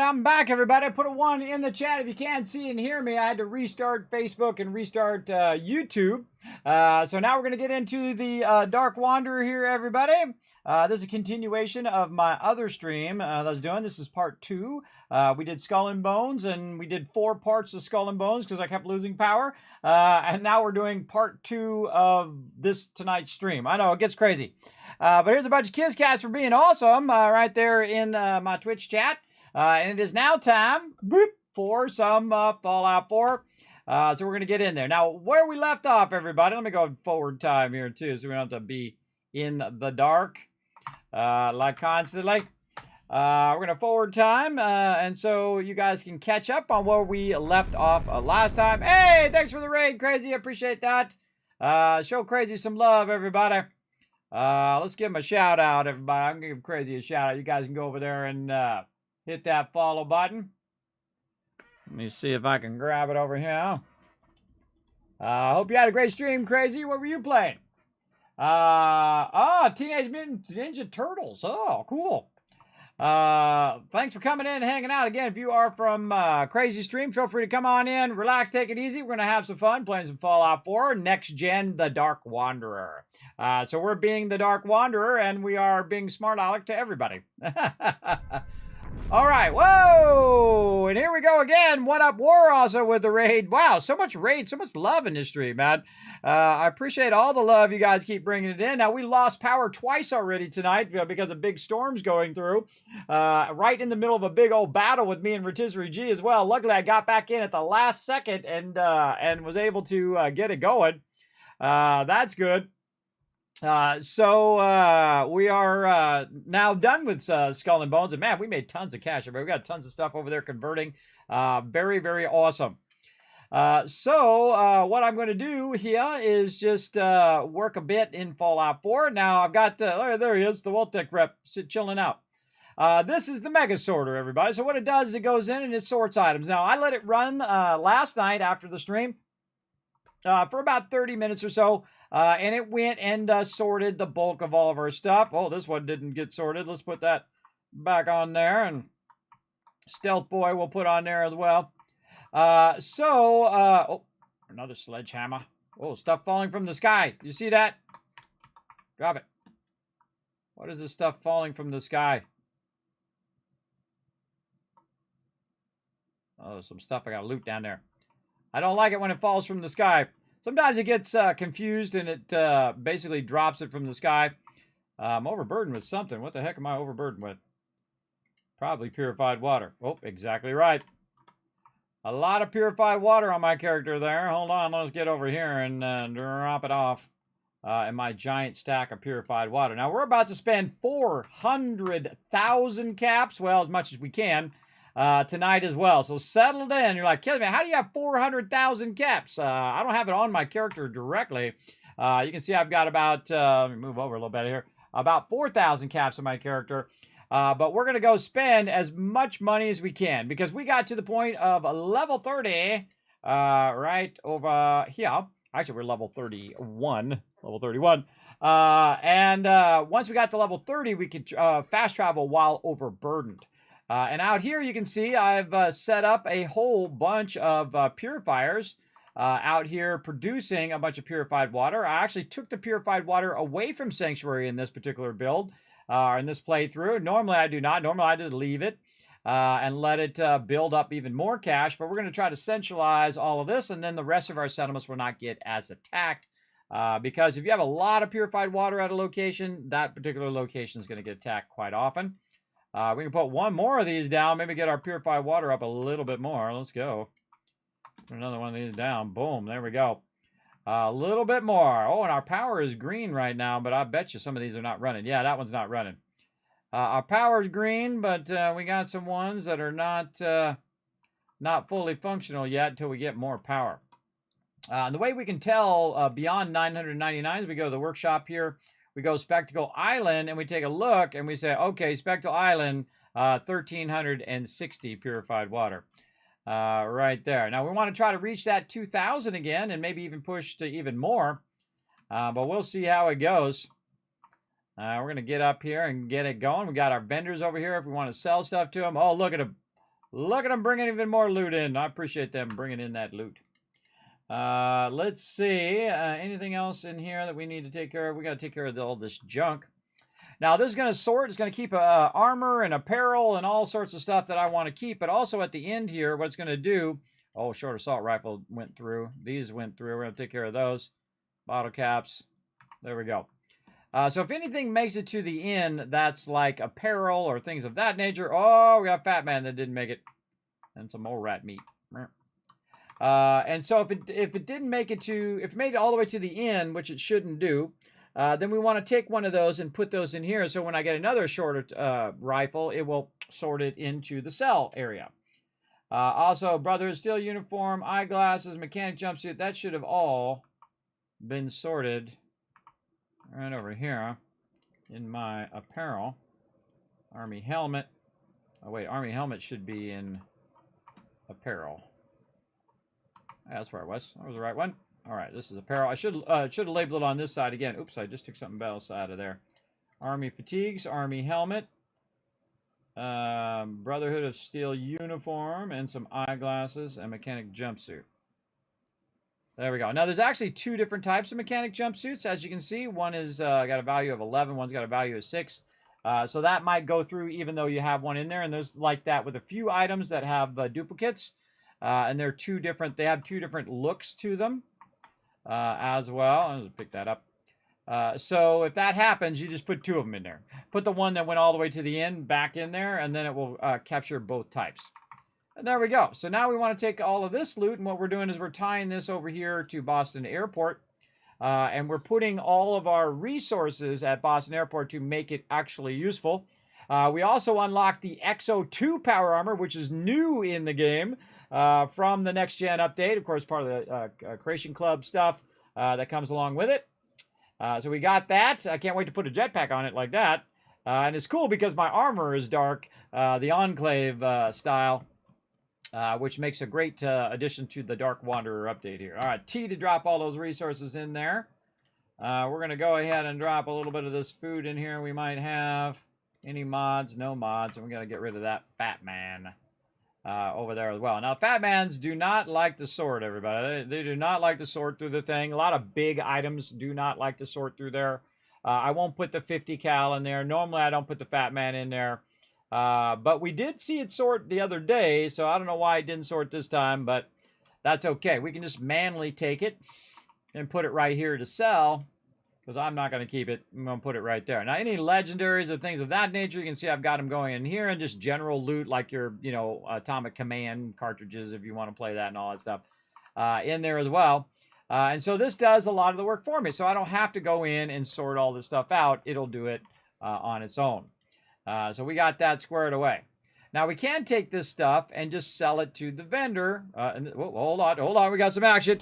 I'm back, everybody. Put a 1 in the chat if you can't see and hear me. I had to restart Facebook and restart YouTube. So now we're going to get into the Dark Wanderer here, everybody. This is a continuation of my other stream that I was doing. This is part 2. We did Skull and Bones, and we did 4 parts of Skull and Bones because I kept losing power. And now we're doing part 2 of this tonight's stream. I know, it gets crazy. But here's a bunch of Kiss Cats for being awesome right there in my Twitch chat. And it is now time for some Fallout 4. So we're going to get in there. Now, where we left off, everybody, let me go forward time here, too, so we don't have to be in the dark like constantly. We're going to forward time, and so you guys can catch up on where we left off last time. Hey, thanks for the raid, Crazy. I appreciate that. Show Crazy some love, everybody. Let's give him a shout-out, everybody. I'm going to give Crazy a shout-out. You guys can go over there and hit that follow button. Let me see if I can grab it over here. Hope you had a great stream, Crazy. What were you playing? Teenage Mutant Ninja Turtles. Oh, cool. Thanks for coming in and hanging out. Again, if you are from Crazy Stream, feel free to come on in, relax, take it easy. We're going to have some fun playing some Fallout 4, Next Gen, The Dark Wanderer. So we're being The Dark Wanderer, and we are being smart aleck to everybody. All right, whoa, and here we go again. What up, War also with the raid. Wow, so much raid, so much love in this stream, man. I appreciate all the love you guys keep bringing it in. Now, we lost power twice already tonight because of big storms going through. Right in the middle of a big old battle with me and Rotisserie G as well. Luckily, I got back in at the last second and was able to get it going. That's good. We are now done with Skull and Bones, and man, we made tons of cash. We got tons of stuff over there converting. Very, very awesome. What I'm going to do here is just work a bit in Fallout 4. Now I've got there he is, the vault-tec rep, chilling out. This is the Mega Sorter, everybody. So what it does is it goes in and it sorts items. Now I let it run last night after the stream for about 30 minutes or so. And it went and sorted the bulk of all of our stuff. Oh, this one didn't get sorted. Let's put that back on there. And Stealth Boy we'll put on there as well. Oh, another sledgehammer. Oh, stuff falling from the sky. You see that? Drop it. What is this stuff falling from the sky? Oh, some stuff I got to loot down there. I don't like it when it falls from the sky. Sometimes it gets confused and it basically drops it from the sky. I'm overburdened with something. What the heck am I overburdened with? Probably purified water. Oh, exactly right. A lot of purified water on my character there. Hold on, let's get over here and drop it off in my giant stack of purified water. Now, we're about to spend 400,000 caps, well, as much as we can, tonight as well. So settled in. You're like, Kismet, how do you have 400,000 caps? I don't have it on my character directly. You can see I've got about, let me move over a little bit here, about 4,000 caps on my character. But we're going to go spend as much money as we can because we got to the point of level 30 right over here. Actually, we're level 31. Level 31. Once we got to level 30, we could fast travel while overburdened. And out here, you can see I've set up a whole bunch of purifiers out here producing a bunch of purified water. I actually took the purified water away from Sanctuary in this particular build. In this playthrough. Normally I do not. Normally I just leave it and let it build up even more cash. But we're going to try to centralize all of this, and then the rest of our settlements will not get as attacked. Because if you have a lot of purified water at a location, that particular location is going to get attacked quite often. We can put one more of these down, maybe get our purified water up a little bit more. Let's go. Put another one of these down. Boom. There we go. A little bit more. Oh, and our power is green right now, but I bet you some of these are not running. Yeah, that one's not running. Our power is green, but we got some ones that are not fully functional yet until we get more power. And the way we can tell beyond 999 is we go to the workshop here. We go Spectacle Island, and we take a look, and we say, okay, Spectacle Island, 1,360 purified water. Right there. Now, we want to try to reach that 2,000 again and maybe even push to even more. But we'll see how it goes. We're going to get up here and get it going. We got our vendors over here if we want to sell stuff to them. Oh, look at them. Look at them bringing even more loot in. I appreciate them bringing in that loot. Let's see. Anything else in here that we need to take care of? We got to take care of all this junk. Now, this is going to sort. It's going to keep armor and apparel and all sorts of stuff that I want to keep. But also at the end here, what it's going to do... Oh, short assault rifle went through. These went through. We're going to take care of those. Bottle caps. There we go. So if anything makes it to the end, that's like apparel or things of that nature. Oh, we got Fat Man that didn't make it. And some more rat meat. And so if it didn't make it to... If it made it all the way to the end, which it shouldn't do... then we want to take one of those and put those in here. So when I get another short rifle, it will sort it into the cell area. Also, Brotherhood Steel uniform, eyeglasses, mechanic jumpsuit. That should have all been sorted right over here in my apparel. Army helmet. Oh, wait. Army helmet should be in apparel. Yeah, that's where I was. That was the right one. All right, this is apparel. I should have labeled it on this side again. Oops, I just took something else out of there. Army fatigues, army helmet, Brotherhood of Steel uniform, and some eyeglasses and mechanic jumpsuit. There we go. Now, there's actually two different types of mechanic jumpsuits, as you can see. One is got a value of 11. One's got a value of 6. So that might go through even though you have one in there. And there's like that with a few items that have duplicates. And they're two different. They have two different looks to them. As well. I'll just pick that up. So if that happens, you just put two of them in there. Put the one that went all the way to the end back in there, and then it will capture both types. And there we go. So now we want to take all of this loot, and what we're doing is we're tying this over here to Boston Airport. And we're putting all of our resources at Boston Airport to make it actually useful. We also unlocked the XO2 power armor, which is new in the game. From the next gen update, of course, part of the Creation Club stuff that comes along with it. So we got that. I can't wait to put a jetpack on it like that. And it's cool because my armor is dark, the Enclave style, which makes a great addition to the Dark Wanderer update here. All right, T to drop all those resources in there. We're going to go ahead and drop a little bit of this food in here. We might have any mods, no mods, and we got to get rid of that Fat Man. Over there as well. Now, Fat Mans do not like to sort, everybody. They do not like to sort through the thing. A lot of big items do not like to sort through there. I won't put the 50 cal in there. Normally, I don't put the Fat Man in there. But we did see it sort the other day, so I don't know why it didn't sort this time, but that's okay. We can just manually take it and put it right here to sell. because I'm not going to keep it. I'm going to put it right there. Now, any legendaries or things of that nature, you can see I've got them going in here, and just general loot like your, you know, Atomic Command cartridges if you want to play that and all that stuff in there as well. And so this does a lot of the work for me, so I don't have to go in and sort all this stuff out. It'll do it on its own. So we got that squared away. Now, we can take this stuff and just sell it to the vendor. Hold on, we got some action.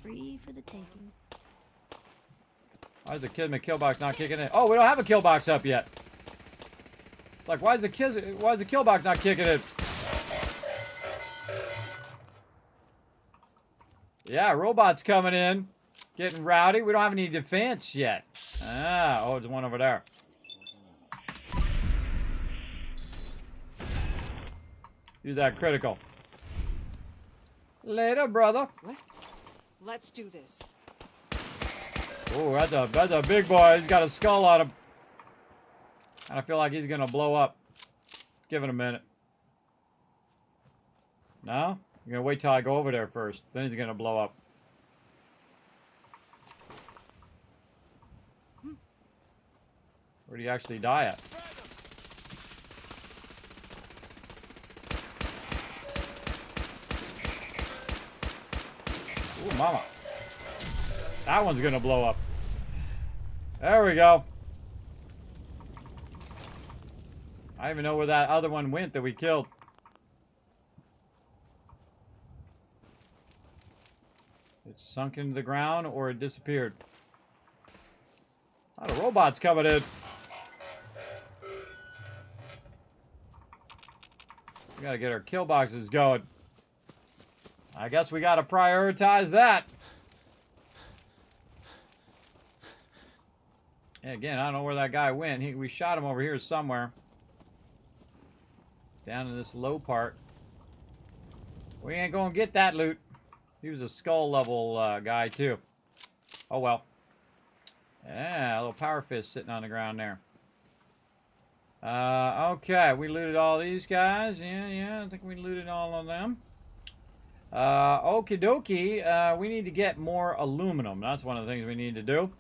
Free for the taking. Why is the Kismet kill box not kicking in? Oh, we don't have a kill box up yet. It's like, why is the kill box not kicking in? Yeah, robots coming in, getting rowdy. We don't have any defense yet. Oh, there's one over there. Use that critical. Later, brother. What? Let's do this. Oh, that's a big boy. He's got a skull on him. I feel like he's gonna blow up. Give it a minute. No? You're gonna wait till I go over there first. Then he's gonna blow up. Where'd he actually die at? Ooh, mama. That one's gonna blow up. There we go. I don't even know where that other one went that we killed. It sunk into the ground or it disappeared. A lot of robots coming in. We gotta get our kill boxes going. I guess we gotta prioritize that. And again, I don't know where that guy went. We shot him over here somewhere. Down in this low part. We ain't gonna get that loot. He was a skull level guy too. Oh well. Yeah, a little power fist sitting on the ground there. Okay, we looted all these guys. Yeah, I think we looted all of them. Okie dokie, we need to get more aluminum. That's one of the things we need to do.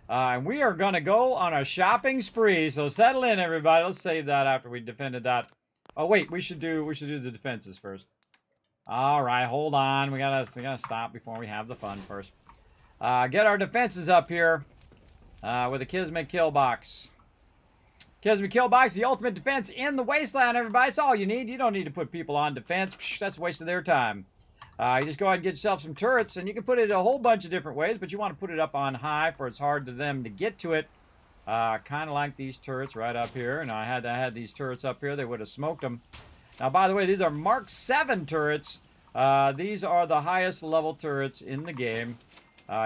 And we are going to go on a shopping spree. So settle in, everybody. Let's save that after we defended that. Oh wait, we should do the defenses first. All right, hold on. We gotta stop before we have the fun first. Get our defenses up here with a Kismet kill box. Kismet kill box, the ultimate defense in the wasteland, everybody. It's all you need. You don't need to put people on defense. Psh, that's a waste of their time. You just go ahead and get yourself some turrets, and you can put it a whole bunch of different ways, but you want to put it up on high for it's hard to them to get to it. Kind of like these turrets right up here. And I had these turrets up here, they would have smoked them. Now, by the way, these are Mark 7 turrets. These are the highest level turrets in the game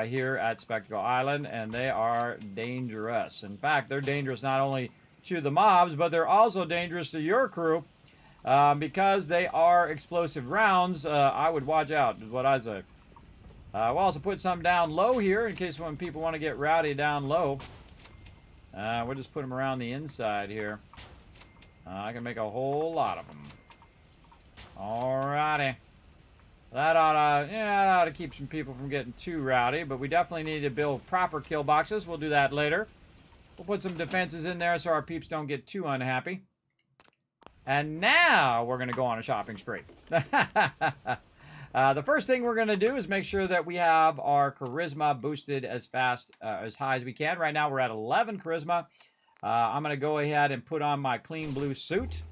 here at Spectacle Island, and they are dangerous. In fact, they're dangerous not only to the mobs, but they're also dangerous to your crew. Because they are explosive rounds, I would watch out, is what I say. We'll also put some down low here, in case when people want to get rowdy down low. We'll just put them around the inside here. I can make a whole lot of them. Alrighty. That ought to keep some people from getting too rowdy, but we definitely need to build proper kill boxes. We'll do that later. We'll put some defenses in there so our peeps don't get too unhappy. And now we're going to go on a shopping spree. The first thing we're going to do is make sure that we have our charisma boosted as high as we can. Right now we're at 11 charisma. I'm going to go ahead and put on my clean blue suit.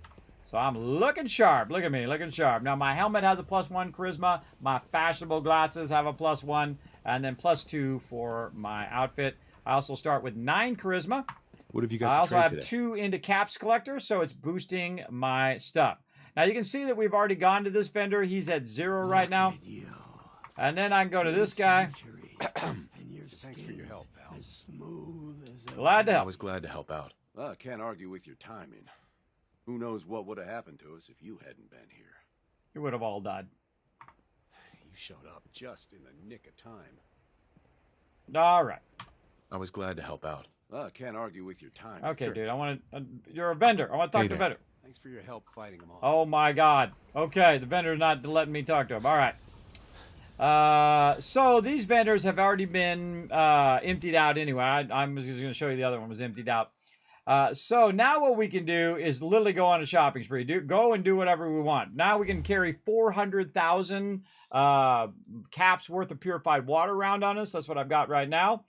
So I'm looking sharp. Look at me, looking sharp. Now my helmet has a +1 charisma. My fashionable glasses have a +1. And then +2 for my outfit. I also start with 9 charisma. What have you got I to also trade have today? 2 into caps collector, so it's boosting my stuff. Now you can see that we've already gone to this vendor. He's at 0 right now. And then I can go to this guy. Thanks for your help, pal. Glad to I help. was glad to help out. Well, I can't argue with your timing. Who knows what would have happened to us if you hadn't been here. You would have all died. You showed up just in the nick of time. All right. I was glad to help out. Well, I can't argue with your time. Okay, Sure. dude, I want to... you're a vendor. I want to talk to a vendor. Thanks for your help fighting them all. Oh, my God. Okay, the vendor's not letting me talk to him. All right. So these vendors have already been emptied out anyway. I'm just going to show you the other one was emptied out. So now what we can do is literally go on a shopping spree. Go and do whatever we want. Now we can carry 400,000 caps worth of purified water around on us. That's what I've got right now.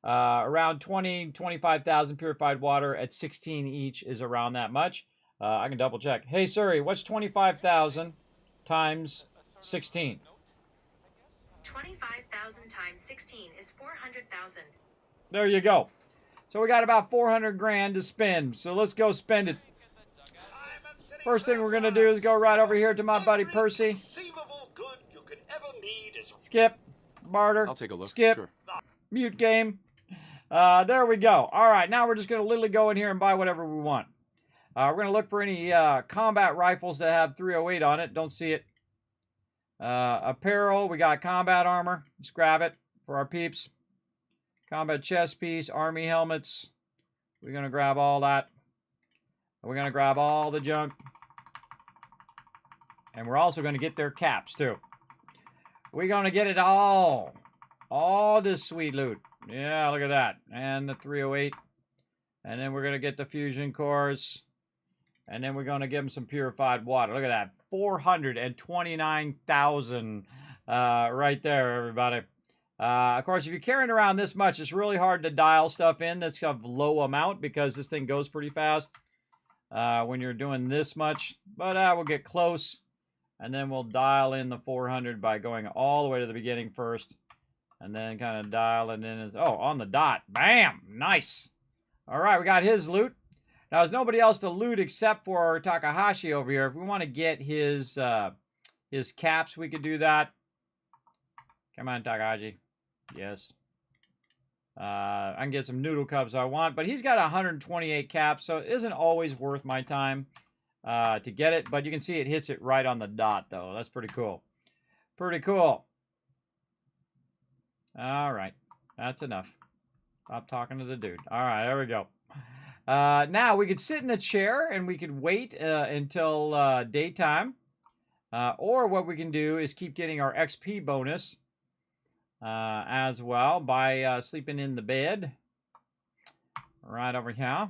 Around 25,000 purified water at 16 each is around that much. I can double check. Hey Siri, what's 25,000 times 16? 25,000 times 16 is 400,000. There you go. So we got about 400 grand to spend. So let's go spend it. First thing we're going to do is go right over here to my buddy Percy. Skip. Barter. I'll take a look. Skip. Sure. Mute game. There we go. All right, now we're just going to literally go in here and buy whatever we want. We're going to look for any combat rifles that have 308 on it. Don't see it. Apparel, we got combat armor. Let's grab it for our peeps. Combat chest piece, army helmets. We're going to grab all that. We're going to grab all the junk. And we're also going to get their caps, too. We're going to get it all. All this sweet loot. Yeah, look at that. And the 308. And then we're going to get the fusion cores. And then we're going to give them some purified water. Look at that. 429,000 right there, everybody. Of course, if you're carrying around this much, it's really hard to dial stuff in that's of low amount because this thing goes pretty fast when you're doing this much. But we'll get close, and then we'll dial in the 400 by going all the way to the beginning first, and then kind of dial it in. Oh, on the dot. Bam! Nice. All right, we got his loot. Now, there's nobody else to loot except for Takahashi over here. If we want to get his caps, we could do that. Come on, Takahashi. Yes. I can get some noodle cups I want, but he's got 128 caps, so it isn't always worth my time to get it. But you can see it hits it right on the dot, though. That's pretty cool. Pretty cool. All right. That's enough. Stop talking to the dude. All right, there we go. Now, we could sit in a chair and we could wait until daytime. Or what we can do is keep getting our XP bonus as well by sleeping in the bed. Right over here.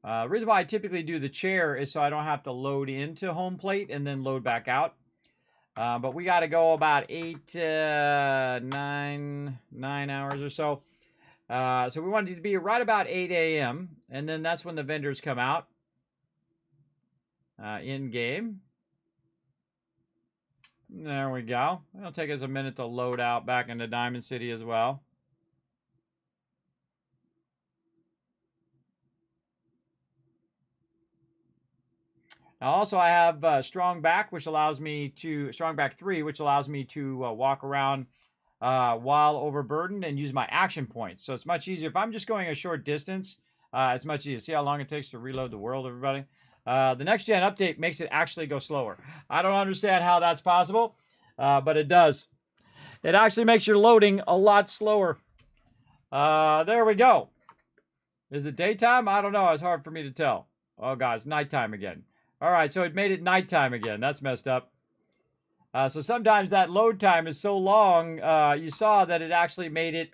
The reason why I typically do the chair is so I don't have to load into home plate and then load back out. But we got to go about 9 hours or so. So we wanted it to be right about 8 a.m. And then that's when the vendors come out. In game. There we go. It'll take us a minute to load out back into Diamond City as well. Now also I have Strong Back, which allows me to Strong Back 3, which allows me to walk around while overburdened and use my action points. So it's much easier. If I'm just going a short distance, it's much easier. See how long it takes to reload the world, everybody? The next gen update makes it actually go slower. I don't understand how that's possible, but it does. It actually makes your loading a lot slower. There we go. Is it daytime? I don't know. It's hard for me to tell. Oh, God, it's nighttime again. All right, so it made it nighttime again. That's messed up. So sometimes that load time is so long, you saw that it actually made it.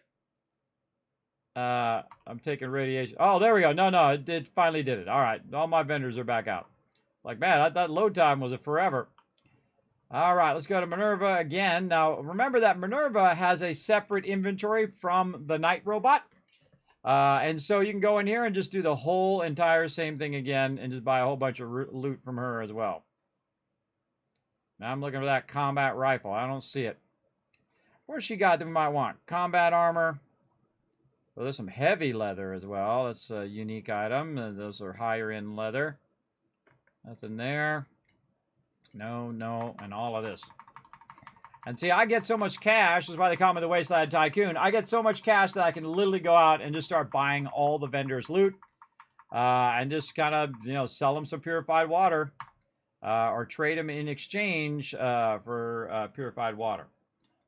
I'm taking radiation. Oh, there we go. No, it finally did it. All right, all my vendors are back out. Like, man, that load time was forever. All right, let's go to Minerva again. Now, remember that Minerva has a separate inventory from the Night Robot. And so you can go in here and just do the whole entire same thing again and just buy a whole bunch of loot from her as well. Now I'm looking for that combat rifle. I don't see it. Where's she got that we might want? Combat armor. Well, there's some heavy leather as well. That's a unique item. Those are higher end leather. Nothing there. No, and all of this. And see, I get so much cash. That's why they call me the Wasteland Tycoon. I get so much cash that I can literally go out and just start buying all the vendors' loot. And just kind of, sell them some purified water. Or trade them in exchange for purified water.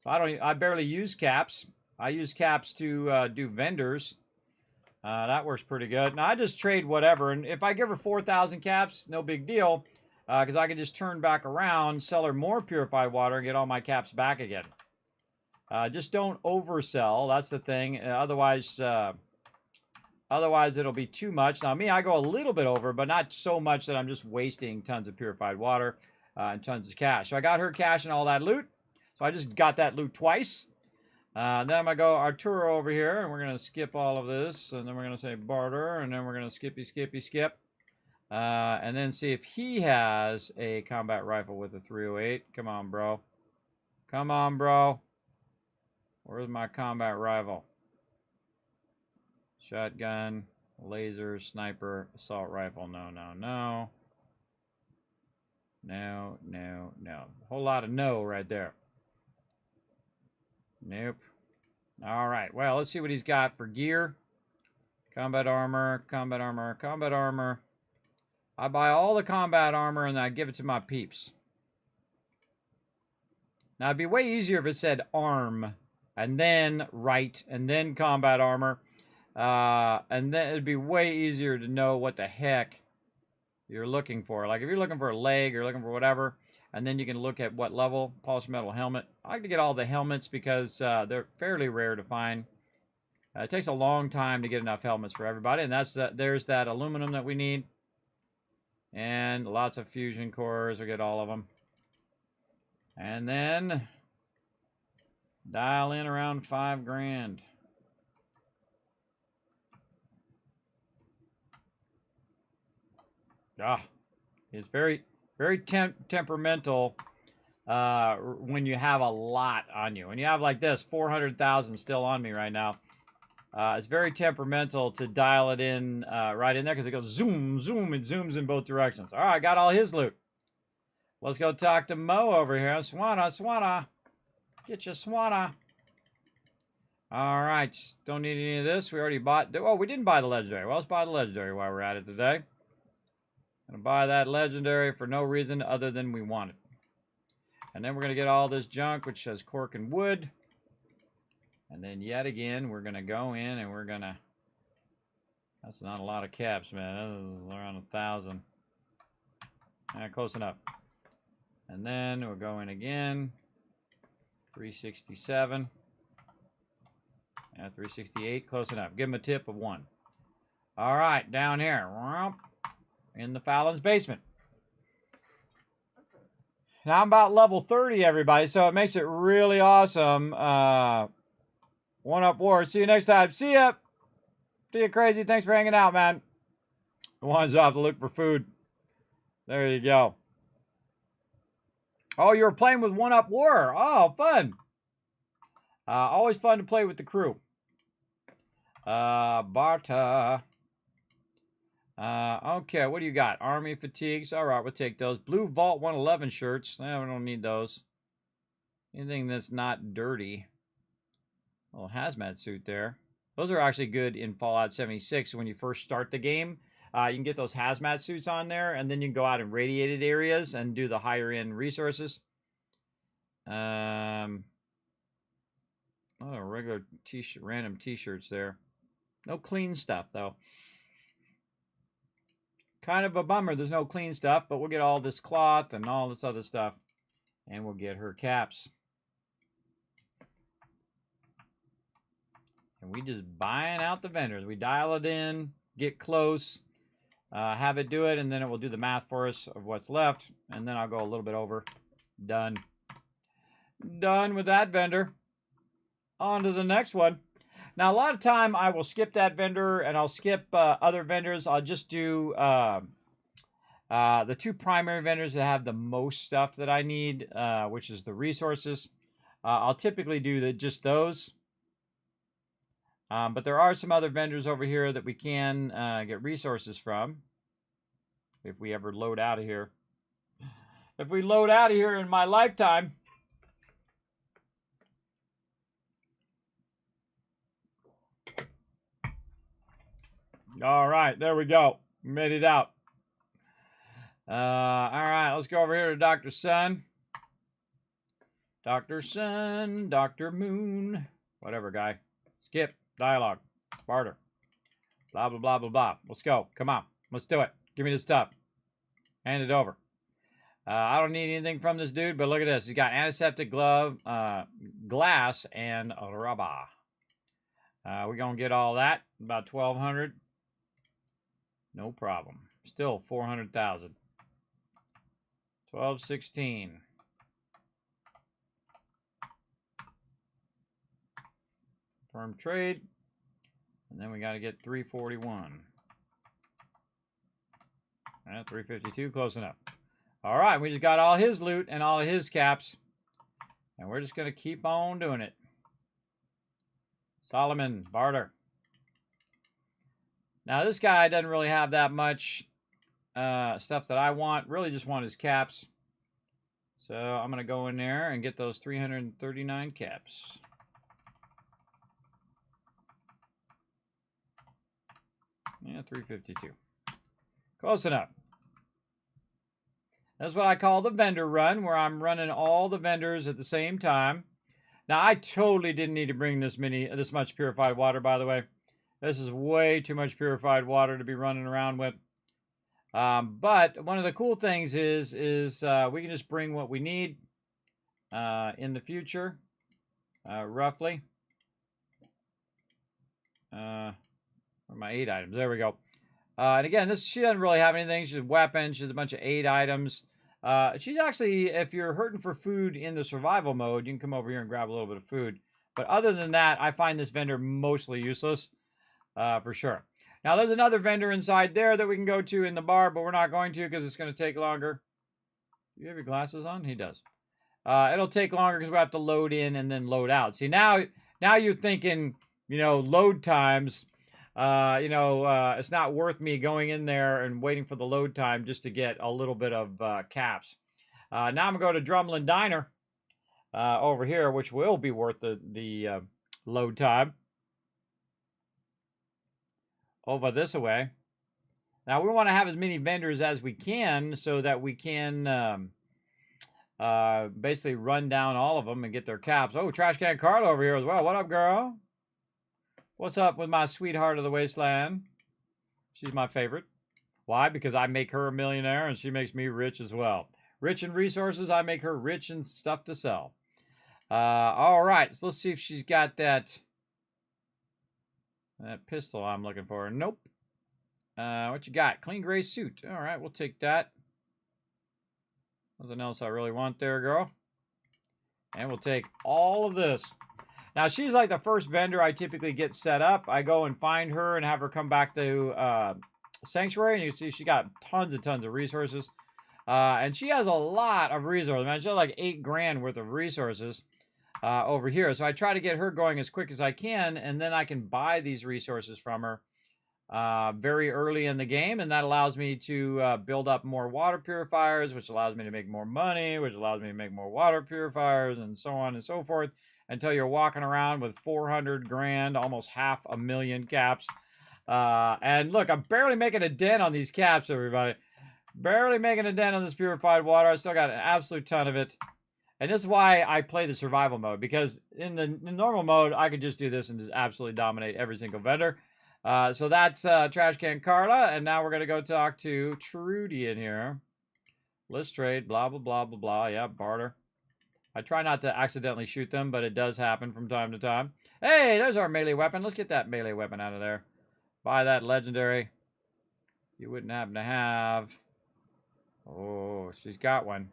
So I barely use caps. I use caps to do vendors. That works pretty good. Now, I just trade whatever. And if I give her 4,000 caps, no big deal. Because I can just turn back around, sell her more purified water, and get all my caps back again. Just don't oversell. That's the thing. Otherwise, it'll be too much. Now, me, I go a little bit over, but not so much that I'm just wasting tons of purified water and tons of cash. So I got her cash and all that loot. So I just got that loot twice. Then I'm going to go Arturo over here, and we're going to skip all of this. And then we're going to say barter, and then we're going to skip. And then see if he has a combat rifle with a 308. Come on, bro. Come on, bro. Where's my combat rifle? Shotgun, laser, sniper, assault rifle. No. No. A whole lot of no right there. Nope. All right. Well, let's see what he's got for gear. Combat armor. I buy all the combat armor and I give it to my peeps. Now, it'd be way easier if it said arm, and then right, and then combat armor. And then it'd be way easier to know what the heck you're looking for. Like if you're looking for a leg or looking for whatever, and then you can look at what level. Polished metal helmet. I like to get all the helmets because they're fairly rare to find. It takes a long time to get enough helmets for everybody, and there's that aluminum that we need. And lots of fusion cores. We'll get all of them. And then dial in around 5 grand. It's very, very temperamental when you have a lot on you. When you have like this, 400,000 still on me right now. It's very temperamental to dial it in right in there because it goes zoom, zoom. It zooms in both directions. All right, got all his loot. Let's go talk to Mo over here. Swana. Get your Swana. All right. Don't need any of this. We already bought. Oh, we didn't buy the legendary. Well, let's buy the legendary while we're at it today. Gonna buy that legendary for no reason other than we want it. And then we're gonna get all this junk, which says cork and wood. And then yet again, we're gonna go in and we're gonna. That's not a lot of caps, man. That is around 1,000. Close enough. And then we'll go in again. 367. 368. Close enough. Give him a tip of 1. All right, down here. In the Fallon's basement. Now I'm about level 30, everybody, so it makes it really awesome. One Up War. See you next time. See ya. See you, Crazy. Thanks for hanging out, man. The one's off to look for food. There you go. Oh, you were playing with One Up War. Oh, fun. Always fun to play with the crew. Barta. Okay, what do you got? Army fatigues. All right, we'll take those. Blue Vault 111 shirts. We don't need those. Anything that's not dirty. Little hazmat suit there. Those are actually good in Fallout 76 when you first start the game. You can get those hazmat suits on there, and then you can go out in radiated areas and do the higher end resources. Oh, regular t-shirt, random t-shirts there. No clean stuff though. Kind of a bummer. There's no clean stuff, but we'll get all this cloth and all this other stuff, and we'll get her caps. And we just buying out the vendors. We dial it in, get close, have it do it, and then it will do the math for us of what's left. And then I'll go a little bit over. Done. Done with that vendor. On to the next one. Now, a lot of time I will skip that vendor and I'll skip other vendors. I'll just do the 2 primary vendors that have the most stuff that I need, which is the resources. I'll typically do just those. But there are some other vendors over here that we can get resources from. If we ever load out of here. If we load out of here in my lifetime. All right, there we go. Made it out. All right, let's go over here to Dr. Sun. Dr. Sun, Dr. Moon. Whatever, guy. Skip. Dialogue. Barter. Blah, blah, blah, blah, blah. Let's go. Come on. Let's do it. Give me the stuff. Hand it over. I don't need anything from this dude, but look at this. He's got antiseptic glove, glass, and rubber. We're going to get all that. About 1,200. No problem. Still 400,000. 1216. Firm trade. And then we got to get 341. 352, close enough. All right, we just got all his loot and all his caps. And we're just going to keep on doing it. Solomon, barter. Now, this guy doesn't really have that much stuff that I want. Really just want his caps. So I'm going to go in there and get those 339 caps. Yeah, 352. Close enough. That's what I call the vendor run, where I'm running all the vendors at the same time. Now, I totally didn't need to bring this much purified water, by the way. This is way too much purified water to be running around with. But one of the cool things is we can just bring what we need in the future, roughly. For my 8 items. There we go. And again, she doesn't really have anything. She's a weapon. She's a bunch of 8 items. She's actually, if you're hurting for food in the survival mode, you can come over here and grab a little bit of food. But other than that, I find this vendor mostly useless, for sure. Now, there's another vendor inside there that we can go to in the bar, but we're not going to because it's going to take longer. Do you have your glasses on? He does. It'll take longer because we have to load in and then load out. See, now you're thinking, load times. It's not worth me going in there and waiting for the load time just to get a little bit of caps. Now I'm going to go to Drumlin Diner over here, which will be worth the load time. Over this way. Now we want to have as many vendors as we can so that we can basically run down all of them and get their caps. Oh, Trash Can Carla over here as well. What up, girl? What's up with my sweetheart of the wasteland? She's my favorite. Why? Because I make her a millionaire and she makes me rich as well. Rich in resources, I make her rich in stuff to sell. All right, so let's see if she's got that pistol I'm looking for. Nope. What you got? Clean gray suit. All right, we'll take that. Nothing else I really want there, girl. And we'll take all of this. Now, she's like the first vendor I typically get set up. I go and find her and have her come back to Sanctuary. And you can see she got tons and tons of resources. And she has a lot of resources. Man, she has like 8 grand worth of resources over here. So I try to get her going as quick as I can. And then I can buy these resources from her very early in the game. And that allows me to build up more water purifiers, which allows me to make more money, which allows me to make more water purifiers, and so on and so forth. Until you're walking around with 400 grand, almost 500,000 caps. And look, I'm barely making a dent on these caps, everybody. Barely making a dent on this purified water. I still got an absolute ton of it. And this is why I play the survival mode. Because in the normal mode, I could just do this and just absolutely dominate every single vendor. So that's Trash Can Carla. And now we're going to go talk to Trudy in here. List trade, blah, blah, blah, blah, blah. Yeah, barter. I try not to accidentally shoot them, but it does happen from time to time. Hey, there's our melee weapon. Let's get that melee weapon out of there. Buy that legendary. You wouldn't happen to have... Oh, she's got one.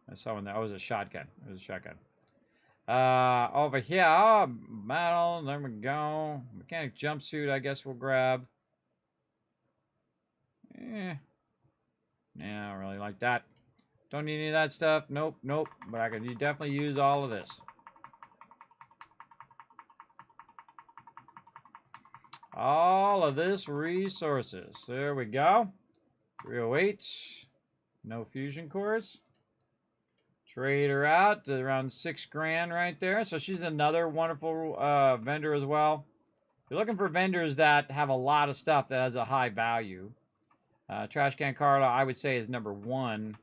I saw one there. Oh, it was a shotgun. It was a shotgun. Over here, metal. There we go. Mechanic jumpsuit, I guess we'll grab. Yeah, I don't really like that. Don't need any of that stuff. Nope, nope. But I could definitely use all of this. All of this resources. There we go. 308. No fusion cores. Trade her out. Around 6 grand right there. So she's another wonderful vendor as well. If you're looking for vendors that have a lot of stuff that has a high value. Trash Can Carla, I would say, is number 1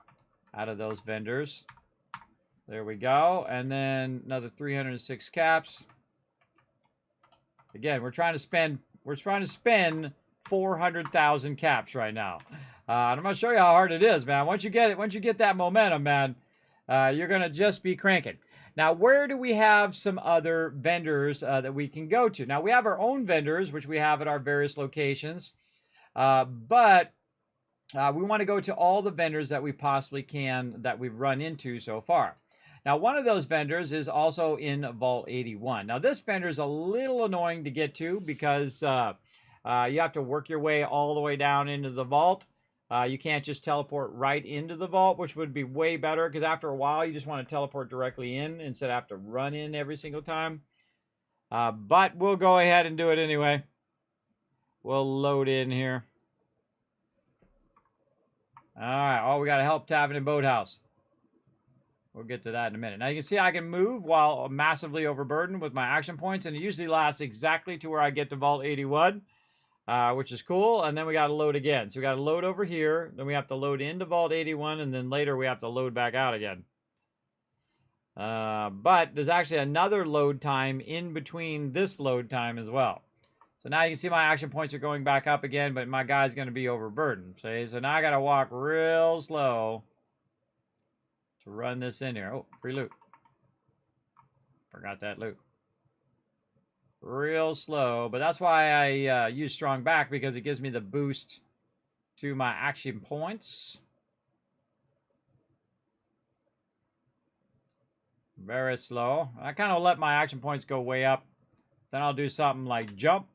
out of those vendors. There we go. And then another 306 caps. Again, we're trying to spend 400,000 caps right now. And I'm gonna show you how hard it is, man. Once you get that momentum, man, you're gonna just be cranking. Now, where do we have some other vendors that we can go to? Now, we have our own vendors, which we have at our various locations, but we want to go to all the vendors that we possibly can that we've run into so far. Now, one of those vendors is also in Vault 81. Now, this vendor is a little annoying to get to because you have to work your way all the way down into the vault. You can't just teleport right into the vault, which would be way better because after a while, you just want to teleport directly in instead of have to run in every single time. But we'll go ahead and do it anyway. We'll load in here. All right. Oh, we got a help tavern and boathouse. We'll get to that in a minute. Now, you can see I can move while massively overburdened with my action points, and it usually lasts exactly to where I get to Vault 81, which is cool. And then we got to load again. So we got to load over here. Then we have to load into Vault 81, and then later we have to load back out again. But there's actually another load time in between this load time as well. So now you can see my action points are going back up again, but my guy's going to be overburdened. See? So now I got to walk real slow to run this in here. Oh, free loot. Forgot that loot. Real slow, but that's why I use strong back, because it gives me the boost to my action points. Very slow. I kind of let my action points go way up. Then I'll do something like jump.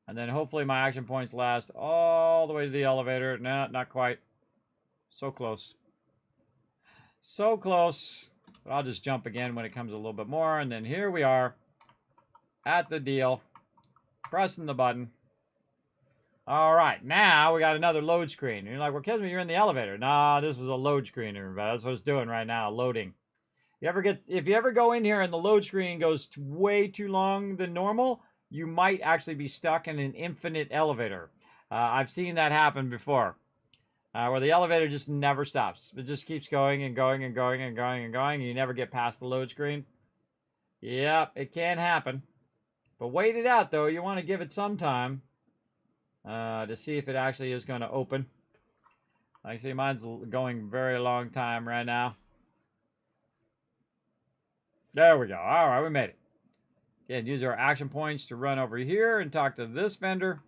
And then hopefully my action points last all the way to the elevator. No, not quite. So close. So close. But I'll just jump again when it comes a little bit more. And then here we are at the deal. Pressing the button. All right. Now we got another load screen. You're like, well, Kismet, you're in the elevator. Nah, this is a load screen, everybody. That's what it's doing right now, loading. If you ever go in here and the load screen goes way too long than normal, you might actually be stuck in an infinite elevator. I've seen that happen before. Where the elevator just never stops. It just keeps going and going and going and going and going, and you never get past the load screen. Yep, it can happen. But wait it out, though. You want to give it some time to see if it actually is going to open. Like I see, mine's going very long time right now. There we go. All right, we made it. Again, use our action points to run over here and talk to this vendor.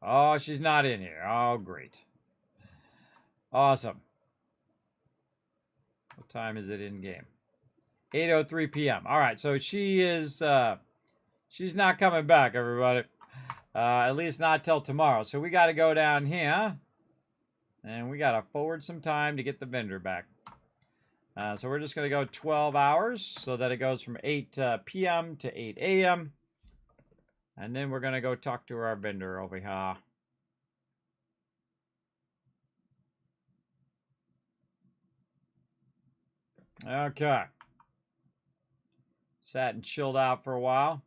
Oh, she's not in here. Oh, great. Awesome. What time is it in game? 8:03 p.m. All right, so she is, she's not coming back, everybody. At least not till tomorrow. So we got to go down here. And we got to forward some time to get the vendor back. So we're just going to go 12 hours so that it goes from 8 p.m. to 8 a.m. And then we're going to go talk to our vendor over here. Okay. Sat and chilled out for a while.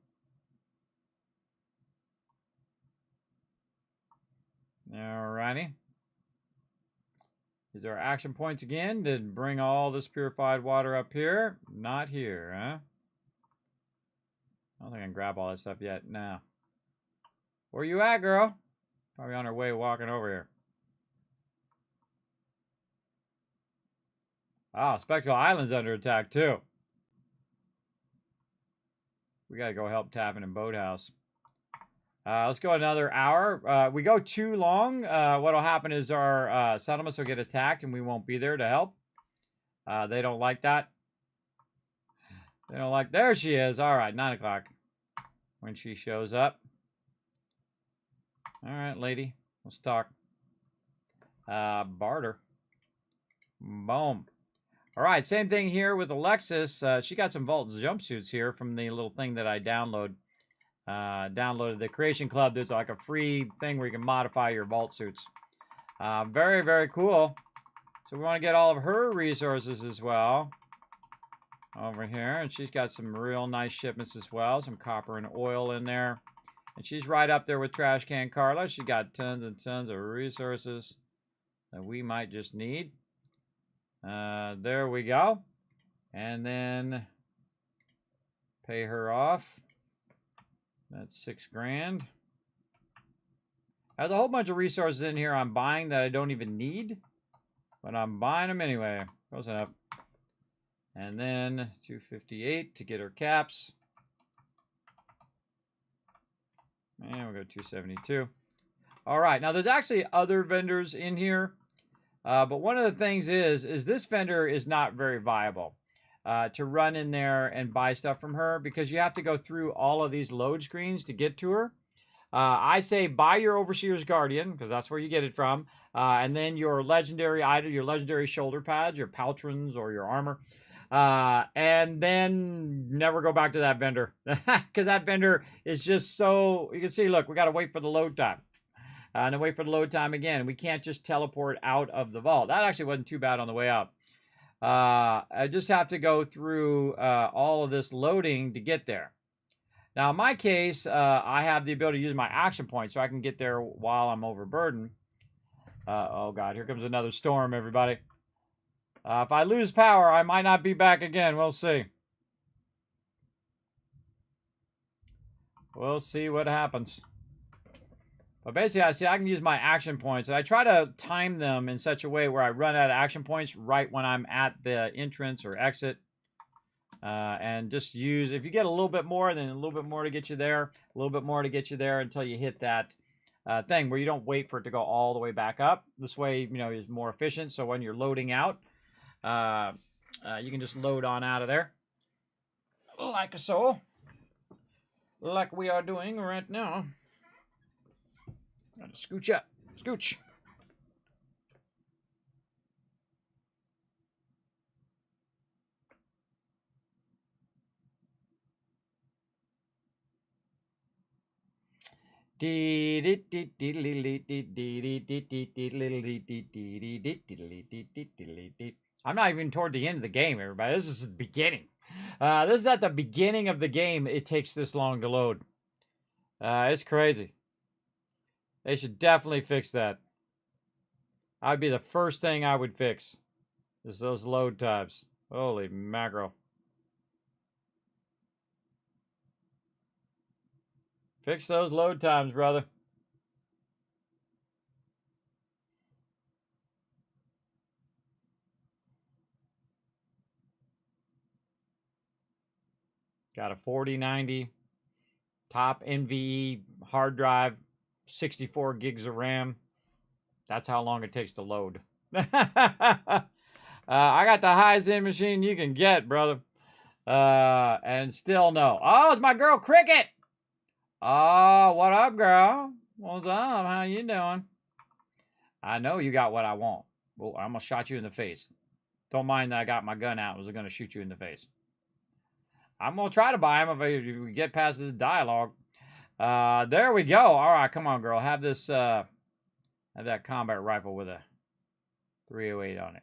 Alrighty. These are action points again to bring all this purified water up here. Not here, huh? I don't think I can grab all that stuff yet. No. Where you at, girl? Probably on her way walking over here. Ah, Spectral Island's under attack, too. We gotta go help Tavern and Boathouse. Let's go another hour. We go too long. What'll happen is our settlements will get attacked and we won't be there to help. They don't like that. They don't like... There she is. All right, 9 o'clock. When she shows up. All right, lady. Let's talk. Barter. Boom. All right, same thing here with Alexis. She got some Vault jumpsuits here from the little thing that I downloaded the Creation Club. There's like a free thing where you can modify your Vault suits. Very, very cool. So we want to get all of her resources as well over here. And she's got some real nice shipments as well. Some copper and oil in there. And she's right up there with Trash Can Carla. She got tons and tons of resources that we might just need. There we go. And then pay her off. That's 6 grand. There's a whole bunch of resources in here I'm buying that I don't even need, but I'm buying them anyway. Close enough. And then 258 to get her caps. And we'll go 272. All right, now there's actually other vendors in here, but one of the things is this vendor is not very viable to run in there and buy stuff from her because you have to go through all of these load screens to get to her. I say buy your Overseer's Guardian because that's where you get it from, and then your legendary item, your legendary shoulder pads, your Paltrons or your armor. And then never go back to that vendor because that vendor is just so, you can see, look, we got to wait for the load time and then wait for the load time again. We can't just teleport out of the vault. That actually wasn't too bad on the way out. I just have to go through all of this loading to get there. Now in my case, I have the ability to use my action point so I can get there while I'm overburdened. Oh God, here comes another storm, everybody. If I lose power, I might not be back again. We'll see. We'll see what happens. But basically, I can use my action points. And I try to time them in such a way where I run out of action points right when I'm at the entrance or exit. And just use, if you get a little bit more, then a little bit more to get you there. A little bit more to get you there until you hit that thing where you don't wait for it to go all the way back up. This way, you know, is more efficient. So when you're loading out, you can just load on out of there like so, like we are doing right now. Gotta scooch up, scooch. I'm not even toward the end of the game, everybody. This is the beginning. This is at the beginning of the game. It takes this long to load. It's crazy. They should definitely fix that. I'd be the first thing I would fix. Is those load times. Holy mackerel. Fix those load times, brother. Got a 4090 top NVE hard drive, 64 gigs of RAM. That's how long it takes to load. I got the highest end machine you can get, brother. And still no. Oh, it's my girl Cricket. Oh, what up, girl? What's up? How you doing? I know you got what I want. Well, I'm gonna shot you in the face. Don't mind that I got my gun out. I was gonna shoot you in the face. I'm gonna try to buy him if we get past this dialogue. There we go. All right, come on, girl. Have this. Have that combat rifle with a 308 on it.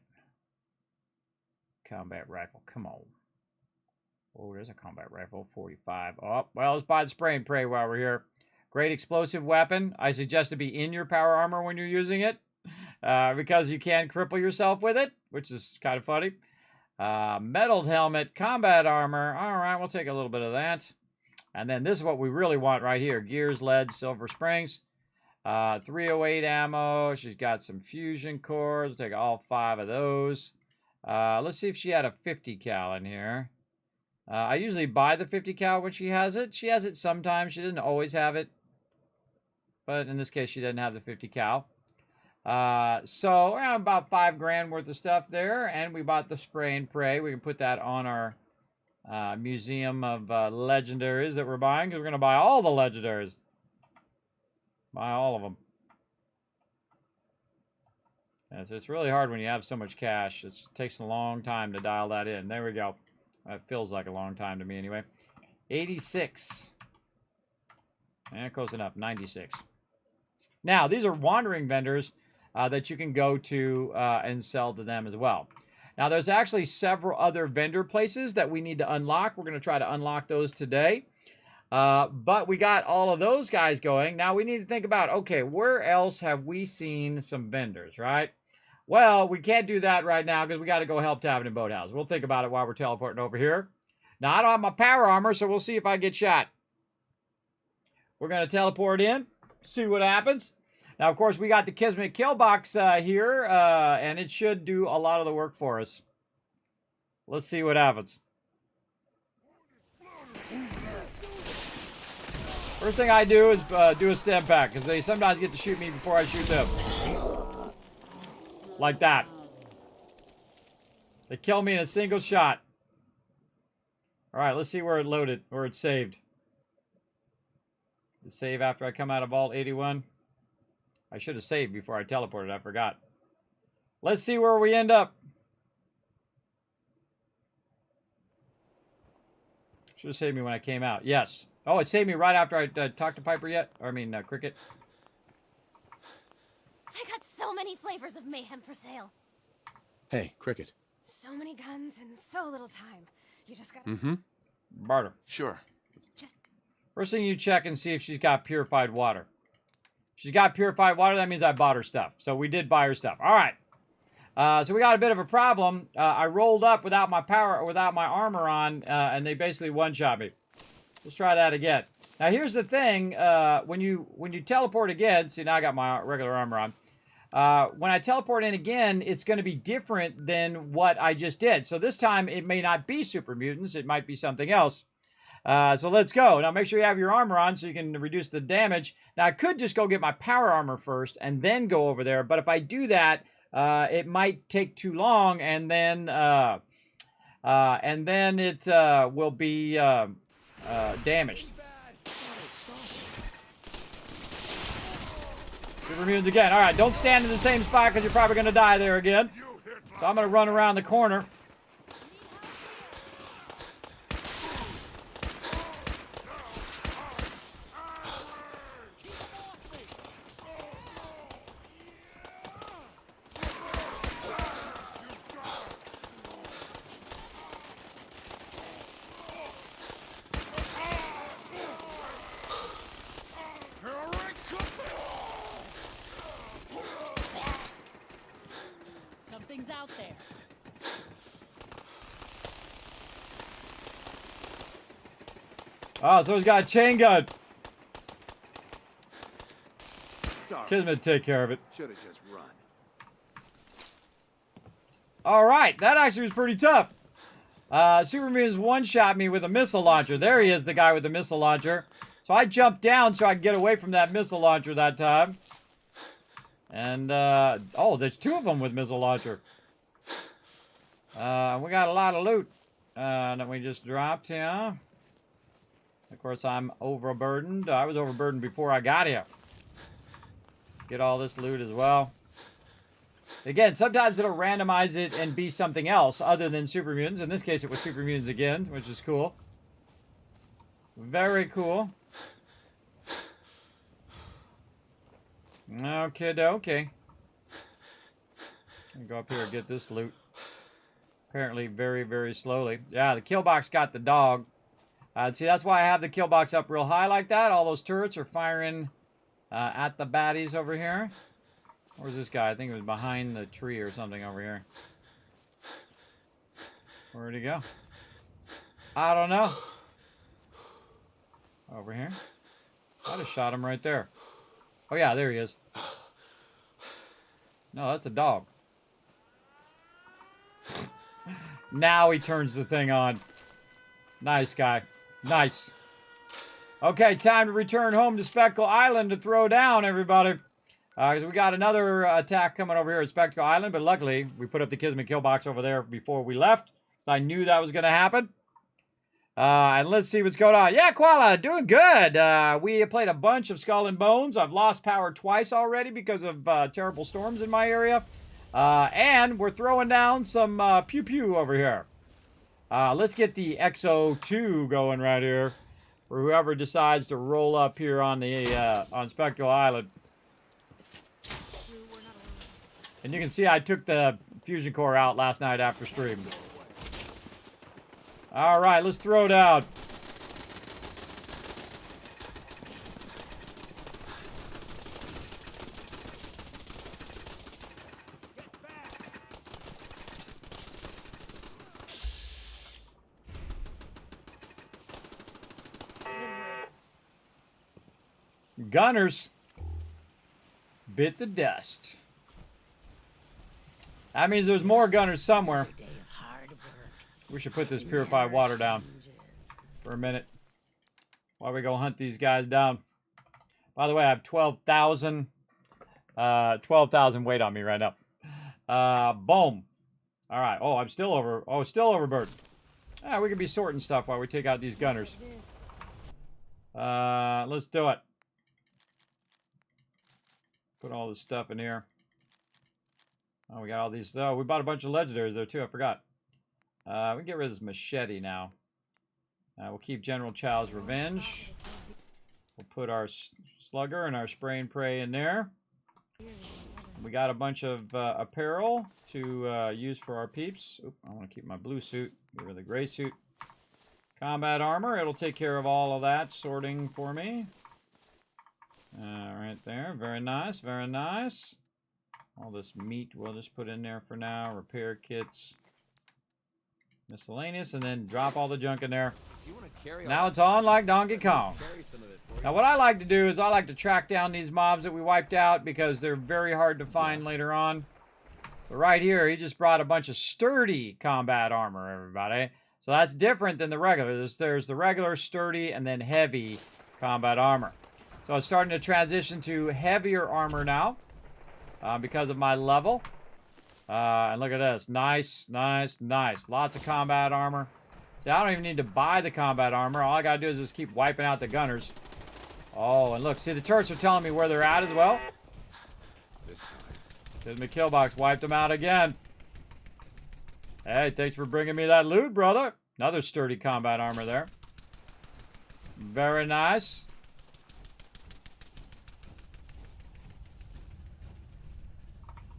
Combat rifle. Come on. Oh, there's a combat rifle, 45. Oh, well, let's buy the spray and pray while we're here. Great explosive weapon. I suggest to be in your power armor when you're using it, because you can cripple yourself with it, which is kind of funny. Metaled helmet, combat armor. All right, we'll take a little bit of that. And then this is what we really want right here. Gears, lead, silver springs. 308 ammo. She's got some fusion cores. We'll take all 5 of those. Let's see if she had a 50 cal in here. I usually buy the 50 cal when she has it. She has it sometimes. She doesn't always have it. But in this case, she doesn't have the 50 cal. So around about 5 grand worth of stuff there. And we bought the spray and pray. We can put that on our museum of legendaries that we're buying. Because we're going to buy all the legendaries. Buy all of them. Yes, it's really hard when you have so much cash. It takes a long time to dial that in. There we go. That feels like a long time to me anyway. 86. And close enough. 96. Now, these are wandering vendors that you can go to and sell to them as well. Now, there's actually several other vendor places that we need to unlock. We're going to try to unlock those today. But we got all of those guys going. Now, we need to think about, okay, where else have we seen some vendors, right? Well, we can't do that right now because we got to go help Tavern and Boathouse. We'll think about it while we're teleporting over here. Now, I don't have my power armor, so we'll see if I get shot. We're going to teleport in, see what happens. Now, of course, we got the Kismet kill box here, and it should do a lot of the work for us. Let's see what happens. First thing I do is do a stem pack, because they sometimes get to shoot me before I shoot them. Like that. They kill me in a single shot. Alright, let's see where it loaded, where it's saved. The save after I come out of Vault 81. I should have saved before I teleported, I forgot. Let's see where we end up. Should have saved me when I came out. Yes. Oh, it saved me right after I talked to Piper yet? Or I mean, Cricket. I got so many flavors of mayhem for sale. Hey, Cricket. So many guns in so little time. You just gotta... Mm-hmm. Barter. Sure. Just... First thing you check and see if she's got purified water. She's got purified water, that means I bought her stuff. So we did buy her stuff. Alright. So we got a bit of a problem. I rolled up without my armor on, and they basically one-shot me. Let's try that again. Now here's the thing, when you teleport again, see now I got my regular armor on. When I teleport in again, it's going to be different than what I just did. So this time it may not be super mutants, it might be something else. So let's go. Now make sure you have your armor on so you can reduce the damage. Now I could just go get my power armor first and then go over there, but if I do that, it might take too long, and then it will be damaged. Super mutants again. All right, don't stand in the same spot because you're probably going to die there again. So I'm going to run around the corner. Something's out there. Oh, someone's got a chain gun. Sorry. Kismet, take care of it. Should have just run. All right, that actually was pretty tough. Superman's one-shot me with a missile launcher. There he is, the guy with the missile launcher. So I jumped down so I could get away from that missile launcher that time. And, oh, there's two of them with missile launcher. We got a lot of loot that we just dropped here. Of course, I'm overburdened. I was overburdened before I got here. Get all this loot as well. Again, sometimes it'll randomize it and be something else other than super mutants. In this case, it was super mutants again, which is cool. Very cool. Okay. Go up here and get this loot. Apparently very, very slowly. Yeah, the kill box got the dog. See, that's why I have the kill box up real high like that. All those turrets are firing at the baddies over here. Where's this guy? I think it was behind the tree or something over here. Where'd he go? I don't know. Over here. I'd have shot him right there. Oh yeah, there he is. No, that's a dog. Now he turns the thing on. Nice guy. Nice. Okay, time to return home to Spectacle Island to throw down, everybody. Because we got another attack coming over here at Spectacle Island, but luckily we put up the Kismet kill box over there before we left. So I knew that was going to happen. And let's see what's going on. Yeah, Koala, doing good. We played a bunch of Skull and Bones. I've lost power twice already because of terrible storms in my area. And we're throwing down some pew-pew over here. Let's get the XO2 going right here for whoever decides to roll up here on the on Spectacle Island. And you can see I took the fusion core out last night after stream. All right, let's throw down. Gunners bit the dust. That means there's more gunners somewhere. We should put this purified water down for a minute while we go hunt these guys down. By the way, I have 12,000 weight on me right now. Boom. All right. Oh, I'm still over. Oh, still overburdened. Yeah, we could be sorting stuff while we take out these gunners. Let's do it. Put all this stuff in here. Oh, we got all these. Oh, we bought a bunch of legendaries there too. I forgot. We can get rid of this machete now. We'll keep General Chow's Revenge. We'll put our slugger and our spray and pray in there. We got a bunch of apparel to use for our peeps. Oop, I want to keep my blue suit. Get rid of the gray suit. Combat armor. It'll take care of all of that sorting for me. Right there. Very nice. Very nice. All this meat we'll just put in there for now. Repair kits. Miscellaneous. And then drop all the junk in there. Now it's on like Donkey Kong. Now what I like to do is I like to track down these mobs that we wiped out because they're very hard to find later on. But right here, he just brought a bunch of sturdy combat armor, everybody. So that's different than the regular. There's the regular, sturdy, and then heavy combat armor. So it's starting to transition to heavier armor now because of my level. And look at this. Nice, nice, nice. Lots of combat armor. See, I don't even need to buy the combat armor. All I gotta do is just keep wiping out the gunners. Oh, and look, see, the turrets are telling me where they're at as well. This time. There's my kill box. Wiped them out again. Hey, thanks for bringing me that loot, brother. Another sturdy combat armor there. Very nice.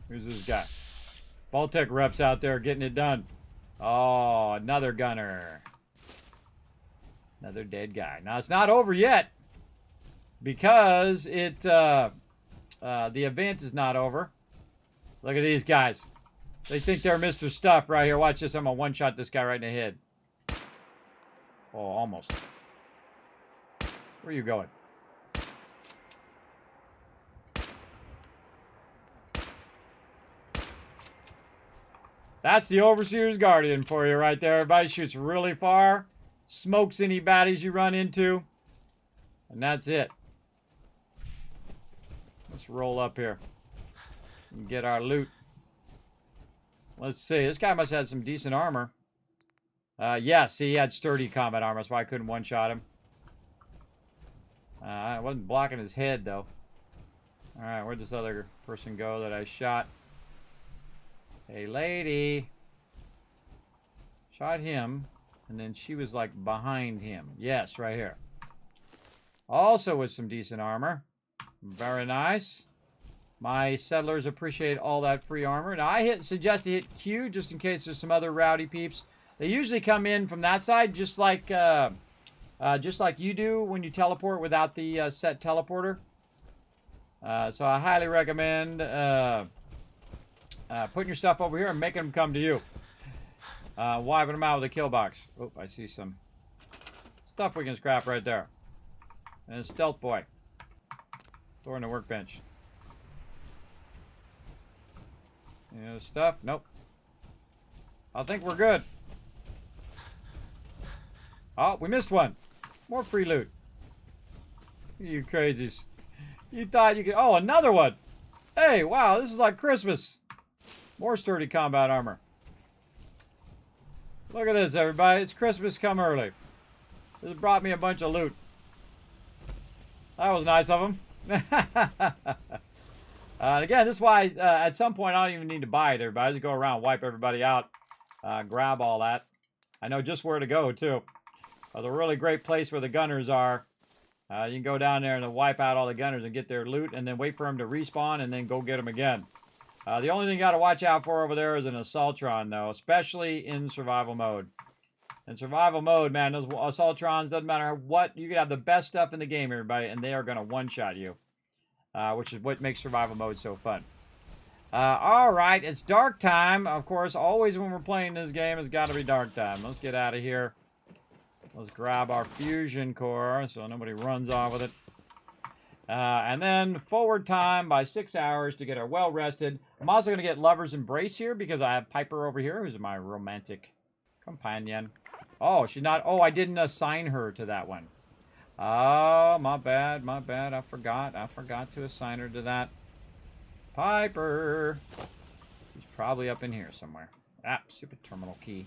Who's this guy? vault-tec reps out there getting it done. Oh, another gunner. Another dead guy. Now, it's not over yet because the event is not over. Look at these guys. They think they're Mr. Stuff right here. Watch this. I'm going to one-shot this guy right in the head. Oh, almost. Where are you going? That's the Overseer's Guardian for you right there. Everybody shoots really far. Smokes any baddies you run into. And that's it. Let's roll up here and get our loot. Let's see. This guy must have had some decent armor. Yes, he had sturdy combat armor. That's why I couldn't one-shot him. I wasn't blocking his head, though. Alright, where'd this other person go that I shot? Hey, lady. Shot him. And then she was, like, behind him. Yes, right here. Also with some decent armor. Very nice. My settlers appreciate all that free armor. Now, I suggest to hit Q just in case there's some other rowdy peeps. They usually come in from that side just like you do when you teleport without the set teleporter. So I highly recommend putting your stuff over here and making them come to you. Wiping them out with a kill box. Oh, I see some stuff we can scrap right there. And a stealth boy. Storing the workbench. Any other stuff? Nope. I think we're good. Oh, we missed one. More free loot. You crazies. You thought you could... Oh, another one. Hey, wow, this is like Christmas. More sturdy combat armor. Look at this, everybody. It's Christmas come early. This brought me a bunch of loot. That was nice of them. And again, this is why at some point I don't even need to buy it, everybody. I just go around, wipe everybody out, grab all that. I know just where to go, too. The really great place where the gunners are. You can go down there and wipe out all the gunners and get their loot and then wait for them to respawn and then go get them again. The only thing you got to watch out for over there is an Assaultron, though, especially in survival mode. In survival mode, man, those Assaultrons, doesn't matter what, you can have the best stuff in the game, everybody, and they are going to one-shot you, which is what makes survival mode so fun. All right, it's dark time. Of course, always when we're playing this game, it's got to be dark time. Let's get out of here. Let's grab our fusion core so nobody runs off with it. And then forward time by 6 hours to get her well rested. I'm also going to get Lover's Embrace here because I have Piper over here, who's my romantic companion. Oh, she's not. Oh, I didn't assign her to that one. Oh, my bad, my bad. I forgot to assign her to that. Piper. She's probably up in here somewhere. Ah, stupid terminal key.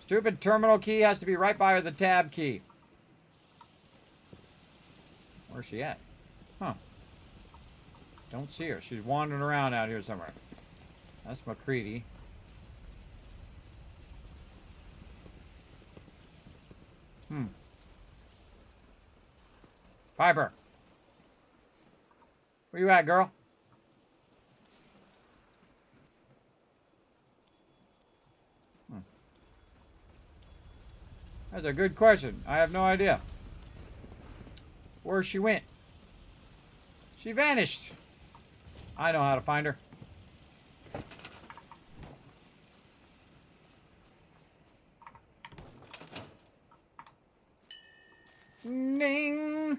Stupid terminal key has to be right by the tab key. Where's she at? Huh. Don't see her. She's wandering around out here somewhere. That's McCready. Piper. Where you at, girl? That's a good question. I have no idea. Where she went. She vanished. I know how to find her. Ning.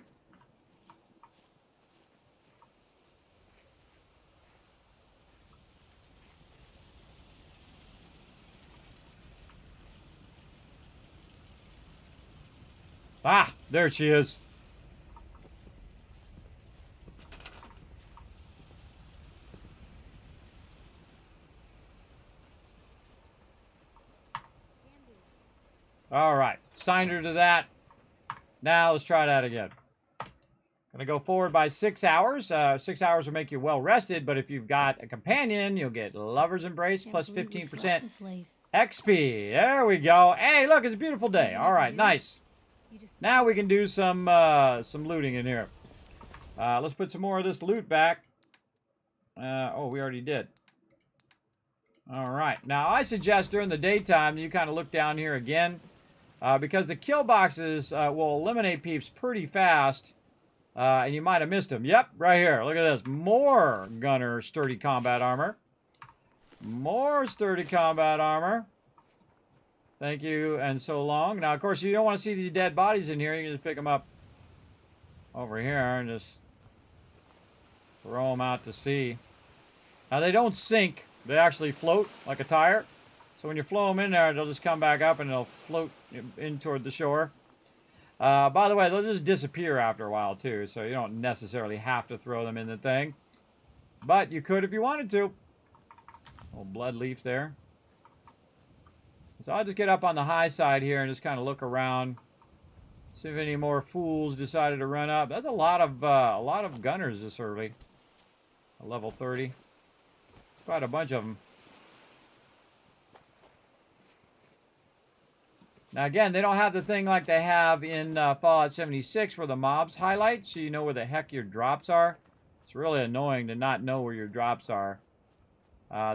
Ah, there she is. All right, signed her to that. Now let's try that again. Gonna go forward by 6 hours. 6 hours will make you well rested, but if you've got a companion, you'll get Lover's Embrace plus 15% XP. There we go. Hey, look, it's a beautiful day. All right, nice. Now we can do some looting in here. Let's put some more of this loot back. Oh, we already did. All right. Now, I suggest during the daytime you kind of look down here again. Because the kill boxes will eliminate peeps pretty fast. And you might have missed them. Yep, right here. Look at this. More gunner sturdy combat armor. More sturdy combat armor. Thank you, and so long. Now, of course, you don't want to see these dead bodies in here. You can just pick them up over here and just throw them out to sea. Now, they don't sink. They actually float like a tire. So when you flow them in there, they'll just come back up and they'll float in toward the shore. By the way, they'll just disappear after a while, too. So you don't necessarily have to throw them in the thing. But you could if you wanted to. Little blood leaf there. So I'll just get up on the high side here and just kind of look around. See if any more fools decided to run up. That's a lot of gunners this early. A level 30. It's quite a bunch of them. Now again, they don't have the thing like they have in Fallout 76 where the mobs highlight, so you know where the heck your drops are. It's really annoying to not know where your drops are.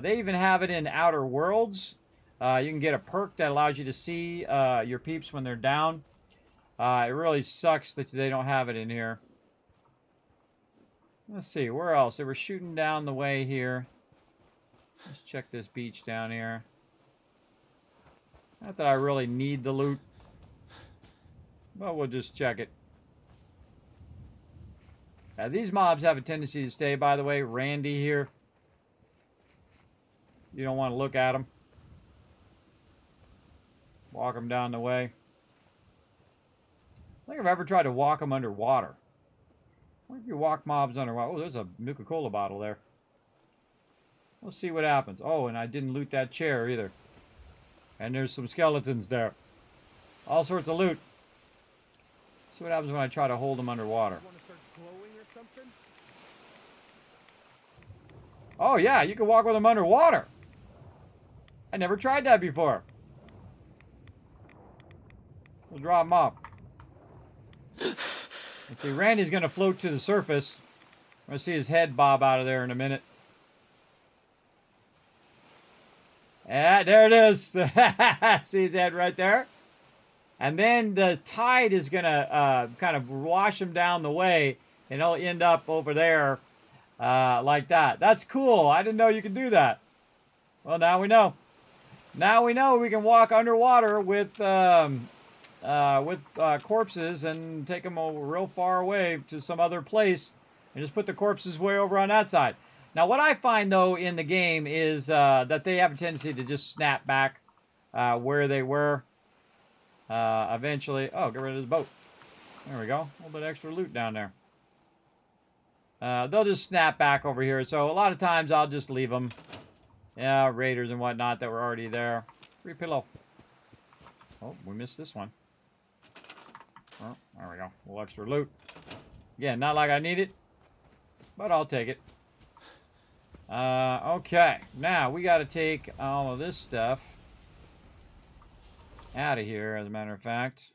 They even have it in Outer Worlds. You can get a perk that allows you to see your peeps when they're down. It really sucks that they don't have it in here. Let's see, where else? They were shooting down the way here. Let's check this beach down here. Not that I really need the loot, but we'll just check it. These mobs have a tendency to stay, by the way. Randy here. You don't want to look at them. Walk them down the way. I don't think I've ever tried to walk them underwater. What if you walk mobs underwater? Oh, there's a Nuka-Cola bottle there. Let's see what happens. Oh, and I didn't loot that chair either. And there's some skeletons there. All sorts of loot. See what happens when I try to hold them underwater. Oh, yeah, you can walk with them underwater. I never tried that before. We'll drop them off. Let's see, Randy's going to float to the surface. I'm going to see his head bob out of there in a minute. Yeah, there it is. See his head right there? And then the tide is going to kind of wash him down the way, and he'll end up over there like that. That's cool. I didn't know you could do that. Well, now we know. Now we know we can walk underwater with with corpses and take them real far away to some other place and just put the corpses way over on that side. Now, what I find, though, in the game is that they have a tendency to just snap back where they were eventually. Oh, get rid of the boat. There we go. A little bit extra loot down there. They'll just snap back over here. So a lot of times I'll just leave them. Yeah, raiders and whatnot that were already there. Free pillow. Oh, we missed this one. Oh, there we go. A little extra loot. Again, not like I need it, but I'll take it. Okay. Now, we got to take all of this stuff out of here, as a matter of fact.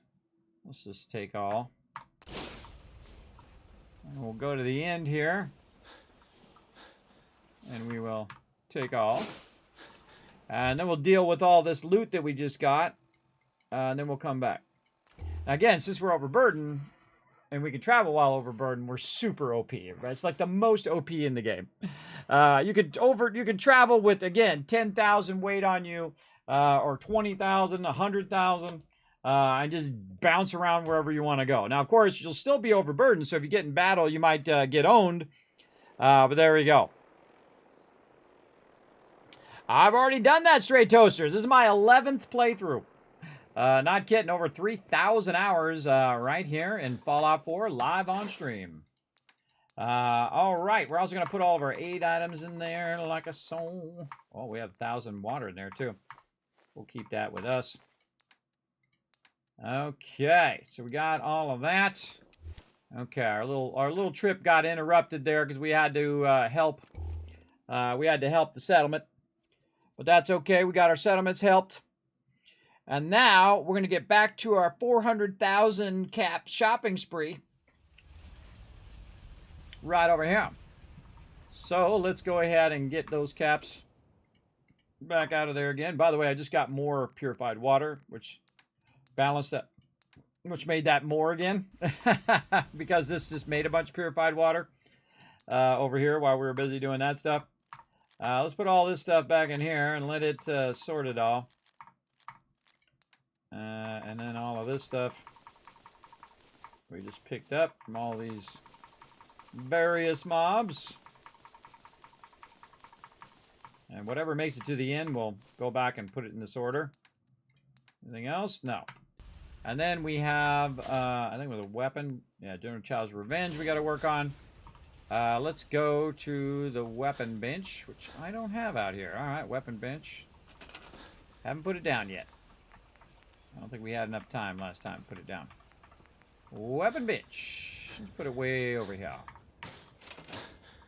Let's just take all. And we'll go to the end here. And we will take all. And then we'll deal with all this loot that we just got. And then we'll come back. Now again, since we're overburdened, and we can travel while overburdened, we're super OP. Right? It's like the most OP in the game. You could travel with, again, 10,000 weight on you, or 20,000, 100,000, and just bounce around wherever you want to go. Now, of course, you'll still be overburdened, so if you get in battle, you might get owned. But there we go. I've already done that, Straight Toasters. This is my 11th playthrough. Not kidding, over 3,000 hours right here in Fallout 4 live on stream. All right, we're also going to put all of our aid items in there like a soul. Oh, we have 1,000 water in there too. We'll keep that with us. Okay, so we got all of that. Okay, our little trip got interrupted there because we had to help. We had to help the settlement. But that's okay. We got our settlements helped. And now we're going to get back to our 400,000 cap shopping spree. Right over here. So let's go ahead and get those caps back out of there again. By the way, I just got more purified water, which balanced that, which made that more again. Because this just made a bunch of purified water over here while we were busy doing that stuff. Let's put all this stuff back in here and let it sort it all. And then all of this stuff we just picked up from all these various mobs. And whatever makes it to the end, we'll go back and put it in this order. Anything else? No. And then we have, I think with a weapon, yeah, General Child's Revenge we got to work on. Let's go to the weapon bench, which I don't have out here. All right, weapon bench. Haven't put it down yet. I don't think we had enough time last time to put it down. Weapon bench. Let's put it way over here.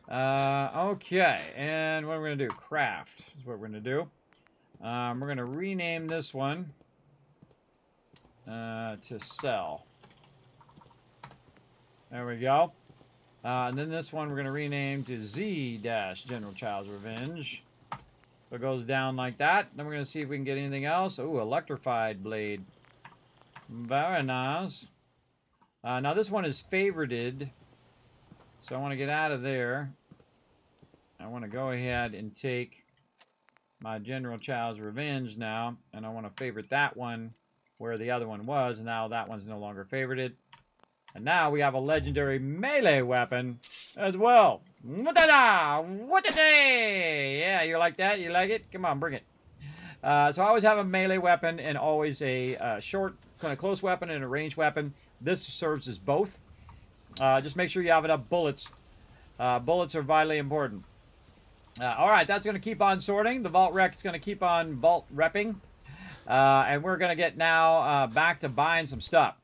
Okay, and what we're going to do? Craft is what we're going to do. We're going to rename this one to sell. There we go. And then this one we're going to rename to Z-General Child's Revenge. So it goes down like that. Then we're going to see if we can get anything else. Ooh, electrified blade. Very nice. Now this one is favorited. So I want to get out of there. I want to go ahead and take my General Child's Revenge now. And I want to favorite that one where the other one was. And now that one's no longer favorited. And now we have a legendary melee weapon as well. Yeah, you like that? You like it? Come on, bring it. So I always have a melee weapon and always a short, kind of close weapon and a ranged weapon. This serves as both. Just make sure you have enough bullets. Bullets are vitally important. All right, that's going to keep on sorting. The vault rec is going to keep on vault repping. And we're going to get now back to buying some stuff.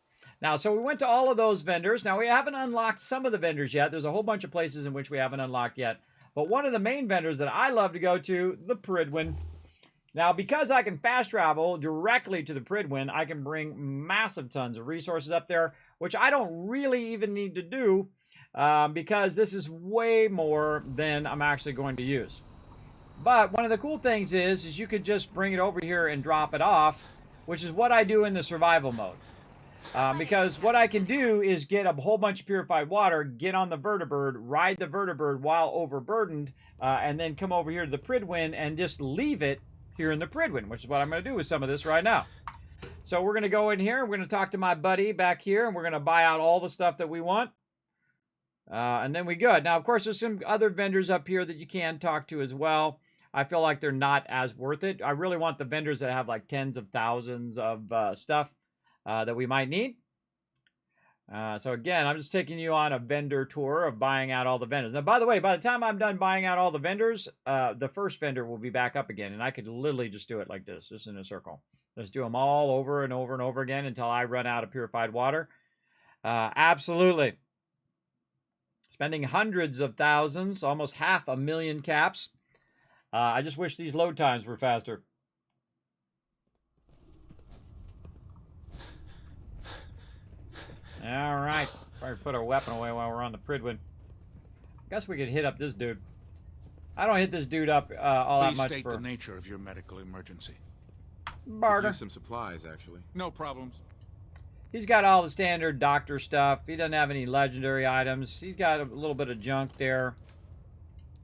Now, so we went to all of those vendors. Now, we haven't unlocked some of the vendors yet. There's a whole bunch of places in which we haven't unlocked yet. But one of the main vendors that I love to go to, the Pridwin. Now, because I can fast travel directly to the Pridwin, I can bring massive tons of resources up there, which I don't really even need to do because this is way more than I'm actually going to use. But one of the cool things is you could just bring it over here and drop it off, which is what I do in the survival mode. Because what I can do is get a whole bunch of purified water, get on the vertibird, ride the vertibird while overburdened, and then come over here to the Pridwin and just leave it here in the Pridwin, which is what I'm going to do with some of this right now. So we're going to go in here. We're going to talk to my buddy back here, and we're going to buy out all the stuff that we want. And then we good. Now, of course, there's some other vendors up here that you can talk to as well. I feel like they're not as worth it. I really want the vendors that have like tens of thousands of stuff that we might need. So again, I'm just taking you on a vendor tour of buying out all the vendors. Now, by the way, by the time I'm done buying out all the vendors, the first vendor will be back up again. And I could literally just do it like this, just in a circle. Just do them all over and over and over again until I run out of purified water. Absolutely. Spending hundreds of thousands, almost 500,000 caps. I just wish these load times were faster. All right. Probably put our weapon away while we're on the Pridwin. Guess we could hit up this dude. I don't hit this dude up all that much Please state for the nature of your medical emergency. barter. Use some supplies, actually. No problems. He's got all the standard doctor stuff. He doesn't have any legendary items. He's got a little bit of junk there.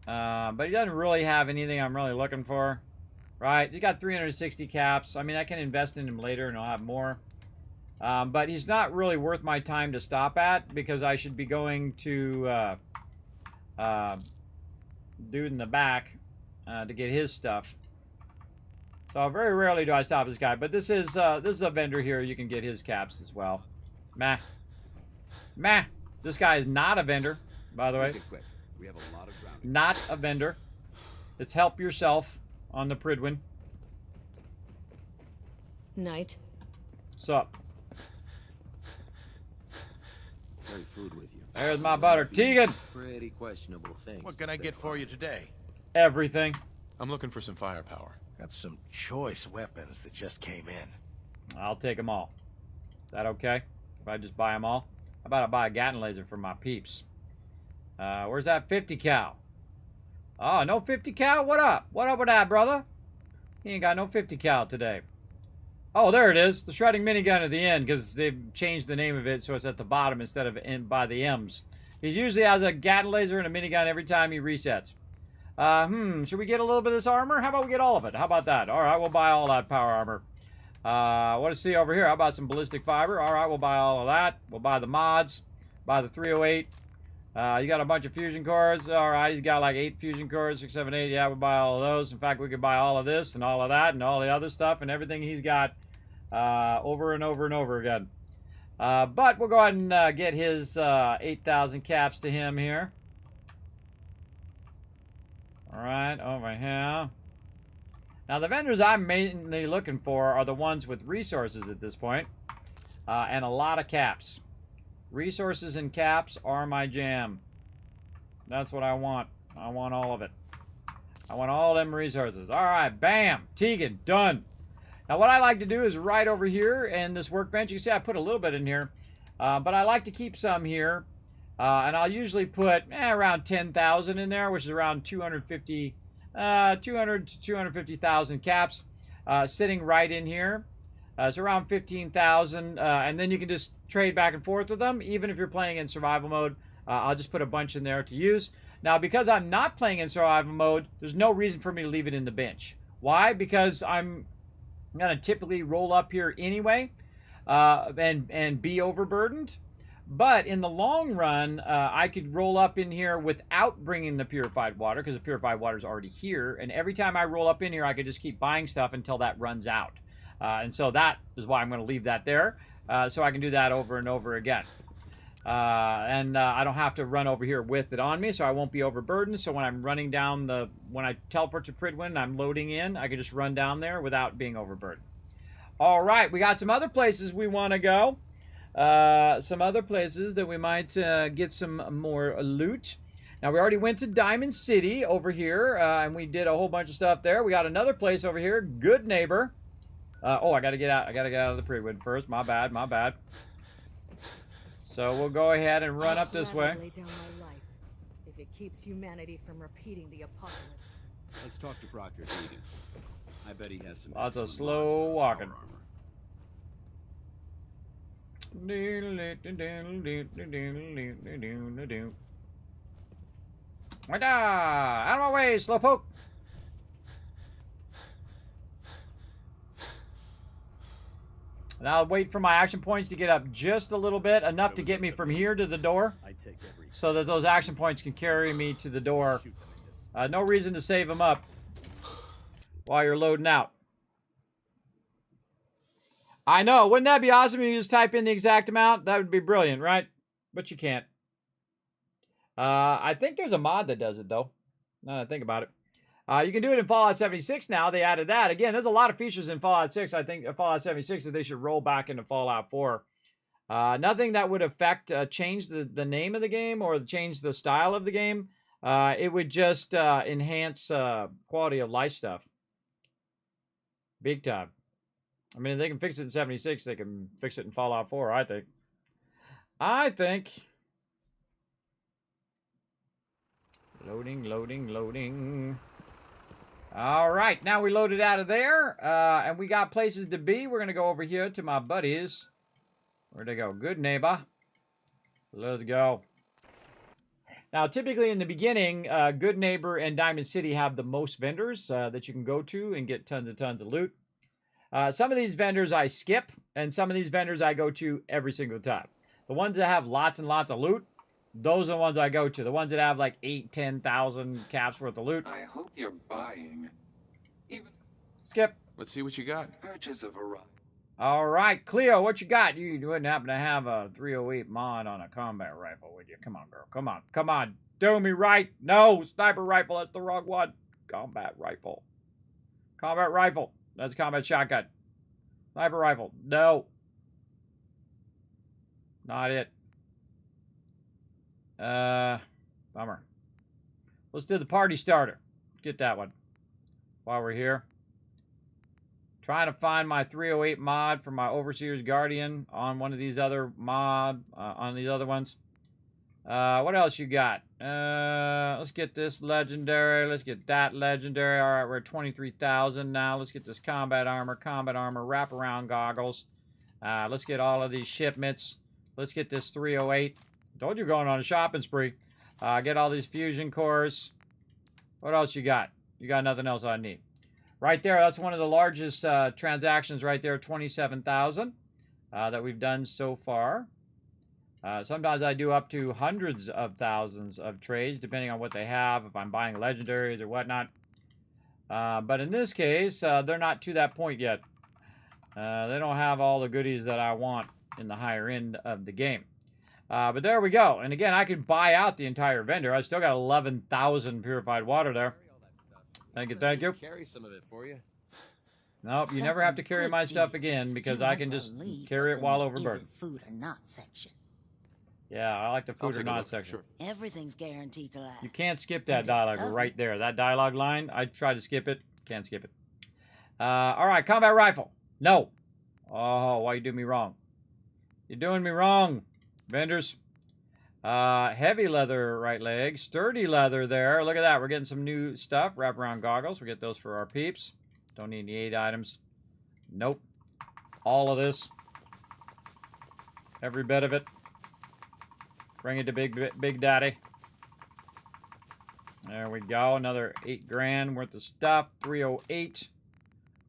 But he doesn't really have anything I'm really looking for. Right? He's got 360 caps. I mean, I can invest in him later and I'll have more. But he's not really worth my time to stop at because I should be going to dude in the back to get his stuff. So very rarely do I stop this guy, but this is a vendor here. You can get his caps as well. Meh. This guy is not a vendor, by the way. Make it quick. We have a lot of ground. Not a vendor. It's help yourself on the Pridwin. Knight. What's up? Carry food with you. There's my butter. Tegan! Pretty questionable things. What can I get for you today? Everything. I'm looking for some firepower. Got some choice weapons that just came in. I'll take them all. Is that okay? If I just buy them all? How about I buy a Gatling laser for my peeps? Where's that 50 cal? Oh, no 50 cal? What up? What up with that, brother? He ain't got no 50 cal today. Oh, there it is. The shredding minigun at the end because they've changed the name of it so it's at the bottom instead of in by the M's. He usually has a Gatling laser and a minigun every time he resets. Should we get a little bit of this armor? How about we get all of it? How about that? All right, we'll buy all that power armor. What to see over here? How about some ballistic fiber? All right, we'll buy all of that. We'll buy the mods. Buy the 308. You got a bunch of fusion cores. All right, he's got like 8 fusion cores, 6, 7, 8. Yeah, we'll buy all of those. In fact, we could buy all of this and all of that and all the other stuff and everything he's got over and over and over again. But we'll go ahead and get his 8,000 caps to him here. All right, over here. Now, the vendors I'm mainly looking for are the ones with resources at this point, and a lot of caps. Resources and caps are my jam. That's what I want. I want all of it. I want all them resources. All right, bam, Tegan, done. Now, what I like to do is right over here in this workbench. You can see I put a little bit in here, but I like to keep some here. And I'll usually put around 10,000 in there, which is around 200 to 250,000 caps sitting right in here. It's around 15,000, and then you can just trade back and forth with them. Even if you're playing in survival mode, I'll just put a bunch in there to use. Now, because I'm not playing in survival mode, there's no reason for me to leave it in the bench. Why? Because I'm going to typically roll up here anyway and be overburdened. But in the long run, I could roll up in here without bringing the purified water because the purified water is already here. And every time I roll up in here, I could just keep buying stuff until that runs out. And so that is why I'm going to leave that there so I can do that over and over again. And I don't have to run over here with it on me, so I won't be overburdened. So when I'm running down when I teleport to Pridwin and I'm loading in, I can just run down there without being overburdened. All right, we got some other places we want to go. Some other places that we might get some more loot. Now, we already went to Diamond City over here, and we did a whole bunch of stuff there. We got another place over here, Good Neighbor. Oh, I gotta get out. I gotta get out of the Pridwin first. My bad. My bad. So we'll go ahead and run up this way. Lay down my life if it keeps humanity from repeating the apocalypse. Let's talk to Proctor Tegan. I bet he has some Lots of excellent slow mods for walking. power armor. Out of my way, slowpoke. And I'll wait for my action points to get up just a little bit, enough to get me from here to the door, so that those action points can carry me to the door. No reason to save them up while you're loading out. I know, wouldn't that be awesome if you just type in the exact amount? That would be brilliant, right? But you can't. I think there's a mod that does it, though. Now that I think about it. You can do it in Fallout 76 now. They added that. Again, there's a lot of features in Fallout 6. I think Fallout 76 that they should roll back into Fallout 4. Nothing that would affect, change the name of the game or change the style of the game. It would just enhance quality of life stuff. Big time. I mean, if they can fix it in 76, they can fix it in Fallout 4, I think. Loading, loading, loading. All right, now we loaded out of there, and we got places to be. We're going to go over here to my buddies. Where'd they go? Good neighbor. Let's go. Now, typically in the beginning, Good Neighbor and Diamond City have the most vendors that you can go to and get tons of loot. Some of these vendors I skip, and some of these vendors I go to every single time. The ones that have lots and lots of loot, those are the ones I go to. The ones that have like 8,000-10,000 caps worth of loot. I hope you're buying. Even Skip. Let's see what you got. purchase of a run. All right, Cleo, what you got? You wouldn't happen to have a 308 mod on a combat rifle, would you? Come on, girl. Come on. Come on. Do me right. No, sniper rifle. That's the wrong one. Combat rifle. Combat rifle. That's combat shotgun. Sniper rifle. No. Not it. Bummer. Let's do the party starter. Get that one while we're here. Trying to find my 308 mod for my Overseer's Guardian on one of these other on these other ones. What else you got? Let's get this legendary. Let's get that legendary. All right, we're at 23,000 now. Let's get this combat armor, wraparound goggles. Let's get all of these shipments. Let's get this 308. Told you going on a shopping spree. Get all these fusion cores. What else you got? You got nothing else I need. Right there, that's one of the largest transactions right there, 27,000 that we've done so far. Sometimes I do up to hundreds of thousands of trades, depending on what they have, if I'm buying legendaries or whatnot. But in this case, they're not to that point yet. They don't have all the goodies that I want in the higher end of the game. But there we go. And again, I could buy out the entire vendor. I still got 11,000 purified water there. Thank you, thank you. Carry some of it for you. Nope, you never have to carry my stuff again because I can just carry it while overburdened. Food or not section. Yeah, I like the food or not section. Sure. Everything's guaranteed to last. You can't skip that dialogue right there. That dialogue line, I try to skip it. Can't skip it. All right, combat rifle. No. Oh, why you do me wrong? You're doing me wrong, vendors. Heavy leather right leg. Sturdy leather there. Look at that. We're getting some new stuff. Wraparound goggles. We'll get those for our peeps. Don't need any 8 items. Nope. All of this. Every bit of it. Bring it to Big Daddy. There we go. Another 8 grand worth of stuff. 308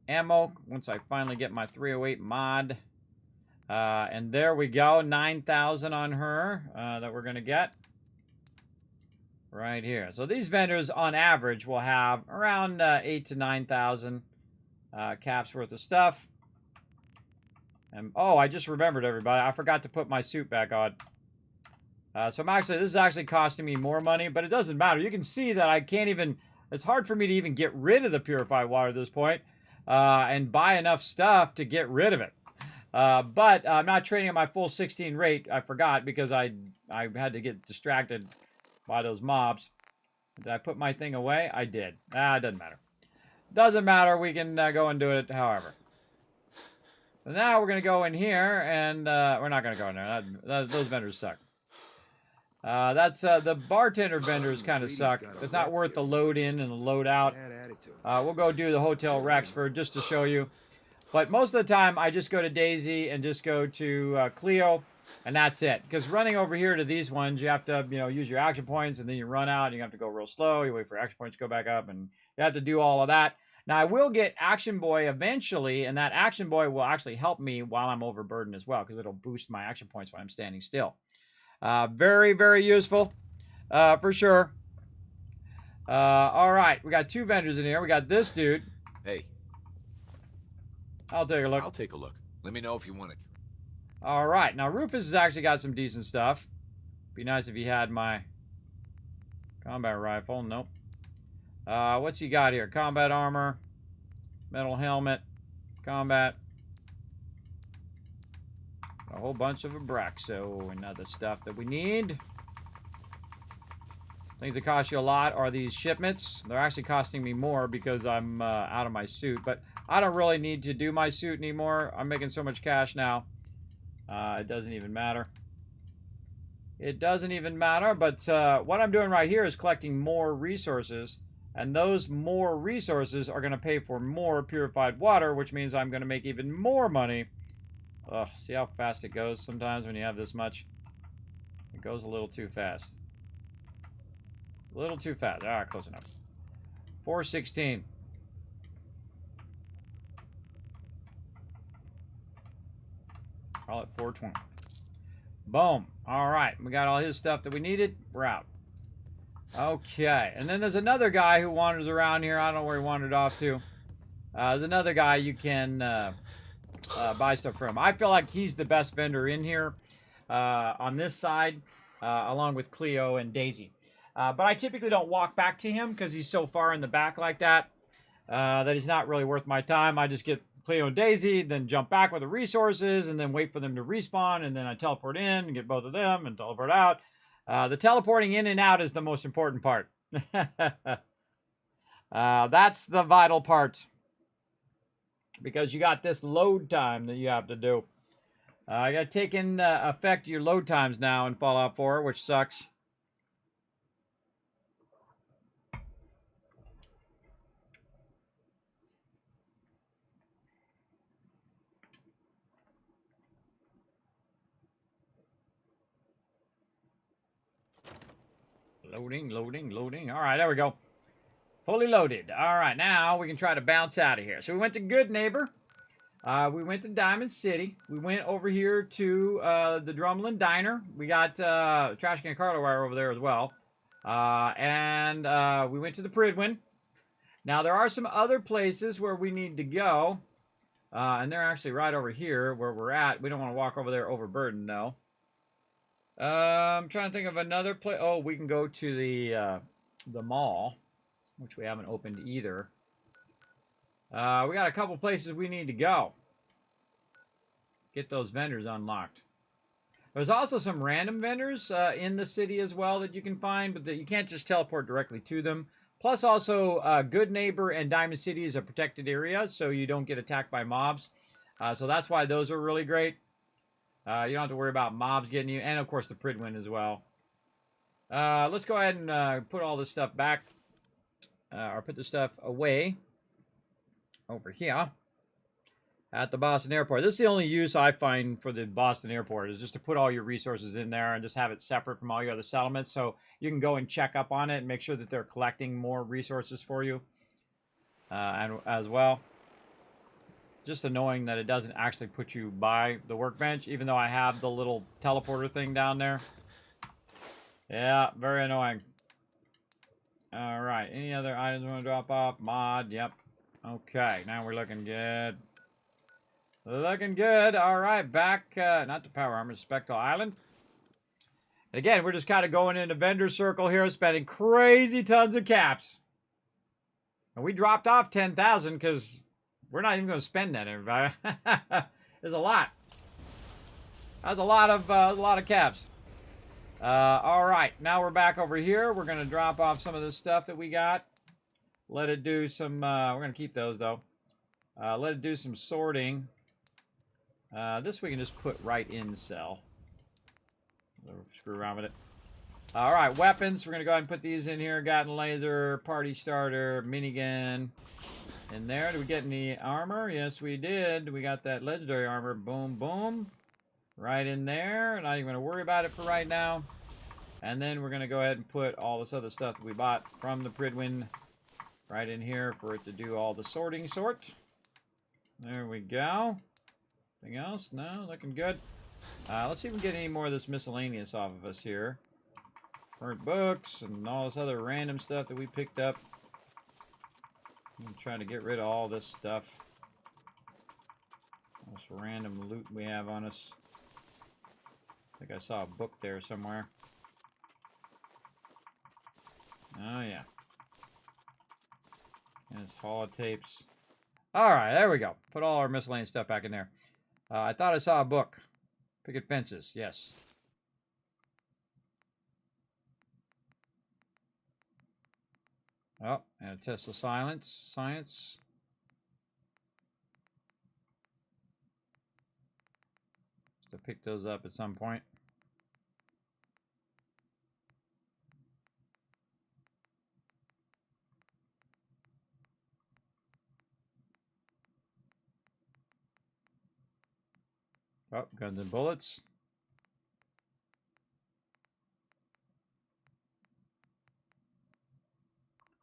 ammo. Once I finally get my 308 mod. And there we go. 9,000 on her that we're going to get. Right here. So these vendors on average will have around 8 to 9,000 caps worth of stuff. And oh, I just remembered, everybody. I forgot to put my suit back on. So this is actually costing me more money, but it doesn't matter. You can see that I can't even, it's hard for me to even get rid of the purified water at this point, and buy enough stuff to get rid of it. But I'm not trading at my full 16 rate. I forgot because I had to get distracted by those mobs. Did I put my thing away? I did. It doesn't matter. Doesn't matter. We can go and do it however. So now we're going to go in here, and we're not going to go in there. Those vendors suck. That's the bartender vendors kind of suck. It's not worth the load in and the load out. We'll go do the Hotel Rex just to show you. But most of the time, I just go to Daisy and just go to Cleo, and that's it. Because running over here to these ones, you have to use your action points, and then you run out, and you have to go real slow. You wait for action points to go back up, and you have to do all of that. Now, I will get Action Boy eventually, and that Action Boy will actually help me while I'm overburdened as well, because it'll boost my action points when I'm standing still. Very, very useful, for sure. All right, we got 2 vendors in here. We got this dude. Hey, I'll take a look. I'll take a look. Let me know if you want it. All right, now Rufus has actually got some decent stuff. Be nice if he had my combat rifle. Nope. What's he got here? Combat armor, metal helmet, combat, a whole bunch of Abraxo and other stuff that we need. Things that cost you a lot are these shipments. They're actually costing me more because I'm out of my suit, but I don't really need to do my suit anymore. I'm making so much cash now. It doesn't even matter. It doesn't even matter, but what I'm doing right here is collecting more resources, and those more resources are going to pay for more purified water, which means I'm going to make even more money. Ugh, see how fast it goes sometimes when you have this much? It goes a little too fast. A little too fast. All right, close enough. 416. Call it 420. Boom. All right, we got all his stuff that we needed. We're out. Okay, and then there's another guy who wanders around here. I don't know where he wandered off to. There's another guy you can buy stuff from. I feel like he's the best vendor in here on this side, along with Cleo and Daisy. But I typically don't walk back to him because he's so far in the back like that that he's not really worth my time. I just get Cleo and Daisy, then jump back with the resources, and then wait for them to respawn, and then I teleport in and get both of them and teleport out. The teleporting in and out is the most important part. That's the vital part. Because you got this load time that you have to do. I got to take in effect your load times now in Fallout 4, which sucks. Loading, loading, loading. All right, there we go. Fully loaded. All right, now we can try to bounce out of here. So we went to Good Neighbor. We went to Diamond City. We went over here to the Drumlin Diner. We got Trash Can Carlo Wire over there as well. And we went to the Pridwin. Now, there are some other places where we need to go. And they're actually right over here where we're at. We don't want to walk over there overburdened, though. I'm trying to think of another place. Oh, we can go to the mall, which we haven't opened either. We got a couple places we need to go. Get those vendors unlocked. There's also some random vendors in the city as well that you can find, but that you can't just teleport directly to them. Plus also, Good Neighbor and Diamond City is a protected area, so you don't get attacked by mobs. So that's why those are really great. You don't have to worry about mobs getting you, and of course the Pridwin as well. Let's go ahead and put all this stuff back, or put the stuff away over here at the Boston Airport. This is the only use I find for the Boston Airport, is just to put all your resources in there and just have it separate from all your other settlements, so you can go and check up on it and make sure that they're collecting more resources for you and as well. Just annoying that it doesn't actually put you by the workbench, even though I have the little teleporter thing down there. Yeah, very annoying. All right, any other items we want to drop off? Mod, yep. Okay, now we're looking good. Looking good. All right, back, not to Power Armor, Spectral Island. Again, we're just kind of going into vendor circle here, spending crazy tons of caps. And we dropped off 10,000 because we're not even going to spend that, everybody. There's a lot. That's a lot of caps. All right, now we're back over here. We're going to drop off some of the stuff that we got. Let it do some, we're going to keep those, though. Let it do some sorting. This we can just put right in the cell. Screw around with it. All right, weapons. We're going to go ahead and put these in here. Gatling laser, party starter, minigun. In there. Did we get any armor? Yes, we did. We got that legendary armor. Boom, boom. Right in there. Not even going to worry about it for right now. And then we're going to go ahead and put all this other stuff that we bought from the Pridwin right in here for it to do all the sorting sort. There we go. Anything else? No, looking good. Let's see if we can get any more of this miscellaneous off of us here. Current books and all this other random stuff that we picked up. I'm trying to get rid of all this stuff. All this random loot we have on us. I think I saw a book there somewhere. Oh, yeah. And it's holotapes. Alright, there we go. Put all our miscellaneous stuff back in there. I thought I saw a book. Picket fences, yes. Oh, and a test of science. Just to pick those up at some point. Oh, guns and bullets.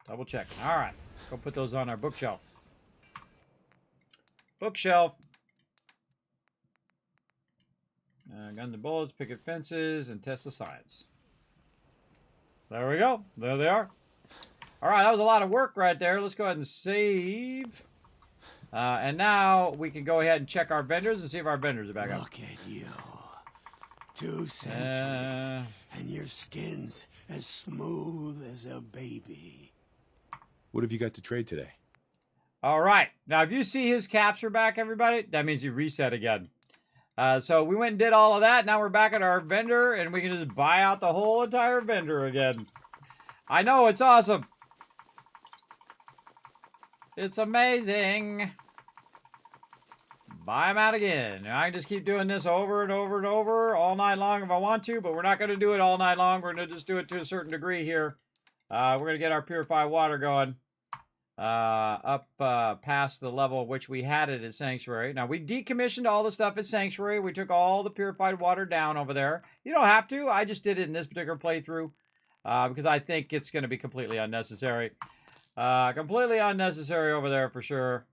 Double check. All right. Go put those on our bookshelf. Bookshelf. Guns and bullets, picket fences, and test of science. There we go. There they are. All right, that was a lot of work right there. Let's go ahead and save. And now we can go ahead and check our vendors and see if our vendors are back up. Look at you. 2 centuries, and your skin's as smooth as a baby. What have you got to trade today? All right. Now, if you see his capture back, everybody, that means he reset again. So we went and did all of that. Now we're back at our vendor, and we can just buy out the whole entire vendor again. I know, it's awesome. It's amazing. Buy them out again. I can just keep doing this over and over and over all night long if I want to, but we're not going to do it all night long. We're going to just do it to a certain degree here. We're going to get our purified water going up past the level at which we had it at Sanctuary. Now, we decommissioned all the stuff at Sanctuary. We took all the purified water down over there. You don't have to. I just did it in this particular playthrough because I think it's going to be completely unnecessary. Completely unnecessary over there for sure.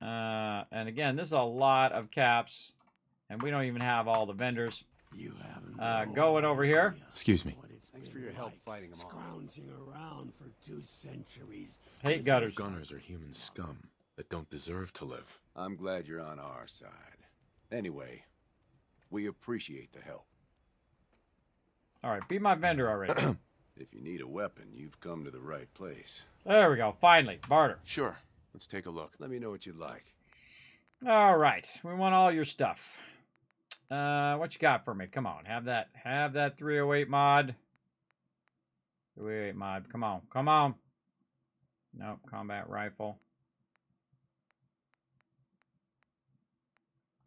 And again, this is a lot of caps, and we don't even have all the vendors going over here. Excuse me. Thanks for your help fighting them all. Scrounging around for 2 centuries. Hate gutters. Gunners are human scum that don't deserve to live. I'm glad you're on our side. Anyway, we appreciate the help. All right, be my vendor already. If you need a weapon, you've come to the right place. There we go. Finally, barter. Sure. Let's take a look. Let me know what you'd like. All right, we want all your stuff. What you got for me? Come on, have that 308 mod. 308 mod. Come on, come on. Nope, combat rifle.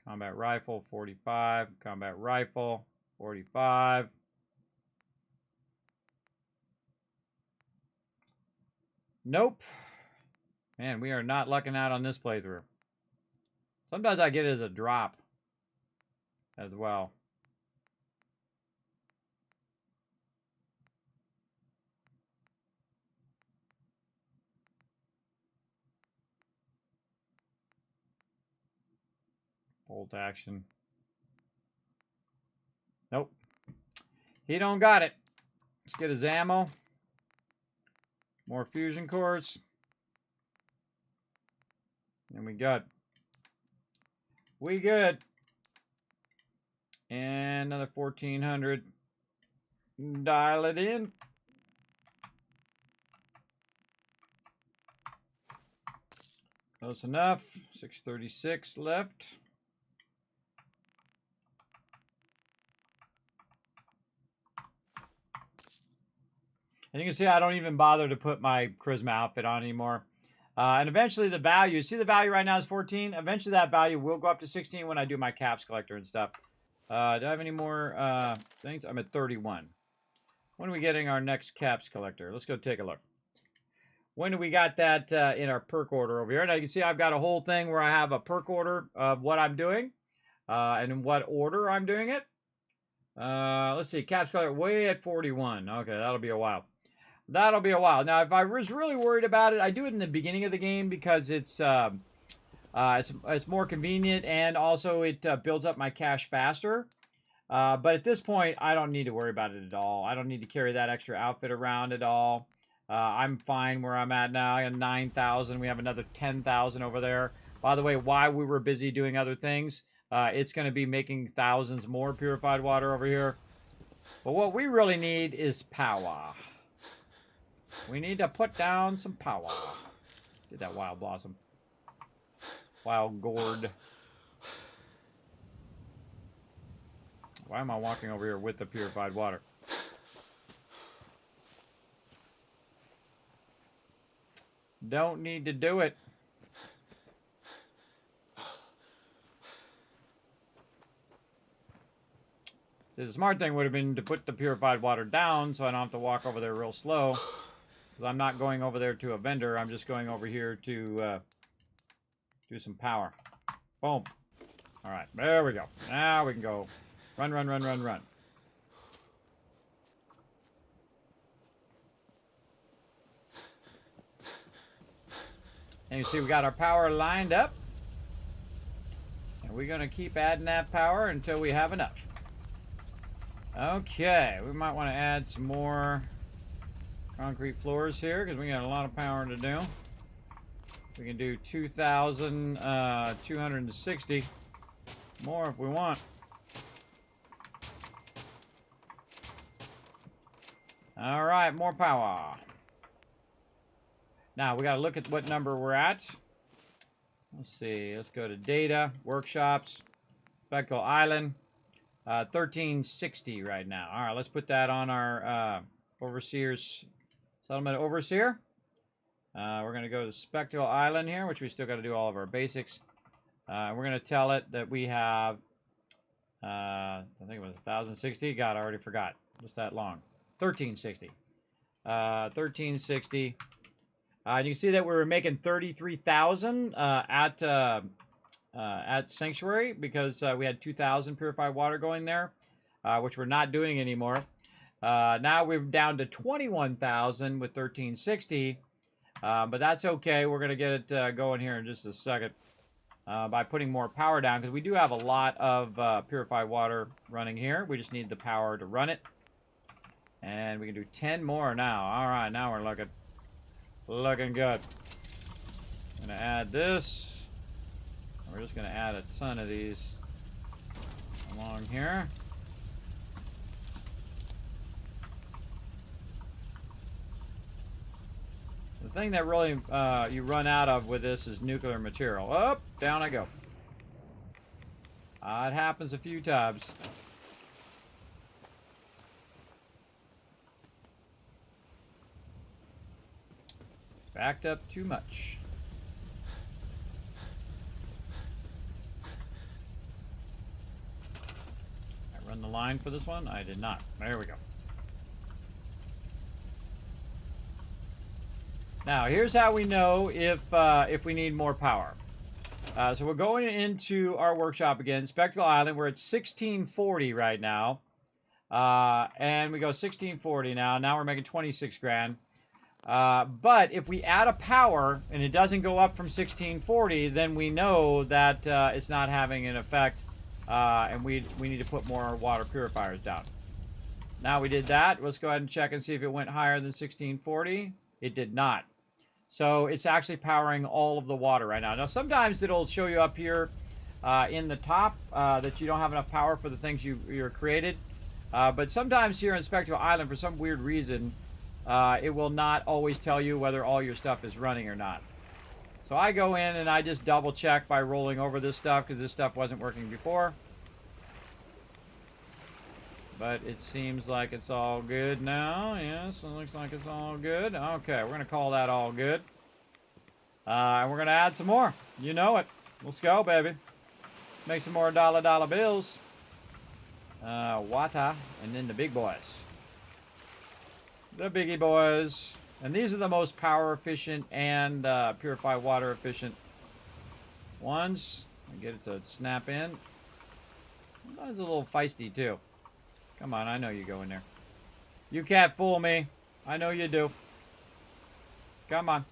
Combat rifle 45. Combat rifle 45. Nope. Man, we are not lucking out on this playthrough. Sometimes I get it as a drop as well. Bolt action. Nope. He don't got it. Let's get his ammo. More fusion cores. And we good. We good. And another 1400. Dial it in. Close enough. 636 left. And you can see I don't even bother to put my Charisma outfit on anymore. And eventually the value, see the value right now is 14. Eventually that value will go up to 16 when I do my caps collector and stuff. Do I have any more things? I'm at 31. When are we getting our next caps collector? Let's go take a look. When do we got that in our perk order over here? Now you can see I've got a whole thing where I have a perk order of what I'm doing and in what order I'm doing it. Let's see, caps collector way at 41. Okay, that'll be a while. That'll be a while. Now, if I was really worried about it, I do it in the beginning of the game because it's more convenient, and also it builds up my cash faster. But at this point, I don't need to worry about it at all. I don't need to carry that extra outfit around at all. I'm fine where I'm at now. I got 9,000. We have another 10,000 over there. By the way, while we were busy doing other things, it's going to be making thousands more purified water over here. But what we really need is power. We need to put down some power. Did that wild blossom. Wild gourd. Why am I walking over here with the purified water? Don't need to do it. See, the smart thing would have been to put the purified water down so I don't have to walk over there real slow. Because I'm not going over there to a vendor. I'm just going over here to do some power. Boom. All right, there we go. Now we can go. Run, run, run, run, run. And you see we got our power lined up. And we're going to keep adding that power until we have enough. Okay, we might want to add some more concrete floors here because we got a lot of power to do. We can do 2,260 more if we want. All right, more power. Now we got to look at what number we're at. Let's see. Let's go to data, workshops, Spectacle Island. 1360 right now. All right, let's put that on our overseer's settlement overseer. We're going to go to Spectacle Island here, which we still got to do all of our basics. We're going to tell it that we have, I think it was 1060. God, I already forgot. Just that long. 1360. 1360. And you can see that we were making 33,000 at Sanctuary because we had 2,000 purified water going there, which we're not doing anymore. Now we're down to 21,000 with 1360, but that's okay. We're going to get it going here in just a second by putting more power down because we do have a lot of purified water running here. We just need the power to run it. And we can do 10 more now. All right, now we're looking good. I'm going to add this. We're just going to add a ton of these along here. The thing that really you run out of with this is nuclear material. Up, down I go. It happens a few times. Backed up too much. I run the line for this one? I did not. There we go. Now, here's how we know if we need more power. So we're going into our workshop again, Spectacle Island. We're at 1640 right now. And we go 1640 now. Now we're making 26 grand. But if we add a power and it doesn't go up from 1640, then we know that it's not having an effect, and we need to put more water purifiers down. Now we did that. Let's go ahead and check and see if it went higher than 1640. It did not. So it's actually powering all of the water right now. Now sometimes it'll show you up here in the top that you don't have enough power for the things you're created. But sometimes here in Spectacle Island, for some weird reason, it will not always tell you whether all your stuff is running or not. So I go in and I just double check by rolling over this stuff because this stuff wasn't working before. But it seems like it's all good now. Yes, it looks like it's all good. Okay, we're going to call that all good. And we're going to add some more. You know it. Let's go, baby. Make some more dollar bills. Water, and then the big boys. The biggie boys. And these are the most power efficient and purified water efficient ones. I get it to snap in. Sometimes a little feisty too. Come on, I know you go in there. You can't fool me. I know you do. Come on.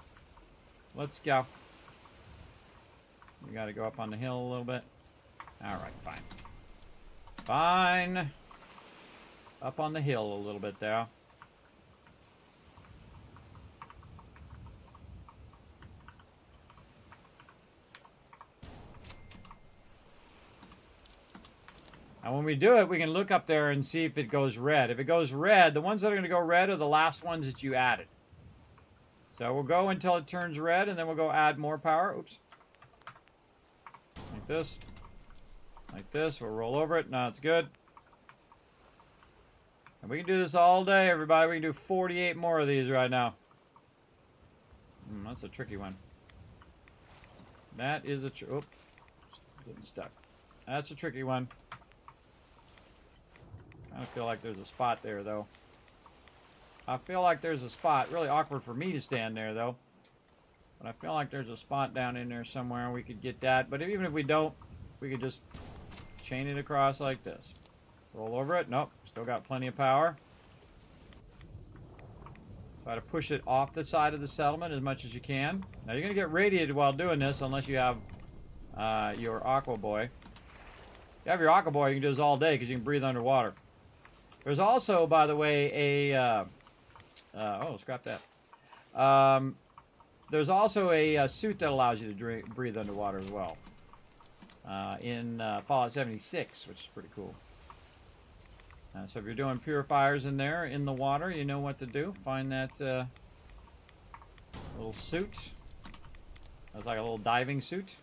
Let's go. We gotta go up on the hill a little bit. Alright, fine. Fine. Up on the hill a little bit there. And when we do it, we can look up there and see if it goes red. If it goes red, the ones that are going to go red are the last ones that you added. So we'll go until it turns red, and then we'll go add more power. Oops. Like this. Like this. We'll roll over it. Now it's good. And we can do this all day, everybody. We can do 48 more of these right now. That's a tricky one. That is a... Oops. Getting stuck. That's a tricky one. I feel like there's a spot there, though. I feel like there's a spot. Really awkward for me to stand there, though. But I feel like there's a spot down in there somewhere. We could get that. But even if we don't, we could just chain it across like this. Roll over it. Nope. Still got plenty of power. Try to push it off the side of the settlement as much as you can. Now, you're going to get radiated while doing this unless you have your Aqua Boy. If you have your Aqua Boy, you can do this all day because you can breathe underwater. There's also, by the way, a... oh, scrap that. There's also a suit that allows you to breathe underwater as well. In Fallout 76, which is pretty cool. So if you're doing purifiers in there, in the water, you know what to do. Find that little suit. That's like a little diving suit.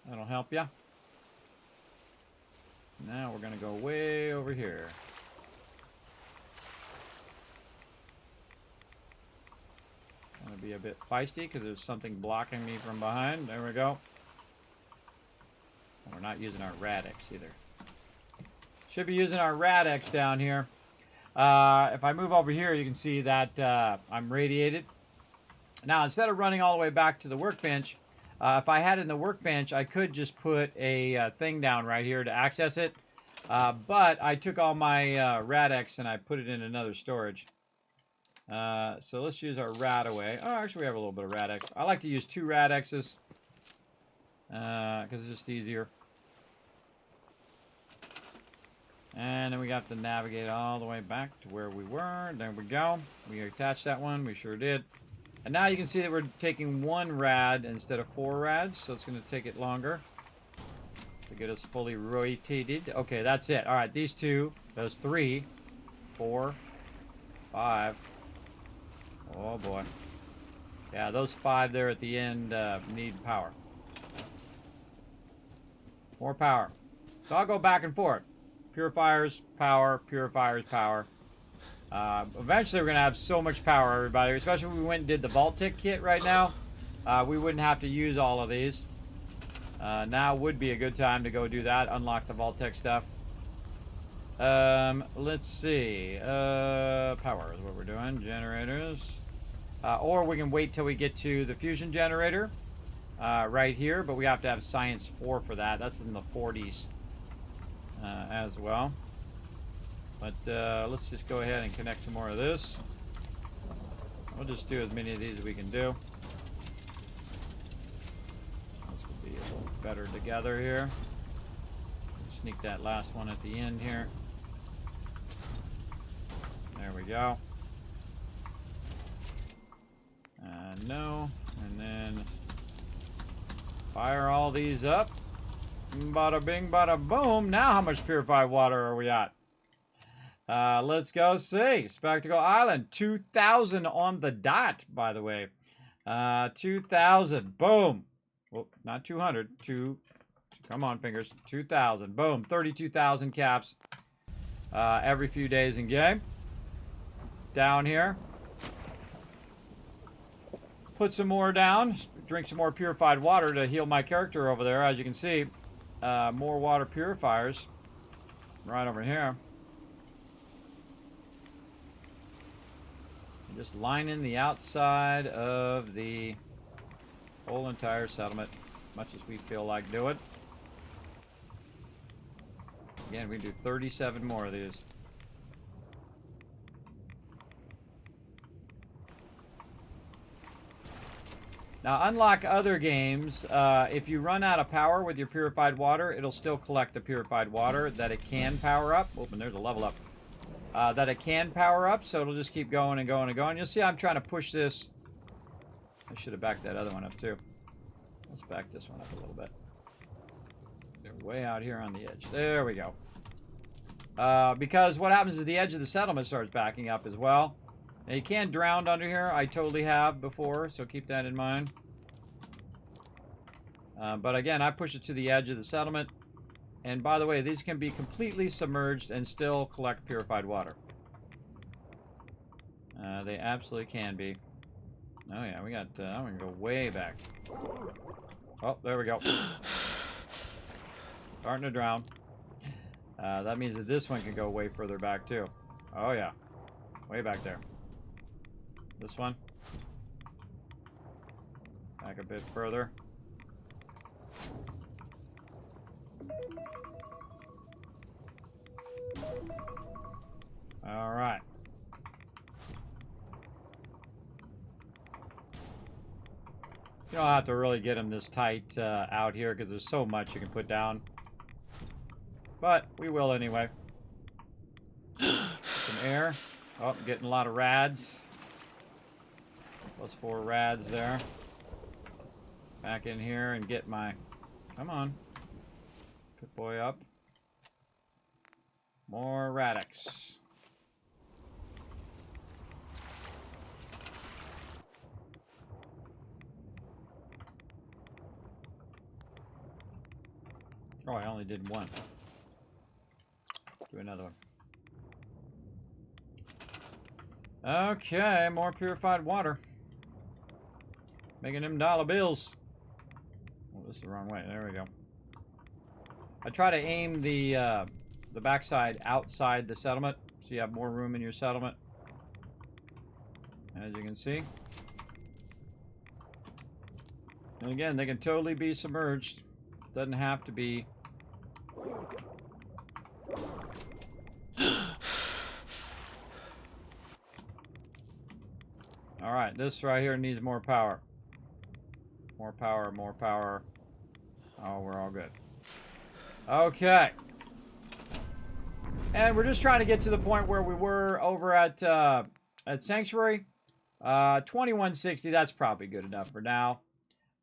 That'll help you. Now we're going to go way over here. Going to be a bit feisty because there's something blocking me from behind. There we go. And we're not using our Radix either. Should be using our Radix down here. If I move over here, you can see that I'm radiated. Now, instead of running all the way back to the workbench, if I had it in the workbench, I could just put a thing down right here to access it. But I took all my Radix and I put it in another storage. So let's use our Radaway. Oh, actually, we have a little bit of Radix. I like to use 2 Radixes because it's just easier. And then we got to navigate all the way back to where we were. There we go. We attached that one. We sure did. And now you can see that we're taking 1 rad instead of 4 rads, so it's going to take it longer to get us fully rotated. Okay, that's it. All right, these 2, those 3, 4, 5. Oh boy. Yeah, those 5 there at the end need power. More power. So I'll go back and forth. Purifiers, power, purifiers, power. Eventually, we're going to have so much power, everybody. Especially if we went and did the vault-tec kit right now. We wouldn't have to use all of these. Now would be a good time to go do that. Unlock the vault-tec stuff. Let's see. Power is what we're doing. Generators. Or we can wait till we get to the fusion generator. Right here. But we have to have Science 4 for that. That's in the 40s. As well. But let's just go ahead and connect some more of this. We'll just do as many of these as we can do. This will be a little better together here. Sneak that last one at the end here. There we go. No. And then fire all these up. Bada bing, bada boom. Now how much purified water are we at? Let's go see. Spectacle Island. 2,000 on the dot, by the way. 2,000. Boom. Well, not 200. Come on, fingers. 2,000. Boom. 32,000 caps. Every few days in game. Down here. Put some more down. Drink some more purified water to heal my character over there, as you can see. More water purifiers right over here. Just lining the outside of the whole entire settlement, much as we feel like doing. Again, we do 37 more of these. Now, unlike other games, if you run out of power with your purified water, it'll still collect the purified water that it can power up. Oh, and there's a level up. That it can power up, so it'll just keep going and going and going. You'll see I'm trying to push this. I should have backed that other one up, too. Let's back this one up a little bit. They're way out here on the edge. There we go. Because what happens is the edge of the settlement starts backing up as well. Now, you can drown under here. I totally have before, so keep that in mind. But again, I push it to the edge of the settlement. And by the way, these can be completely submerged and still collect purified water. They absolutely can be. Oh yeah, we got, I'm gonna go way back. Oh, there we go. Starting to drown. That means that this one can go way further back too. Oh yeah, way back there. This one. Back a bit further. All right. You don't have to really get them this tight out here because there's so much you can put down. But we will anyway. Some air. Oh, I'm getting a lot of rads. +4 rads there. Back in here and get my... Come on. Good boy up. More radix. Oh, I only did one. Do another one. Okay, more purified water. Making them dollar bills. Oh, this is the wrong way. There we go. I try to aim the backside outside the settlement, so you have more room in your settlement. As you can see. And again, they can totally be submerged. Doesn't have to be. All right, this right here needs more power. More power, more power. Oh, we're all good. Okay. And we're just trying to get to the point where we were over at Sanctuary. 2160, that's probably good enough for now.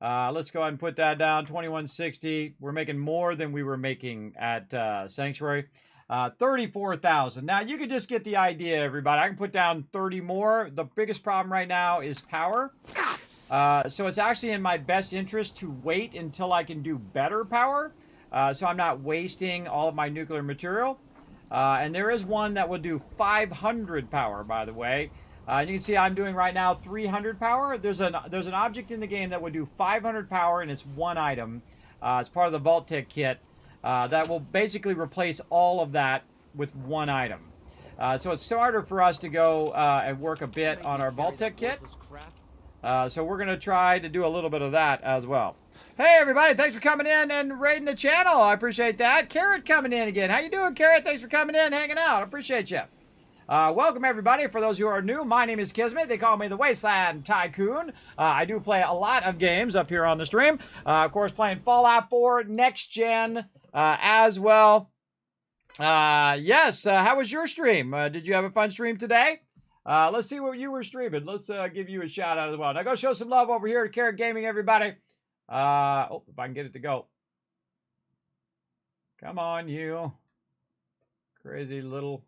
Let's go ahead and put that down. 2160. We're making more than we were making at Sanctuary. 34,000. Now, you can just get the idea, everybody. I can put down 30 more. The biggest problem right now is power. So it's actually in my best interest to wait until I can do better power. So I'm not wasting all of my nuclear material. And there is one that will do 500 power, by the way. You can see I'm doing right now 300 power. There's an object in the game that will do 500 power, and it's one item. It's part of the vault-tec kit. That will basically replace all of that with one item. So it's harder for us to go and work a bit on our vault-tec kit. So we're going to try to do a little bit of that as well. Hey, everybody. Thanks for coming in and raiding the channel. I appreciate that. Carrot coming in again. How you doing, Carrot? Thanks for coming in, hanging out. I appreciate you. Welcome, everybody. For those who are new, my name is Kismet. They call me the Wasteland Tycoon. I do play a lot of games up here on the stream. Of course, playing Fallout 4 Next Gen as well. Yes, how was your stream? Did you have a fun stream today? Let's see what you were streaming. Let's give you a shout out as well. Now go show some love over here to Carrot Gaming, everybody. Oh, if I can get it to go. Come on, you. Crazy little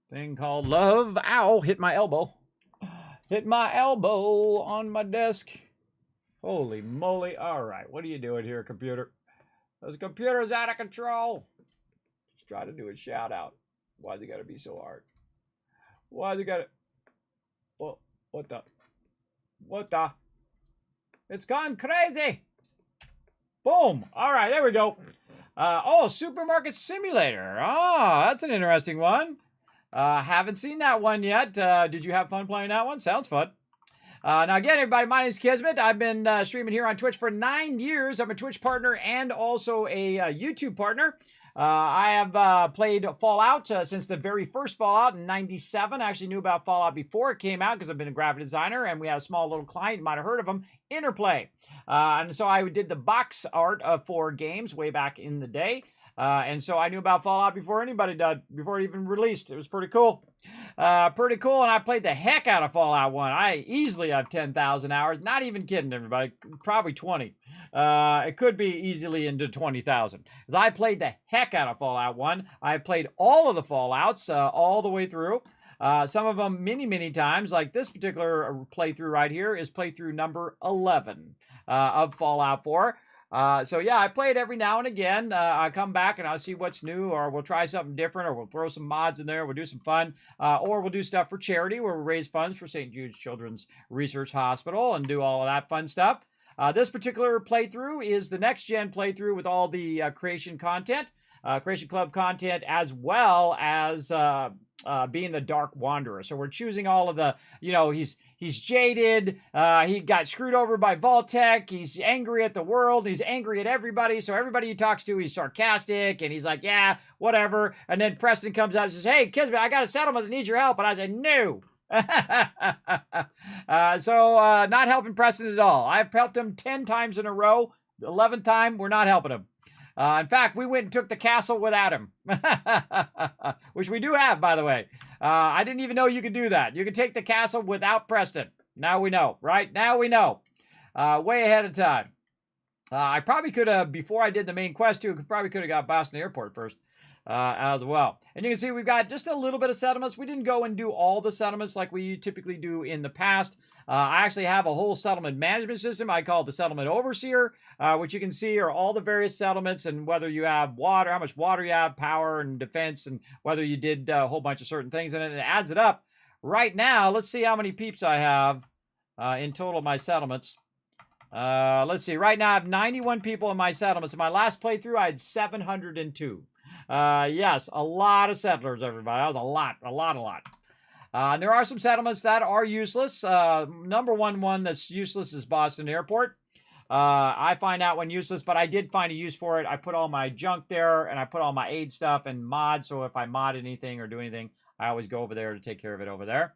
thing called love. Ow, hit my elbow. Hit my elbow on my desk. Holy moly. All right, what are you doing here, computer? This computer's out of control. Just try to do a shout out. Why's it gotta be so hard? Why's it gotta... Oh, what the... What the... It's gone crazy. Boom. All right, there we go. Oh, Supermarket Simulator. Oh, that's an interesting one. Haven't seen that one yet. Did you have fun playing that one? Sounds fun. Now, again, everybody, my name is Kismet. I've been streaming here on Twitch for 9 years. I'm a Twitch partner and also a YouTube partner. I have played Fallout since the very first Fallout in '97. I actually knew about Fallout before it came out because I've been a graphic designer, and we had a small little client. You might have heard of them, Interplay. And so I did the box art for games way back in the day. And so I knew about Fallout before anybody did, before it even released. It was pretty cool. Pretty cool, and I played the heck out of Fallout 1. I easily have 10,000 hours. Not even kidding, everybody. Probably 20. It could be easily into 20,000. Because I played the heck out of Fallout 1. I played all of the Fallouts all the way through. Some of them many times. Like this particular playthrough right here is playthrough number 11 of Fallout 4. So yeah, I play it every now and again. I come back and I'll see what's new, or we'll try something different, or we'll throw some mods in there, we'll do some fun, or we'll do stuff for charity where we raise funds for St. Jude's Children's Research Hospital and do all of that fun stuff. This particular playthrough is the next-gen playthrough with all the Creation content, Creation Club content, as well as being the Dark Wanderer. So we're choosing all of the, he's jaded, he got screwed over by vault-tec, he's angry at the world, he's angry at everybody, so everybody he talks to, he's sarcastic, and he's like, yeah, whatever, and then Preston comes out and says, hey, Kismet, I got a settlement that needs your help, and I said, no. So not helping Preston at all. I've helped him 10 times in a row. The 11th time, we're not helping him. In fact, we went and took the castle without him, which we do have, by the way. I didn't even know you could do that. You can take the castle without Preston. Now we know, right? Now we know. Way ahead of time. I probably could have, before I did the main quest too, probably could have got Boston Airport first as well. And you can see we've got just a little bit of settlements. We didn't go and do all the settlements like we typically do in the past. I actually have a whole settlement management system I call the Settlement Overseer, which you can see are all the various settlements and whether you have water, how much water you have, power and defense, and whether you did a whole bunch of certain things in it, and it adds it up. Right now, let's see how many peeps I have in total of my settlements. Let's see. Right now, I have 91 people in my settlements. In my last playthrough, I had 702. Yes, a lot of settlers, everybody. That was a lot. There are some settlements that are useless. Number one that's useless is Boston Airport. I find that one useless, but I did find a use for it. I put all my junk there, and I put all my aid stuff and mods, so if I mod anything or do anything, I always go over there to take care of it over there.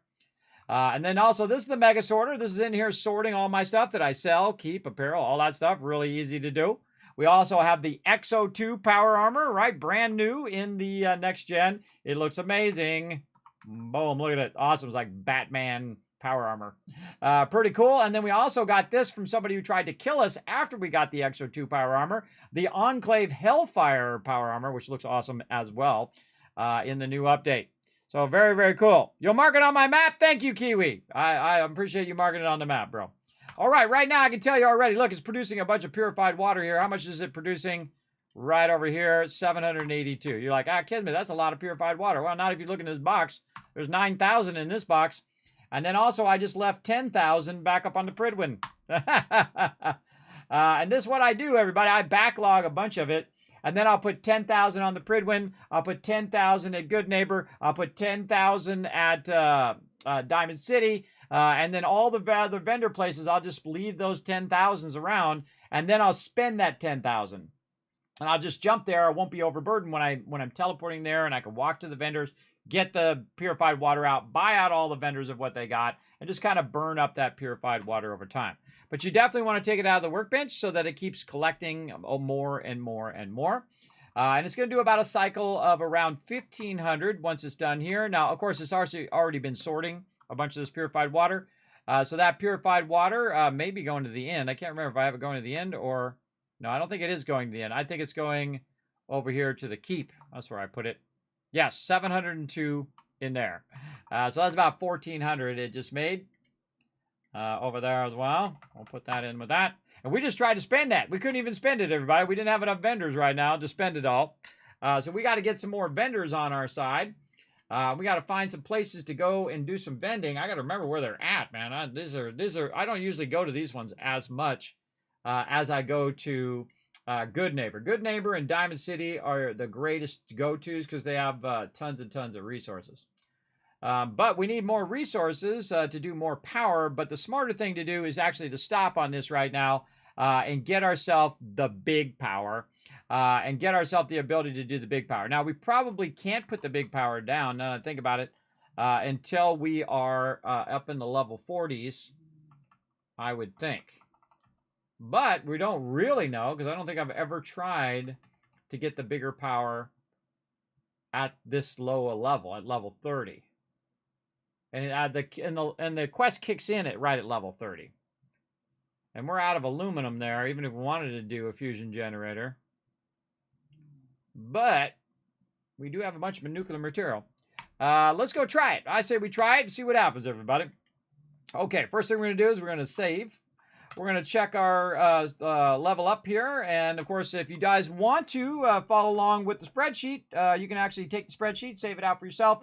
And then also, this is the Mega Sorter. This is in here sorting all my stuff that I sell, keep, apparel, all that stuff. Really easy to do. We also have the XO2 Power Armor, right? Brand new in the next gen. It looks amazing. Boom, look at it. Awesome. It's like Batman power armor. Pretty cool. And then we also got this from somebody who tried to kill us after we got the XO2 power armor. The Enclave Hellfire power armor, which looks awesome as well in the new update. So very cool. You'll mark it on my map? Thank you, Kiwi. I appreciate you marking it on the map, bro. All right now I can tell you already. Look, it's producing a bunch of purified water here. How much is it producing? Right over here, 782. You're like, kidding me, that's a lot of purified water. Well, not if you look in this box. There's 9,000 in this box. And then also I just left 10,000 back up on the Pridwin. And this is what I do, everybody. I backlog a bunch of it. And then I'll put 10,000 on the Pridwin. I'll put 10,000 at Good Neighbor. I'll put 10,000 at Diamond City. And then all the other vendor places, I'll just leave those 10,000s around. And then I'll spend that 10,000. And I'll just jump there. I won't be overburdened when I'm teleporting there, and I can walk to the vendors, get the purified water out, buy out all the vendors of what they got, and just kind of burn up that purified water over time. But you definitely want to take it out of the workbench so that it keeps collecting more and more and more. And it's going to do about a cycle of around 1,500 once it's done here. Now, of course, it's already been sorting a bunch of this purified water. So that purified water may be going to the end. I can't remember if I have it going to the end or... No, I don't think it is going to the end. I think it's going over here to the keep. That's where I put it. Yes, 702 in there. So that's about 1,400 it just made over there as well. We'll put that in with that. And we just tried to spend that. We couldn't even spend it, everybody. We didn't have enough vendors right now to spend it all. So we got to get some more vendors on our side. We got to find some places to go and do some vending. I got to remember where they're at, man. I don't usually go to these ones as much. As I go to Good Neighbor. Good Neighbor and Diamond City are the greatest go-tos because they have tons and tons of resources. But we need more resources to do more power, but the smarter thing to do is actually to stop on this right now and get ourselves the big power and get ourselves the ability to do the big power. Now, we probably can't put the big power down, now that I think about it, until we are up in the level 40s, I would think. But we don't really know, because I don't think I've ever tried to get the bigger power at this low a level, at level 30. And the quest kicks in right at level 30. And we're out of aluminum there, even if we wanted to do a fusion generator. But we do have a bunch of nuclear material. Let's go try it. I say we try it and see what happens, everybody. Okay, first thing we're going to do is we're going to save. We're going to check our level up here. And, of course, if you guys want to follow along with the spreadsheet, you can actually take the spreadsheet, save it out for yourself,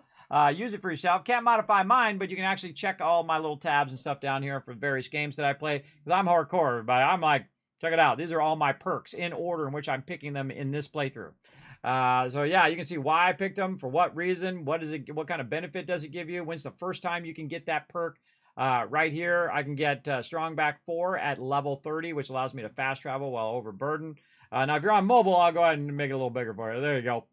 use it for yourself. Can't modify mine, but you can actually check all my little tabs and stuff down here for various games that I play. Because I'm hardcore, everybody. I'm like, check it out. These are all my perks in order in which I'm picking them in this playthrough. So, yeah, you can see why I picked them, for what reason, what kind of benefit does it give you, when's the first time you can get that perk. Right here, I can get Strong Back 4 at level 30, which allows me to fast travel while overburdened. Now, if you're on mobile, I'll go ahead and make it a little bigger for you. There you go.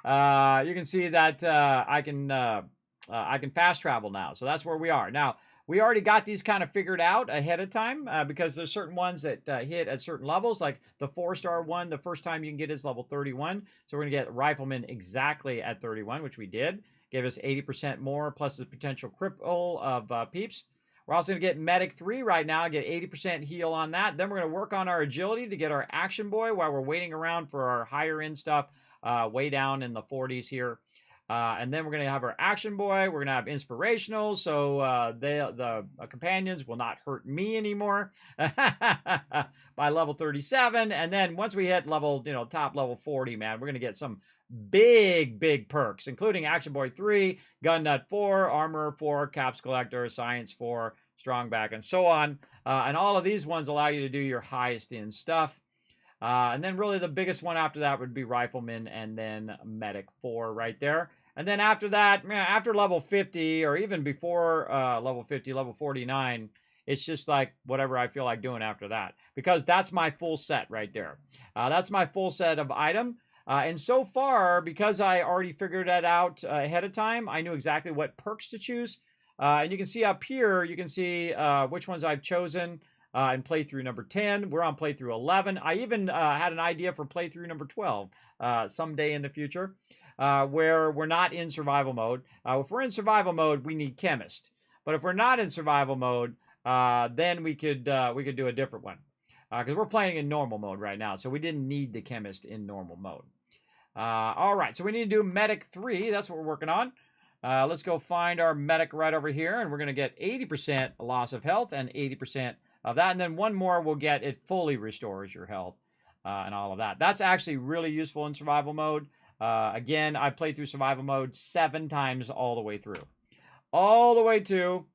You can see that I can fast travel now. So that's where we are. Now, we already got these kind of figured out ahead of time because there's certain ones that hit at certain levels. Like the 4-star one, the first time you can get is level 31. So we're going to get Rifleman exactly at 31, which we did. Gave us 80% more, plus the potential cripple of peeps. We're also going to get Medic 3 right now, get 80% heal on that. Then we're going to work on our agility to get our Action Boy while we're waiting around for our higher end stuff way down in the 40s here. And then we're going to have our Action Boy. We're going to have Inspirational, so the companions will not hurt me anymore by level 37. And then once we hit level, top level 40, man, we're going to get some big perks, including Action Boy 3, Gun Nut 4, Armor 4, Caps Collector, Science 4, Strong Back, and so on. And all of these ones allow you to do your highest end stuff. And then really the biggest one after that would be Rifleman and then Medic 4 right there. And then after that, after level 50 or even before level 50, level 49, it's just like whatever I feel like doing after that. Because that's my full set right there. That's my full set of item. And so far, because I already figured that out ahead of time, I knew exactly what perks to choose. And you can see up here, you can see which ones I've chosen in playthrough number 10. We're on playthrough 11. I even had an idea for playthrough number 12 someday in the future, where we're not in survival mode. If we're in survival mode, we need Chemist. But if we're not in survival mode, then we could do a different one. Because we're playing in normal mode right now, so we didn't need the Chemist in normal mode. All right, so we need to do Medic 3. That's what we're working on. Let's go find our Medic right over here, and we're going to get 80% loss of health and 80% of that. And then one more will get it fully restores your health and all of that. That's actually really useful in survival mode. Again, I played through survival mode 7 times all the way through. All the way to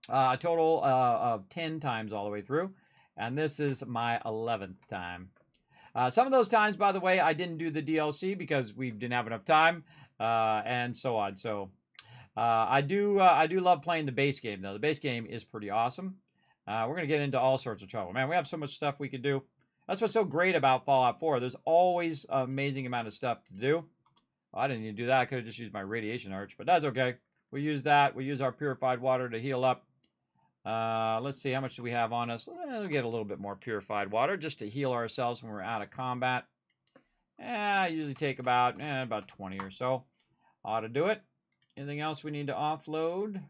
a total of 10 times all the way through. And this is my 11th time. Some of those times, by the way, I didn't do the DLC because we didn't have enough time, and so on. So I do love playing the base game, though. The base game is pretty awesome. We're going to get into all sorts of trouble. Man, we have so much stuff we could do. That's what's so great about Fallout 4. There's always an amazing amount of stuff to do. Well, I didn't even do that. I could have just used my radiation arch, but that's okay. We use that. We use our purified water to heal up. Let's see, how much do we have on us? We'll get a little bit more purified water just to heal ourselves when we're out of combat. I usually take about 20 or so. Ought to do it. Anything else we need to offload?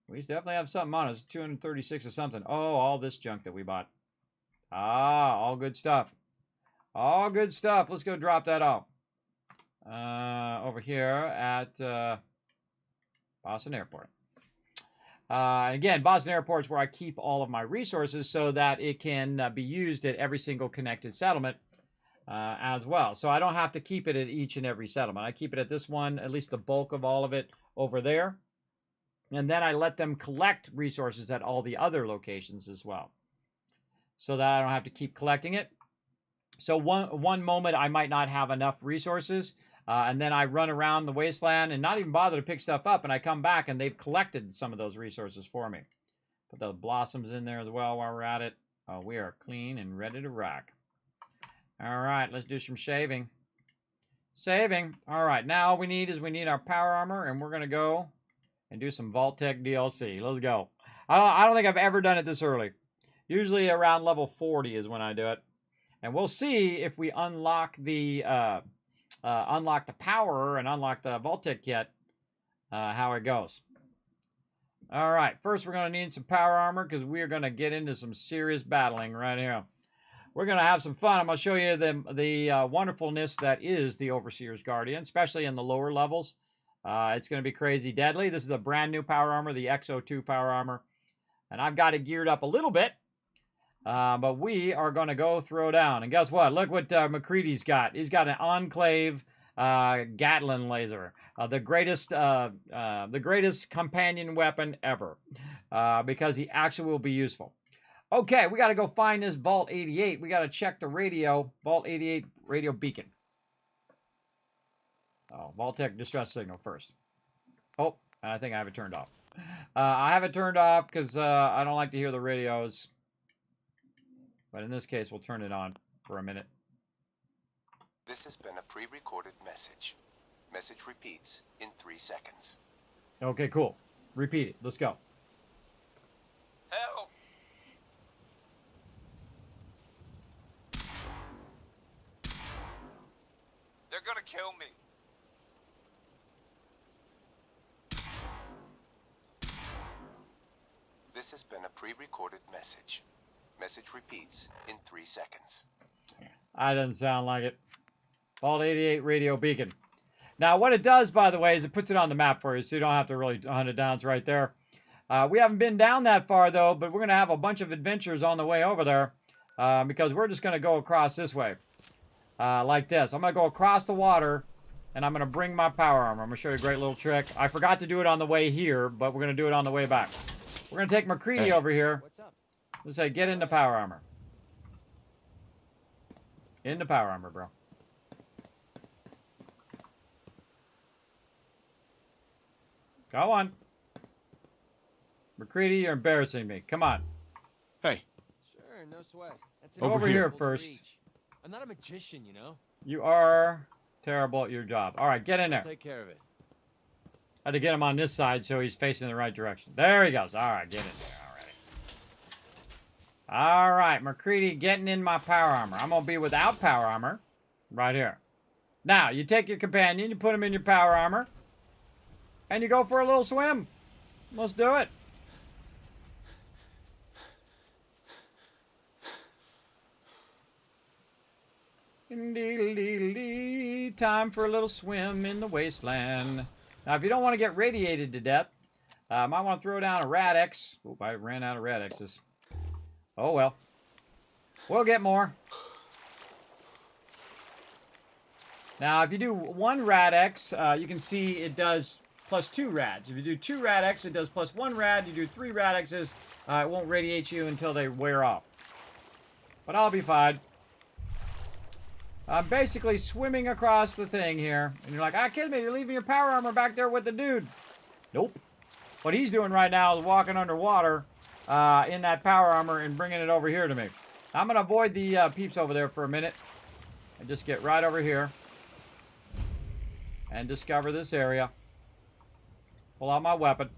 We definitely have something on us. 236 or something. Oh, all this junk that we bought. All good stuff. All good stuff. Let's go drop that off. Over here at Boston Airport. Again, Boston Airport is where I keep all of my resources so that it can be used at every single connected settlement as well. So I don't have to keep it at each and every settlement. I keep it at this one, at least the bulk of all of it over there. And then I let them collect resources at all the other locations as well, so that I don't have to keep collecting it. So one moment I might not have enough resources, and then I run around the wasteland and not even bother to pick stuff up, and I come back and they've collected some of those resources for me. Put those blossoms in there as well while we're at it. Oh, we are clean and ready to rock. All right, let's do some shaving. Saving. All right, now all we need is our power armor, and we're going to go and do some vault-tec DLC. Let's go. I don't think I've ever done it this early. Usually around level 40 is when I do it. And we'll see if we unlock the power and unlock the vault-tec kit, how it goes. All right, first we're going to need some power armor because we're going to get into some serious battling right here. We're going to have some fun. I'm going to show you the wonderfulness that is the Overseer's Guardian, especially in the lower levels. It's going to be crazy deadly. This is a brand new power armor, the XO2 power armor. And I've got it geared up a little bit. But we are going to go throw down. And guess what? Look what McCready's got. He's got an Enclave Gatling laser. The greatest companion weapon ever. Because he actually will be useful. Okay, we got to go find this Vault 88. We got to check the radio. Vault 88 radio beacon. Oh, vault-tec distress signal first. Oh, I think I have it turned off. I have it turned off because I don't like to hear the radios. But in this case, we'll turn it on for a minute. This has been a pre-recorded message. Message repeats in 3 seconds. Okay, cool. Repeat it. Let's go. Help! They're gonna kill me. This has been a pre-recorded message. Message repeats in 3 seconds. That doesn't sound like it. Vault 88 radio beacon. Now, what it does, by the way, is it puts it on the map for you, so you don't have to really hunt it down. It's right there. We haven't been down that far, though, but we're going to have a bunch of adventures on the way over there because we're just going to go across this way like this. I'm going to go across the water, and I'm going to bring my power armor. I'm going to show you a great little trick. I forgot to do it on the way here, but we're going to do it on the way back. We're going to take McCready over here. What's up? Let's say, get into power armor. Into power armor, bro. Go on. McCready, you're embarrassing me. Come on. Hey. Sure, no sweat. That's Over here first. I'm not a magician, you know. You are terrible at your job. All right, get in there. I'll take care of it. I had to get him on this side so he's facing the right direction. There he goes. All right, get in there already. All right, McCready getting in my power armor. I'm going to be without power armor right here. Now, you take your companion, you put him in your power armor, and you go for a little swim. Let's do it. Time for a little swim in the wasteland. Now, if you don't want to get radiated to death, I might want to throw down a Rad-X. Oop, I ran out of Rad-X's. Oh, well. We'll get more. Now, if you do one Rad-X, you can see it does plus 2 rads. If you do 2 Rad-X, it does plus 1 rad. You do 3 Rad-X's, it won't radiate you until they wear off. But I'll be fine. I'm basically swimming across the thing here. And you're like, Kismet, you're leaving your power armor back there with the dude. Nope. What he's doing right now is walking underwater in that power armor and bringing it over here to me. I'm going to avoid the peeps over there for a minute. And just get right over here. And discover this area. Pull out my weapon.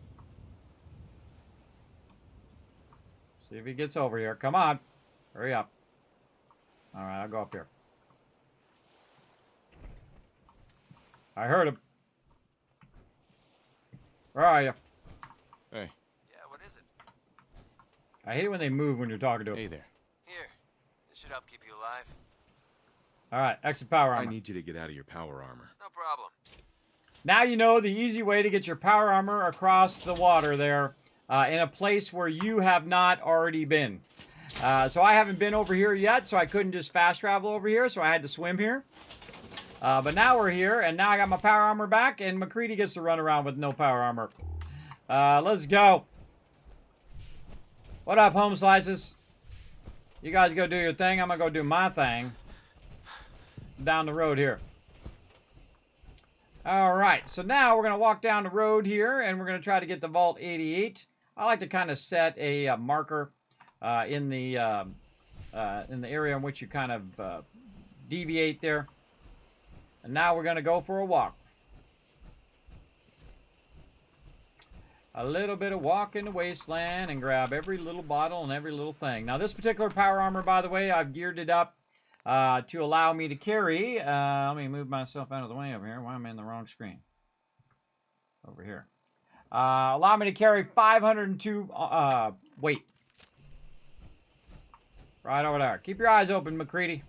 See if he gets over here. Come on. Hurry up. Alright, I'll go up here. I heard him. Where are you? Hey. Yeah, what is it? I hate it when they move when you're talking to them. Hey there. Here. This should help keep you alive. Alright, exit power armor. I need you to get out of your power armor. No problem. Now you know the easy way to get your power armor across the water there in a place where you have not already been. So I haven't been over here yet, so I couldn't just fast travel over here, so I had to swim here. But now we're here, and now I got my power armor back, and McCready gets to run around with no power armor. Let's go. What up, home slices? You guys go do your thing. I'm going to go do my thing. Down the road here. Alright, so now we're going to walk down the road here, and we're going to try to get the Vault 88. I like to kind of set a marker in the area in which you kind of deviate there. And now we're going to go for a walk. A little bit of walk in the wasteland and grab every little bottle and every little thing. Now this particular power armor, by the way, I've geared it up to allow me to carry. Let me move myself out of the way over here. Why am I in the wrong screen? Over here. Allow me to carry 502 weight. Right over there. Keep your eyes open, McCready.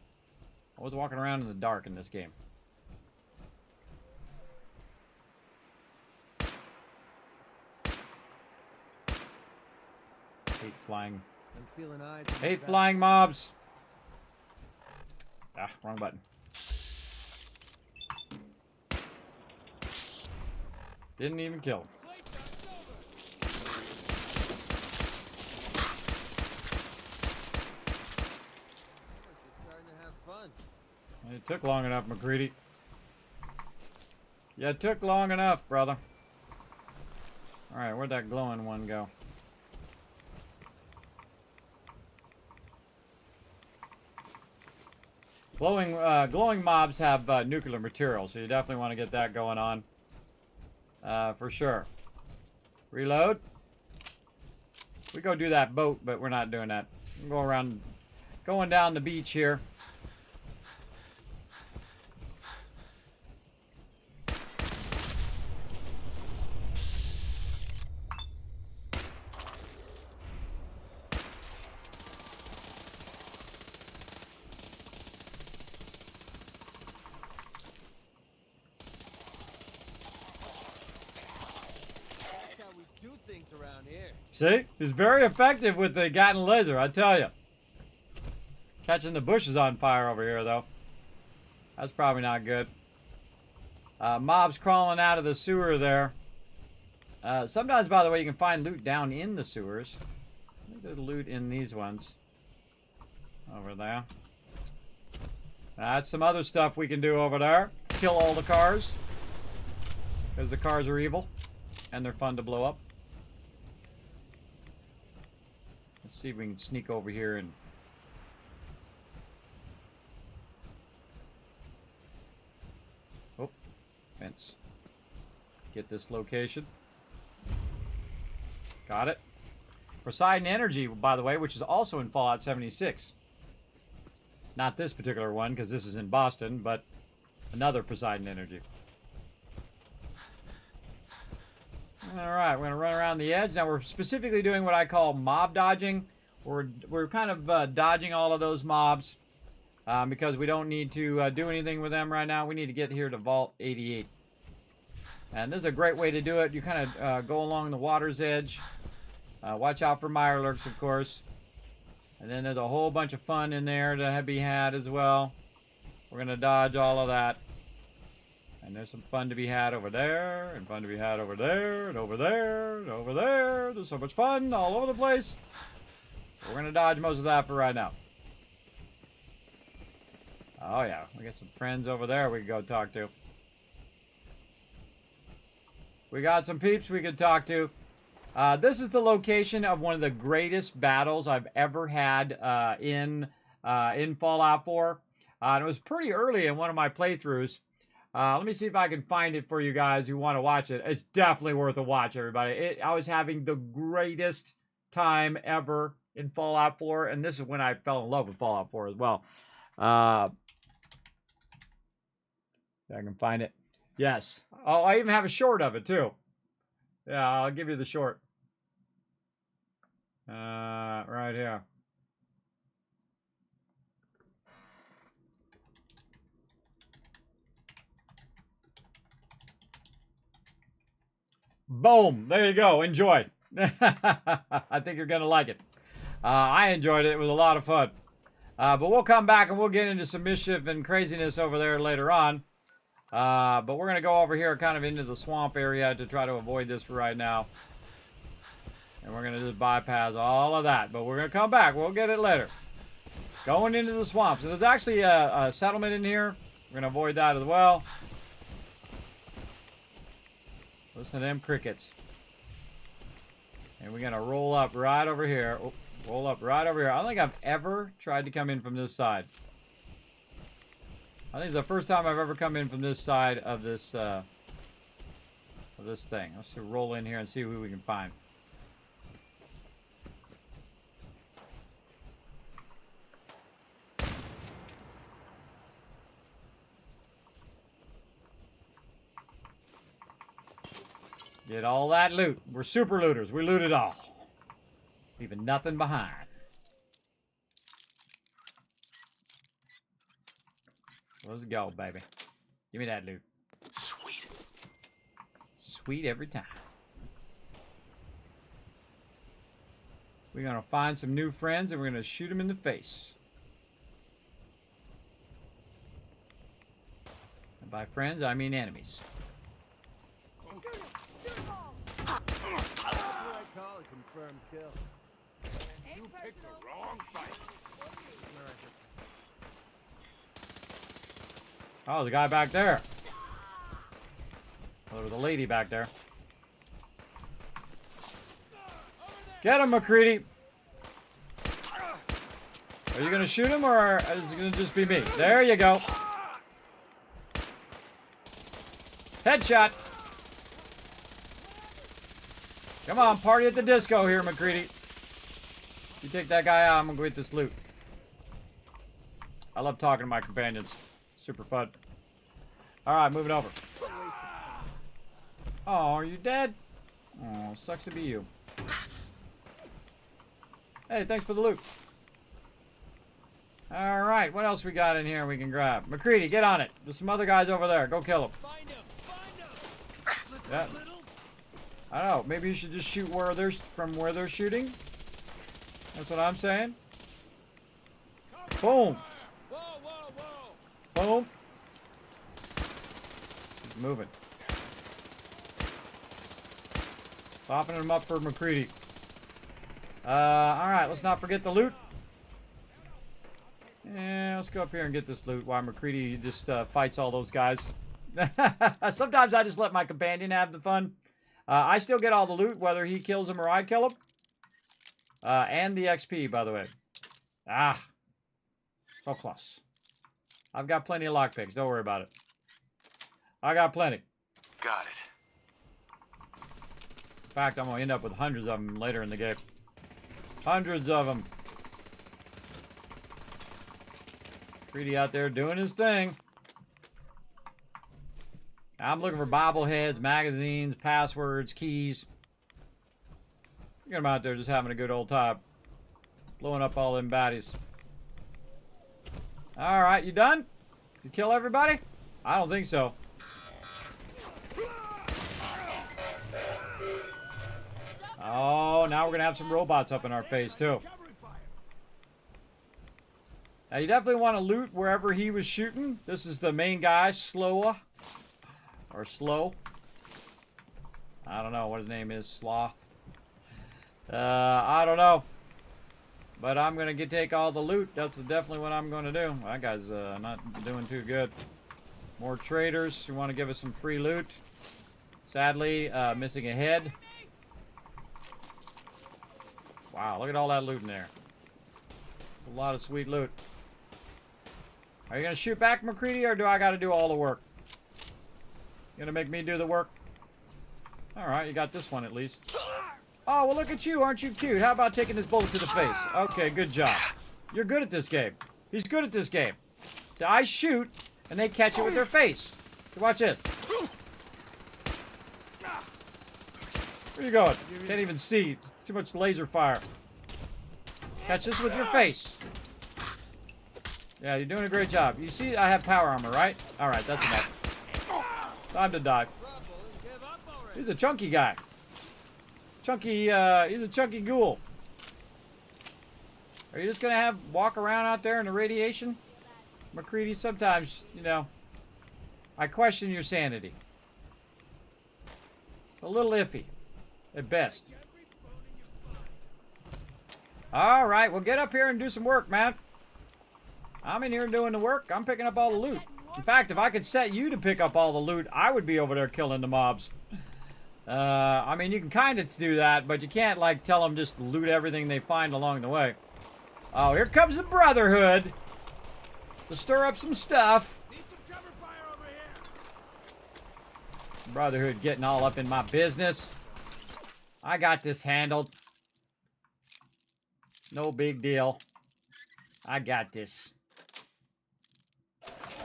I was walking around in the dark in this game. Hate flying. I'm feeling eyes. Hate flying mobs. Ah, wrong button. Didn't even kill him. Starting to have fun. It took long enough, McCready. Yeah, it took long enough, brother. Alright, where'd that glowing one go? Glowing mobs have nuclear material, so you definitely want to get that going on. For sure. Reload. We go do that boat, but we're not doing that. We'll go around, going down the beach here. See? He's very effective with the Gatling laser, I tell you. Catching the bushes on fire over here, though. That's probably not good. Mobs crawling out of the sewer there. Sometimes, by the way, you can find loot down in the sewers. I think there's loot in these ones. Over there. That's some other stuff we can do over there. Kill all the cars. Because the cars are evil. And they're fun to blow up. Let's see if we can sneak over here and... Oh, fence. Get this location. Got it. Poseidon Energy, by the way, which is also in Fallout 76. Not this particular one, because this is in Boston, but another Poseidon Energy. Alright, we're going to run around the edge. Now, we're specifically doing what I call mob dodging. We're kind of dodging all of those mobs because we don't need to do anything with them right now. We need to get here to Vault 88. And this is a great way to do it. You kind of go along the water's edge. Watch out for mirelurks, of course. And then there's a whole bunch of fun in there to be had as well. We're going to dodge all of that. And there's some fun to be had over there, and fun to be had over there, and over there, and over there. There's so much fun all over the place. We're going to dodge most of that for right now. Oh yeah, we got some friends over there we can go talk to. We got some peeps we could talk to. This is the location of one of the greatest battles I've ever had in Fallout 4. And it was pretty early in one of my playthroughs. Let me see if I can find it for you guys who want to watch it. It's definitely worth a watch, everybody. I was having the greatest time ever in Fallout 4, and this is when I fell in love with Fallout 4 as well. If I can find it. Yes. Oh, I even have a short of it, too. Yeah, I'll give you the short. Right here. Boom! There you go. Enjoy. I think you're going to like it. I enjoyed it. It was a lot of fun. But we'll come back and we'll get into some mischief and craziness over there later on. But we're going to go over here kind of into the swamp area to try to avoid this for right now. And we're going to just bypass all of that. But we're going to come back. We'll get it later. Going into the swamp. So there's actually a settlement in here. We're going to avoid that as well. Listen to them crickets. And we're going to roll up right over here. Oh, Roll up right over here. I don't think I've ever tried to come in from this side. I think it's the first time I've ever come in from this side of this thing. Let's roll in here and see who we can find. Get all that loot. We're super looters. We loot it all. Leaving nothing behind. Let's go, baby. Give me that loot. Sweet. Sweet every time. We're going to find some new friends and we're going to shoot them in the face. And by friends, I mean enemies. Call a confirmed kill. You picked the wrong fight. Oh, the guy back there. Oh, there was a lady back there. Get him, McCready. Are you going to shoot him or is it going to just be me? There you go. Headshot. Come on, party at the disco here, McCready. You take that guy out, I'm going to go get this loot. I love talking to my companions. Super fun. Alright, moving over. Oh, are you dead? Oh, sucks to be you. Hey, thanks for the loot. Alright, what else we got in here we can grab? McCready, get on it. There's some other guys over there. Go kill them. Yeah. I don't know. Maybe you should just shoot where they're from where they're shooting. That's what I'm saying. Boom. Boom. He's moving. Popping him up for McCready. Alright, let's not forget the loot. Yeah, let's go up here and get this loot while McCready just fights all those guys. Sometimes I just let my companion have the fun. I still get all the loot, whether he kills him or I kill him. And the XP, by the way. Ah. So close. I've got plenty of lockpicks. Don't worry about it. I got plenty. Got it. In fact, I'm going to end up with hundreds of them later in the game. Hundreds of them. Greedy out there doing his thing. I'm looking for bobbleheads, magazines, passwords, keys. Look at him out there just having a good old time. Blowing up all them baddies. Alright, you done? You kill everybody? I don't think so. Oh, now we're going to have some robots up in our face, too. Now, you definitely want to loot wherever he was shooting. This is the main guy, Sloa. Or Slow. I don't know what his name is. Sloth. I don't know. But I'm going to take all the loot. That's definitely what I'm going to do. That guy's not doing too good. More traders who want to give us some free loot. Sadly, missing a head. Wow, look at all that loot in there. A lot of sweet loot. Are you going to shoot back, McCready, or do I got to do all the work? You going to make me do the work? Alright, you got this one at least. Oh, well look at you. Aren't you cute? How about taking this bullet to the face? Okay, good job. You're good at this game. He's good at this game. So I shoot, and they catch it with their face. So watch this. Where you going? Can't even see. Too much laser fire. Catch this with your face. Yeah, you're doing a great job. You see, I have power armor, right? Alright, that's enough. Time to die. He's a chunky guy. He's a chunky ghoul. Are you just gonna walk around out there in the radiation? McCready, sometimes, you know, I question your sanity. A little iffy, at best. Alright, well get up here and do some work, man. I'm in here doing the work. I'm picking up all the loot. In fact, if I could set you to pick up all the loot, I would be over there killing the mobs. I mean, you can kind of do that, but you can't, like, tell them just to loot everything they find along the way. Oh, here comes the Brotherhood to stir up some stuff. Need some cover fire over here. Brotherhood getting all up in my business. I got this handled. No big deal. I got this.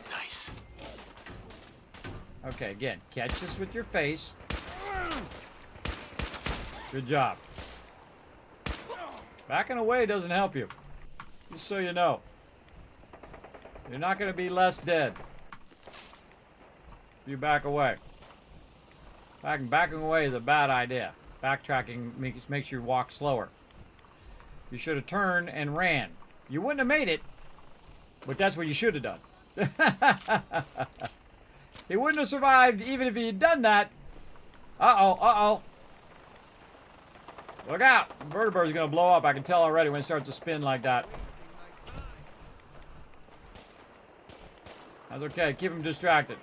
Nice. Okay, again, catch this with your face. Good job. Backing away doesn't help you. Just so you know. You're not going to be less dead if you back away. Backing away is a bad idea. Backtracking makes you walk slower. You should have turned and ran. You wouldn't have made it, but that's what you should have done. He wouldn't have survived even if he had done that. Uh-oh, uh-oh. Look out! The vertebrae's gonna blow up. I can tell already when it starts to spin like that. That's okay. Keep him distracted.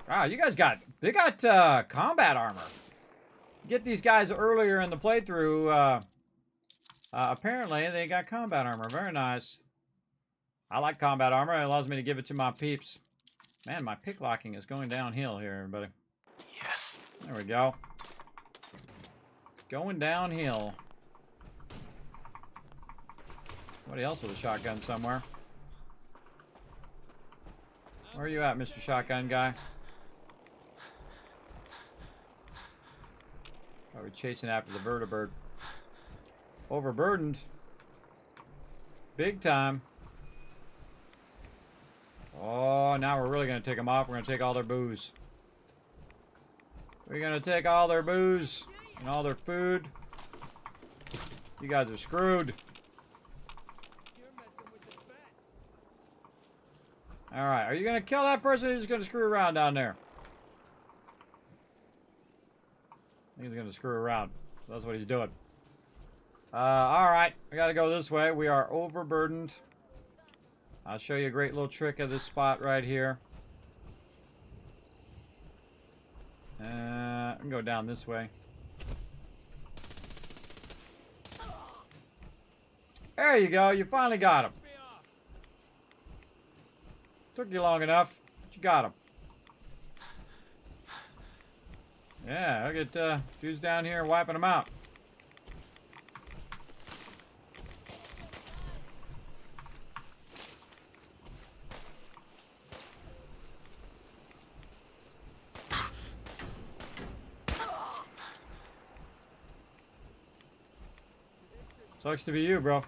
Wow, you guys they got combat armor. Get these guys earlier in the playthrough. Apparently, they got combat armor. Very nice. I like combat armor. It allows me to give it to my peeps. Man, my pick locking is going downhill here, everybody. Yes. There we go. Going downhill. Somebody else with a shotgun somewhere. Where are you at, Mr. Shotgun Guy? Oh, we're chasing after the vertibird. Overburdened. Big time. Oh, now we're really going to take them off. We're going to take all their booze. We're going to take all their booze and all their food. You guys are screwed. Alright, are you going to kill that person or are you just going to screw around down there? I think he's going to screw around. That's what he's doing. Alright, we got to go this way. We are overburdened. I'll show you a great little trick of this spot right here. I can go down this way. There you go. You finally got him. Took you long enough, but you got him. Yeah, I'll get dudes down here wiping them out. Sucks to be you, bro.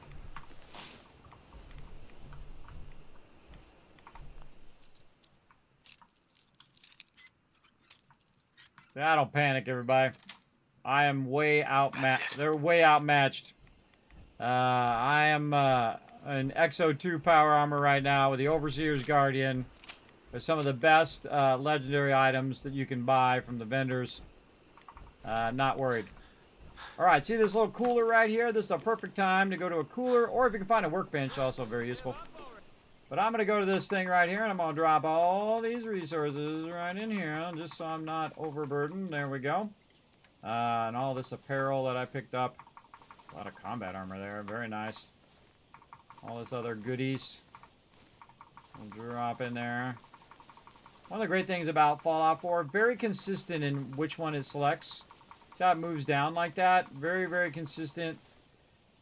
Yeah, don't panic, everybody. I am way outmatched. They're way outmatched. I am an XO2 power armor right now with the Overseer's Guardian. With some of the best legendary items that you can buy from the vendors. Not worried. Alright, see this little cooler right here? This is a perfect time to go to a cooler, or if you can find a workbench, also very useful. But I'm going to go to this thing right here, and I'm going to drop all these resources right in here, just so I'm not overburdened. There we go. And all this apparel that I picked up. A lot of combat armor there. Very nice. All this other goodies. I'll drop in there. One of the great things about Fallout 4, very consistent in which one it selects. See how it moves down like that? Very, very consistent.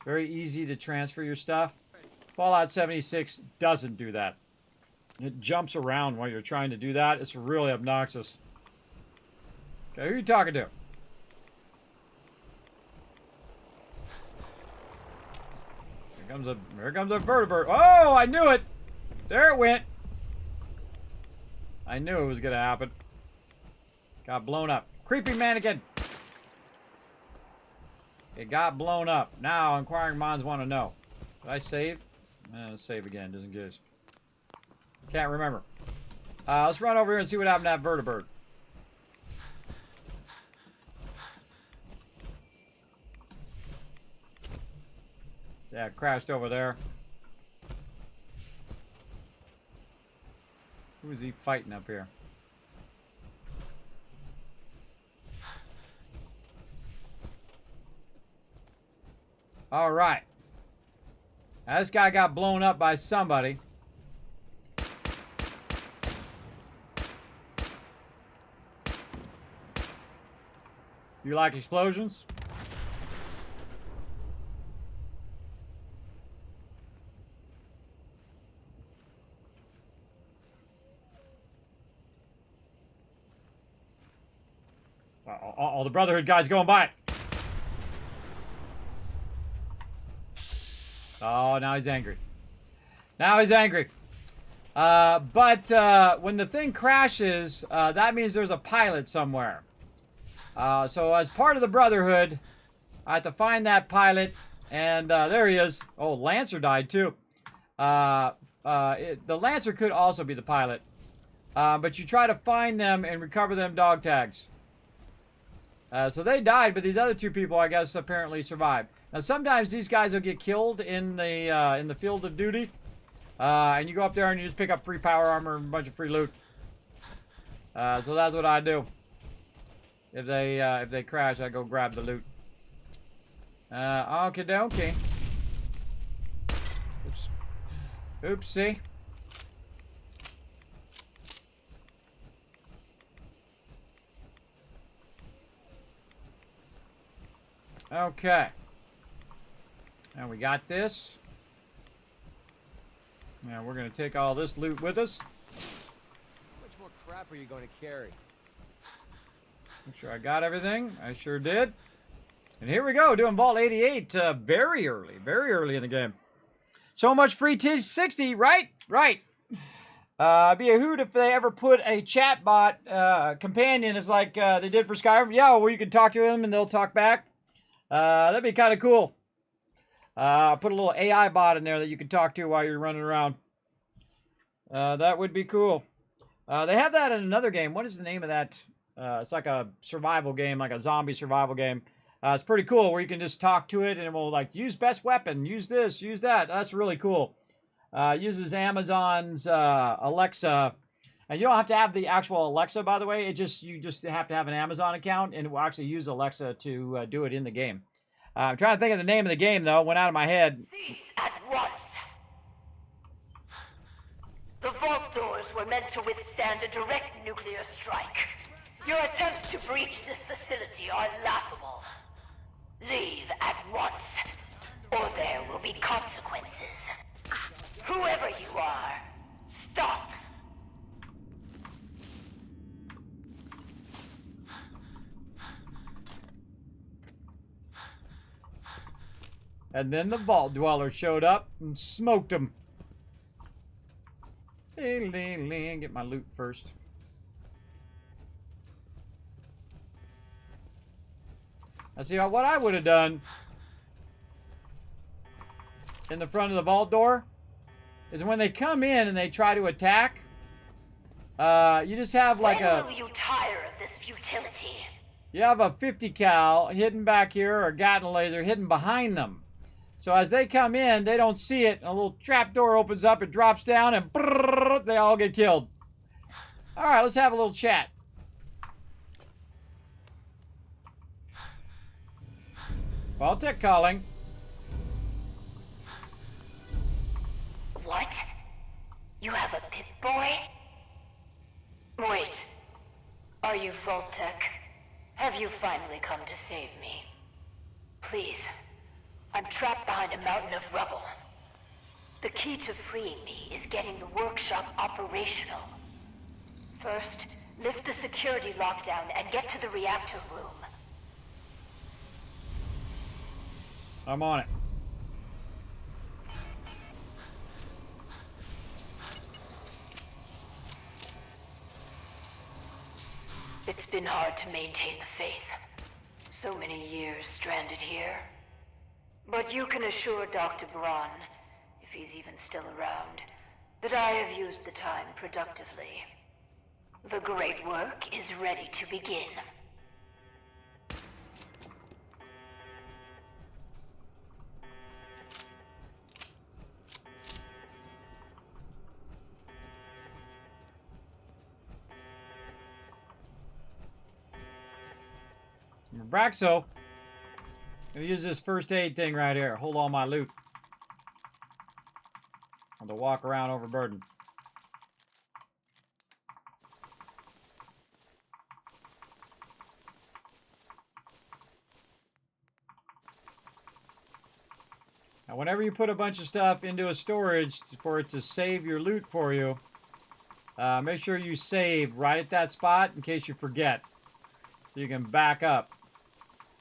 Very easy to transfer your stuff. Fallout 76 doesn't do that. It jumps around while you're trying to do that. It's really obnoxious. Okay, who are you talking to? Here comes a vertebrate. Oh, I knew it! There it went. I knew it was gonna happen. Got blown up. Creepy mannequin! It got blown up. Now, inquiring minds want to know. Did I save? Let's save again, just in case. Can't remember. Let's run over here and see what happened to that vertibird. Yeah, it crashed over there. Who is he fighting up here? All right. Now, this guy got blown up by somebody. You like explosions? All the Brotherhood guys going by. Oh, now he's angry. Now he's angry. But when the thing crashes, that means there's a pilot somewhere. So as part of the Brotherhood, I have to find that pilot. And there he is. Oh, Lancer died too. The Lancer could also be the pilot. But you try to find them and recover them dog tags. So they died, but these other two people, I guess, apparently survived. Now, sometimes these guys will get killed in the field of duty, and you go up there and you just pick up free power armor and a bunch of free loot. So that's what I do. If they crash, I go grab the loot. Okie dokie. Oops. Oopsie. Okay. Now we got this. Now we're going to take all this loot with us. How much more crap are you going to carry? Make sure I got everything. I sure did. And here we go, doing Vault 88 very early in the game. So much free T60, right? Right. Be a hoot if they ever put a chatbot companion as like they did for Skyrim. Yeah, where you can talk to them and they'll talk back. That'd be kind of cool. Put a little AI bot in there that you can talk to while you're running around. That would be cool. They have that in another game. What is the name of that? It's like a survival game, like a zombie survival game. It's pretty cool where you can just talk to it and it will like use best weapon, use this, use that. That's really cool. Uses Amazon's Alexa. And you don't have to have the actual Alexa, by the way. You just have to have an Amazon account, and it will actually use Alexa to do it in the game. I'm trying to think of the name of the game, though. It went out of my head. Cease at once. The vault doors were meant to withstand a direct nuclear strike. Your attempts to breach this facility are laughable. Leave at once, or there will be consequences. Whoever you are, stop. And then the Vault Dweller showed up and smoked him. Get my loot first. I see what I would have done in the front of the vault door is when they come in and they try to attack, you just have like when will you tire of this futility? You have a 50 cal hidden back here or a Gatling laser hidden behind them. So as they come in, they don't see it. A little trap door opens up, it drops down, and brrr, they all get killed. All right, let's have a little chat. Vault-tec calling. What? You have a Pip-Boy? Wait. Are you vault-tec? Have you finally come to save me? Please. I'm trapped behind a mountain of rubble. The key to freeing me is getting the workshop operational. First, lift the security lockdown and get to the reactor room. I'm on it. It's been hard to maintain the faith. So many years stranded here. But you can assure Dr. Braun, if he's even still around, that I have used the time productively. The great work is ready to begin. Braxo. I'm gonna use this first aid thing right here. Hold all my loot. I'm gonna walk around overburdened. Now, whenever you put a bunch of stuff into a storage for it to save your loot for you, make sure you save right at that spot in case you forget, so you can back up.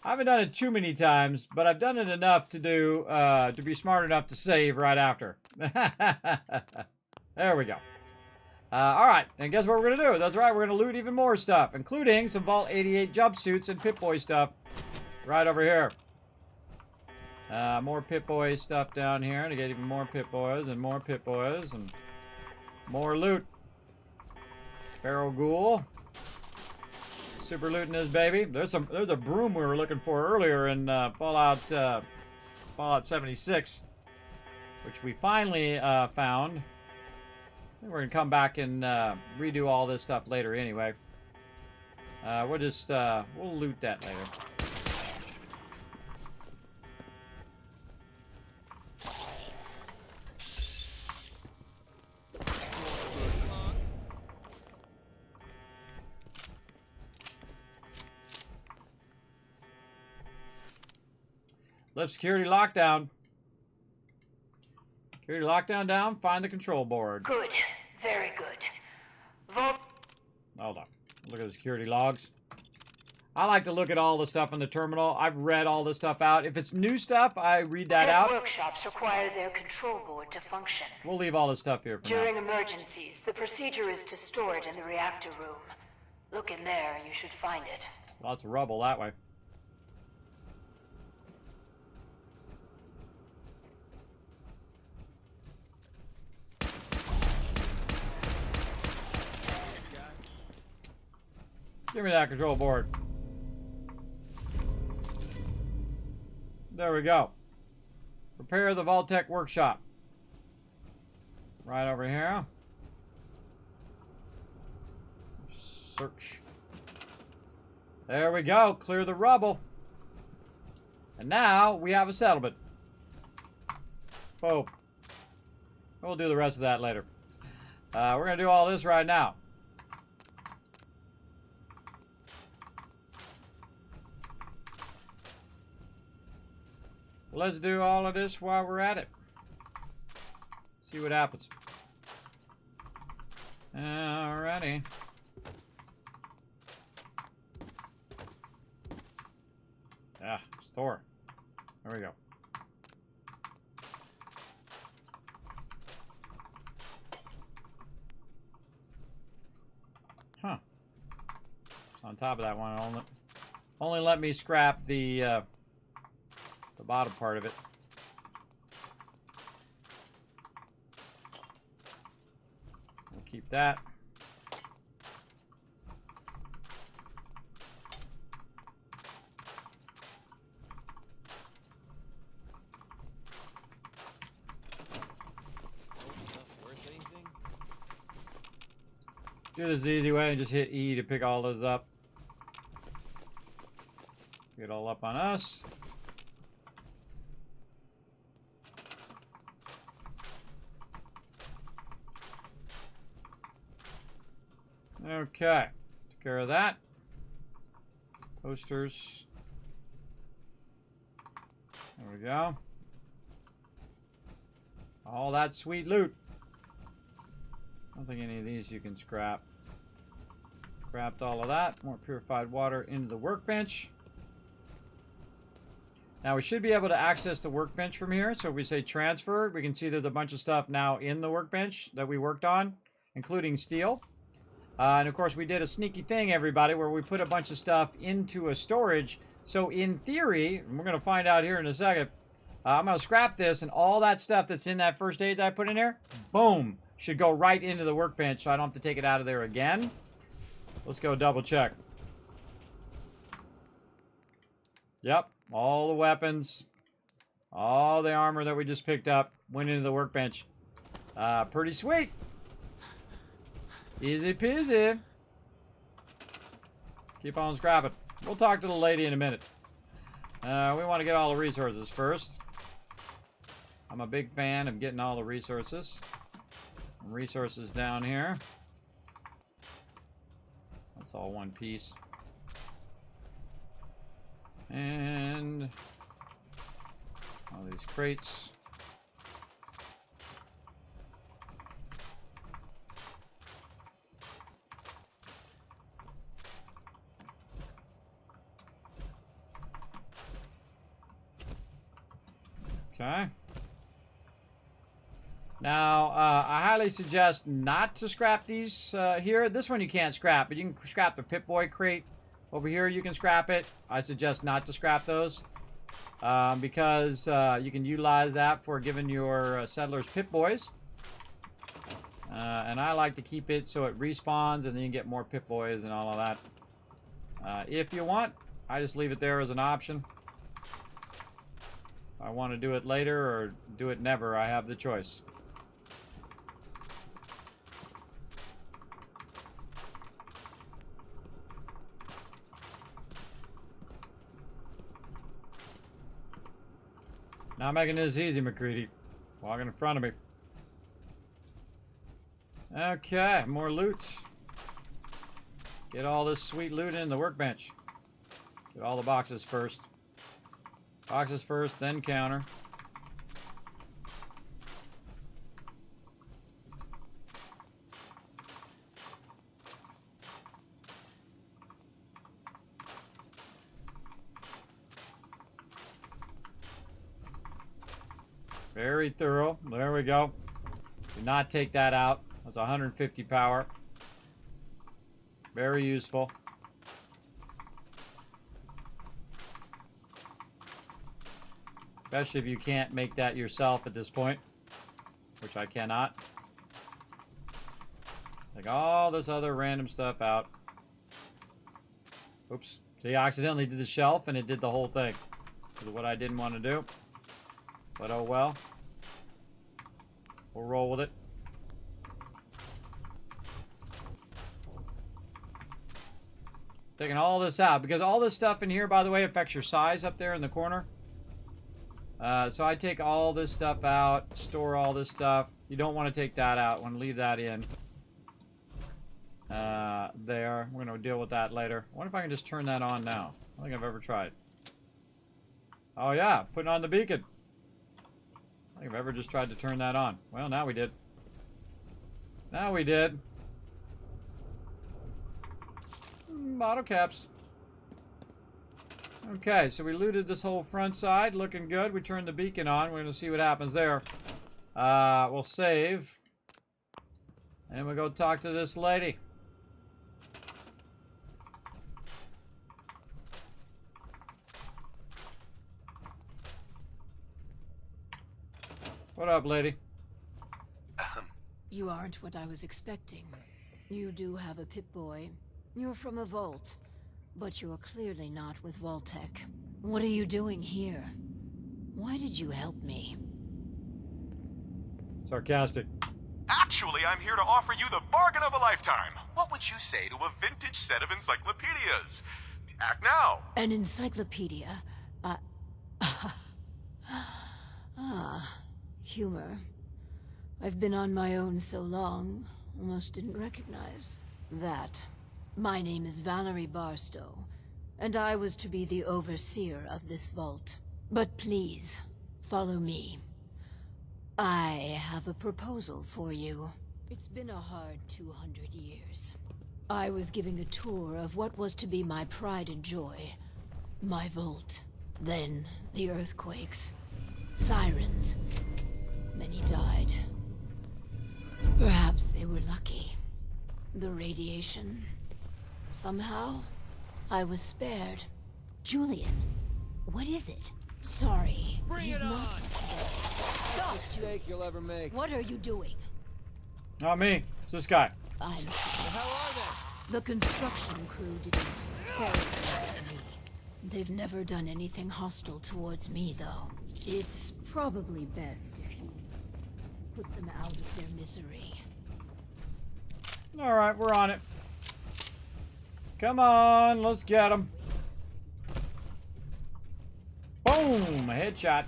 I haven't done it too many times, but I've done it enough to do to be smart enough to save right after. There we go. All right, and guess what we're gonna do? That's right, we're gonna loot even more stuff, including some Vault 88 jumpsuits and Pip-Boy stuff right over here. More Pip-Boy stuff down here to get even more Pip-Boys and more Pip-Boys and more loot. Feral Ghoul. Super looting this baby. There's a broom we were looking for earlier in Fallout 76, which we finally found. I think we're gonna come back and redo all this stuff later anyway. We'll loot that later. Lift security lockdown. Security lockdown down. Find the control board. Good. Very good. Vault. Hold on. Look at the security logs. I like to look at all the stuff in the terminal. I've read all this stuff out. If it's new stuff, I read that out. Workshops require their control board to function. We'll leave all this stuff here for During now. emergencies, the procedure is to store it in the reactor room. Look in there, you should find it. Lots of rubble that way. Give me that control board. There we go. Repair the vault-tec workshop. Right over here. Search. There we go. Clear the rubble. And now we have a settlement. Boom. We'll do the rest of that later. We're going to do all this right now. Let's do all of this while we're at it. See what happens. Alrighty. Store. There we go. Huh. On top of that one, only let me scrap the bottom part of it. We'll keep that. Do this the easy way and just hit E to pick all those up. Get all up on us. Okay, took care of that. Posters. There we go. All that sweet loot. I don't think any of these you can scrap. Scrapped all of that. More purified water into the workbench. Now we should be able to access the workbench from here. So if we say transfer, we can see there's a bunch of stuff now in the workbench that we worked on, including steel. And of course we did a sneaky thing, everybody, where we put a bunch of stuff into a storage. So in theory, and we're going to find out here in a second, I'm going to scrap this, and all that stuff that's in that first aid that I put in there, boom, should go right into the workbench, so I don't have to take it out of there again. Let's go double check. Yep, all the weapons, all the armor that we just picked up went into the workbench. Pretty sweet. Easy peasy. Keep on scrapping. We'll talk to the lady in a minute. We want to get all the resources first. I'm a big fan of getting all the resources. Resources down here. That's all one piece. And all these crates. Okay. Now, I highly suggest not to scrap these here. This one you can't scrap, but you can scrap the Pip-Boy crate. Over here you can scrap it. I suggest not to scrap those because you can utilize that for giving your settlers Pip-Boys. And I like to keep it so it respawns and then you get more Pip-Boys and all of that. If you want, I just leave it there as an option. If I want to do it later or do it never, I have the choice. Not making this easy, McCready. Walking in front of me. Okay, more loot. Get all this sweet loot in the workbench. Get all the boxes first. Boxes first, then counter. Very thorough. There we go. Do not take that out. That's 150 power. Very useful. Especially if you can't make that yourself at this point, which I cannot. Take all this other random stuff out. Oops. See, I accidentally did the shelf and it did the whole thing. Which is what I didn't want to do. But oh well. We'll roll with it. Taking all this out because all this stuff in here, by the way, affects your size up there in the corner. So I take all this stuff out, store all this stuff. You don't want to take that out. Want to leave that in. There. We're going to deal with that later. I wonder if I can just turn that on now. I don't think I've ever tried. Oh yeah, putting on the beacon. I don't think I've ever just tried to turn that on. Well, now we did. Now we did. Bottle caps. Okay, so we looted this whole front side. Looking good. We turned the beacon on. We're going to see what happens there. We'll save. And we'll go talk to this lady. What up, lady? You aren't what I was expecting. You do have a Pip-Boy. You're from a vault. But you're clearly not with vault-tec. What are you doing here? Why did you help me? Sarcastic. Actually, I'm here to offer you the bargain of a lifetime. What would you say to a vintage set of encyclopedias? Act now. An encyclopedia? Humor. I've been on my own so long, almost didn't recognize that. My name is Valerie Barstow, and I was to be the overseer of this vault. But please, follow me. I have a proposal for you. It's been a hard 200 years. I was giving a tour of what was to be my pride and joy. My vault. Then, the earthquakes. Sirens. Many died. Perhaps they were lucky. The radiation. Somehow, I was spared. Julian, what is it? Sorry, he's not. Stop! Mistake you'll ever make. What are you doing? Not me. It's this guy. I'm sorry. The hell are they? The construction crew didn't ferret me. They've never done anything hostile towards me, though. It's probably best if you put them out of their misery. All right, we're on it. Come on, let's get them. Boom! A headshot.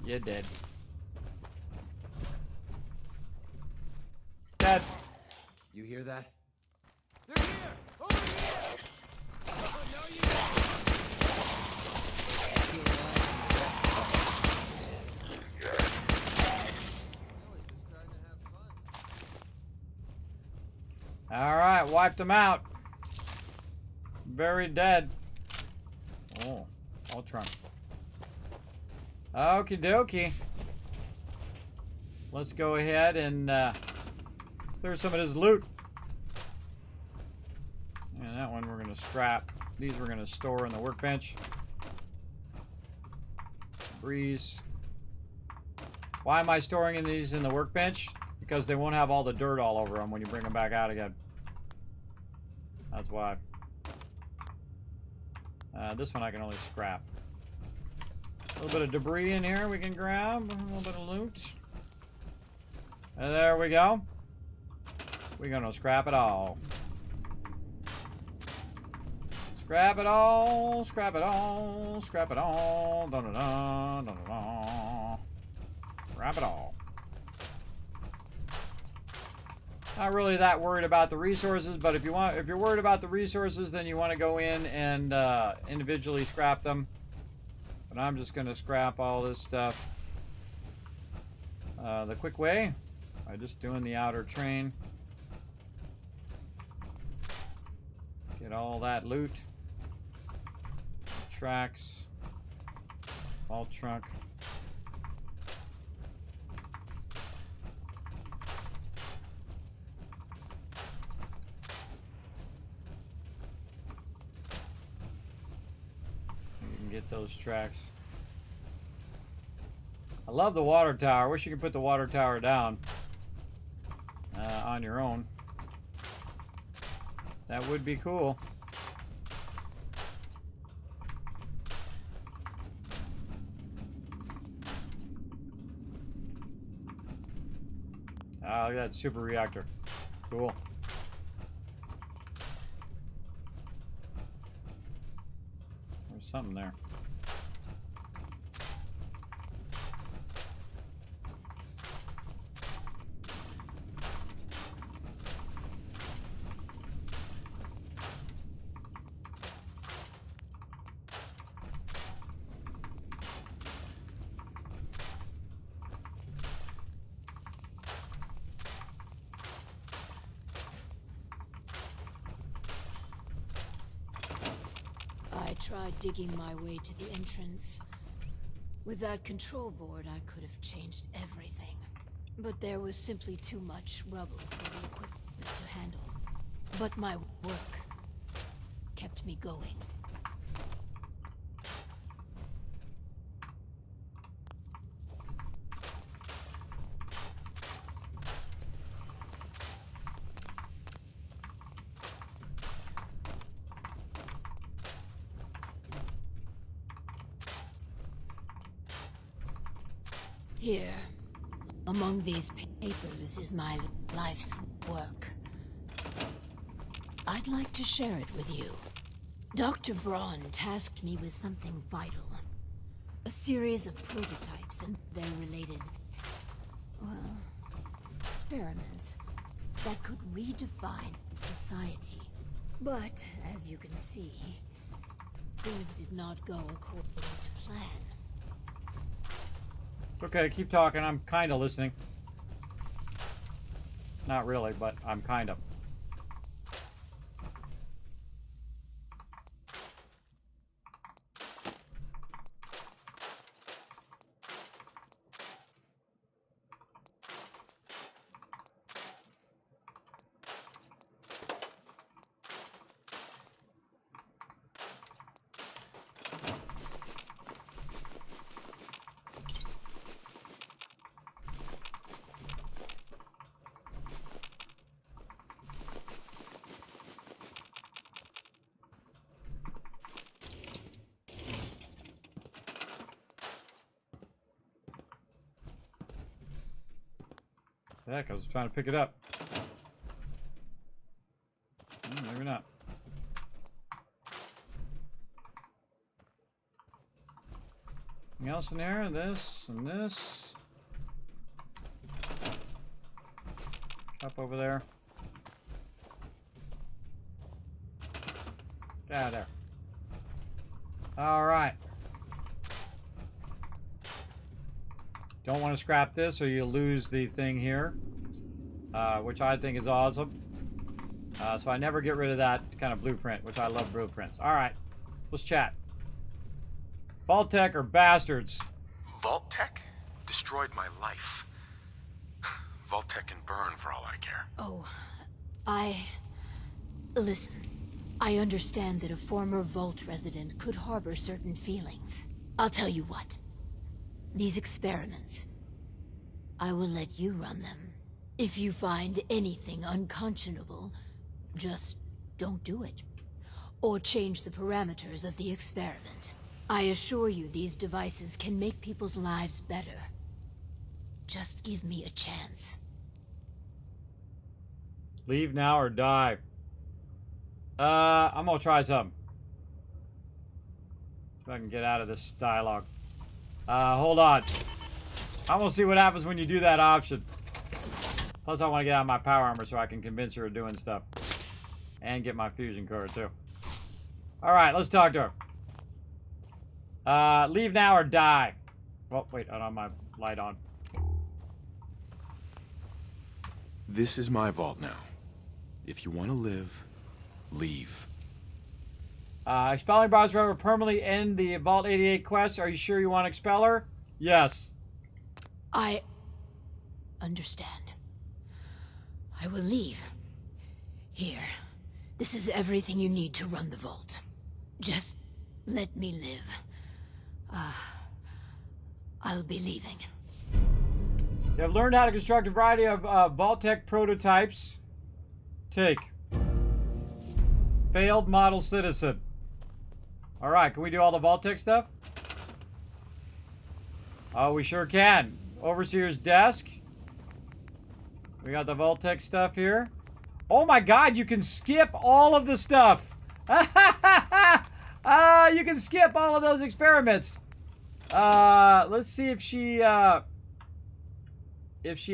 You're dead. Dead. You hear that? They're here! Over here! Oh, no, you don't! Alright, wiped them out. Very dead. Oh, Ultron. Okie dokie. Let's go ahead and clear some of this loot. And that one we're going to scrap. These we're going to store in the workbench. Breeze. Why am I storing these in the workbench? Because they won't have all the dirt all over them when you bring them back out again. That's why. This one I can only scrap. A little bit of debris in here we can grab. A little bit of loot. And there we go. We're gonna scrap it all. Scrap it all, scrap it all, scrap it all. Dun, dun, dun, dun, dun, dun. Scrap it all. Not really that worried about the resources, but if you're worried about the resources, then you want to go in and individually scrap them. But I'm just going to scrap all this stuff the quick way by just doing the outer train. Get all that loot. Tracks. Vault trunk. Get those tracks. I love the water tower. Wish you could put the water tower down on your own. That would be cool. Ah, look at that super reactor. Cool. There's something there. I tried digging my way to the entrance. With that control board, I could have changed everything. But there was simply too much rubble for the equipment to handle. But my work kept me going. Here, among these papers, is my life's work. I'd like to share it with you. Dr. Braun tasked me with something vital. A series of prototypes and their related, well, experiments that could redefine society. But, as you can see, things did not go according to plan. Okay, keep talking. I'm kind of listening. Not really, but I'm kind of. Heck, I was trying to pick it up. Maybe not. Anything else in there? This and this. Up over there. Get out of there. Alright. Don't want to scrap this or you lose the thing here. Which I think is awesome. So I never get rid of that kind of blueprint, which I love blueprints. Alright. Let's chat. Vault-tec are bastards. Vault-tec? Destroyed my life. Vault-tec can burn for all I care. Oh, Listen, I understand that a former Vault resident could harbor certain feelings. I'll tell you what. These experiments, I will let you run them. If you find anything unconscionable, just don't do it. Or change the parameters of the experiment. I assure you these devices can make people's lives better. Just give me a chance. Leave now or die. I'm gonna try something. If I can get out of this dialogue. Hold on. I'm gonna see what happens when you do that option. Plus I want to get out of my power armor so I can convince her of doing stuff. And get my fusion core too. Alright, let's talk to her. Leave now or die. Oh, wait, I don't have my light on. This is my vault now. If you want to live, leave. Expelling bombs forever permanently end the Vault 88 quest. Are you sure you want to expel her? Yes. I understand. I will leave. Here. This is everything you need to run the vault. Just let me live. I'll be leaving. You have learned how to construct a variety of vault-tec prototypes. Take. Failed model citizen. Alright, can we do all the vault-tec stuff? Oh, we sure can. Overseer's desk. We got the vault-tec stuff here. Oh my god, you can skip all of the stuff! You can skip all of those experiments! Let's see if she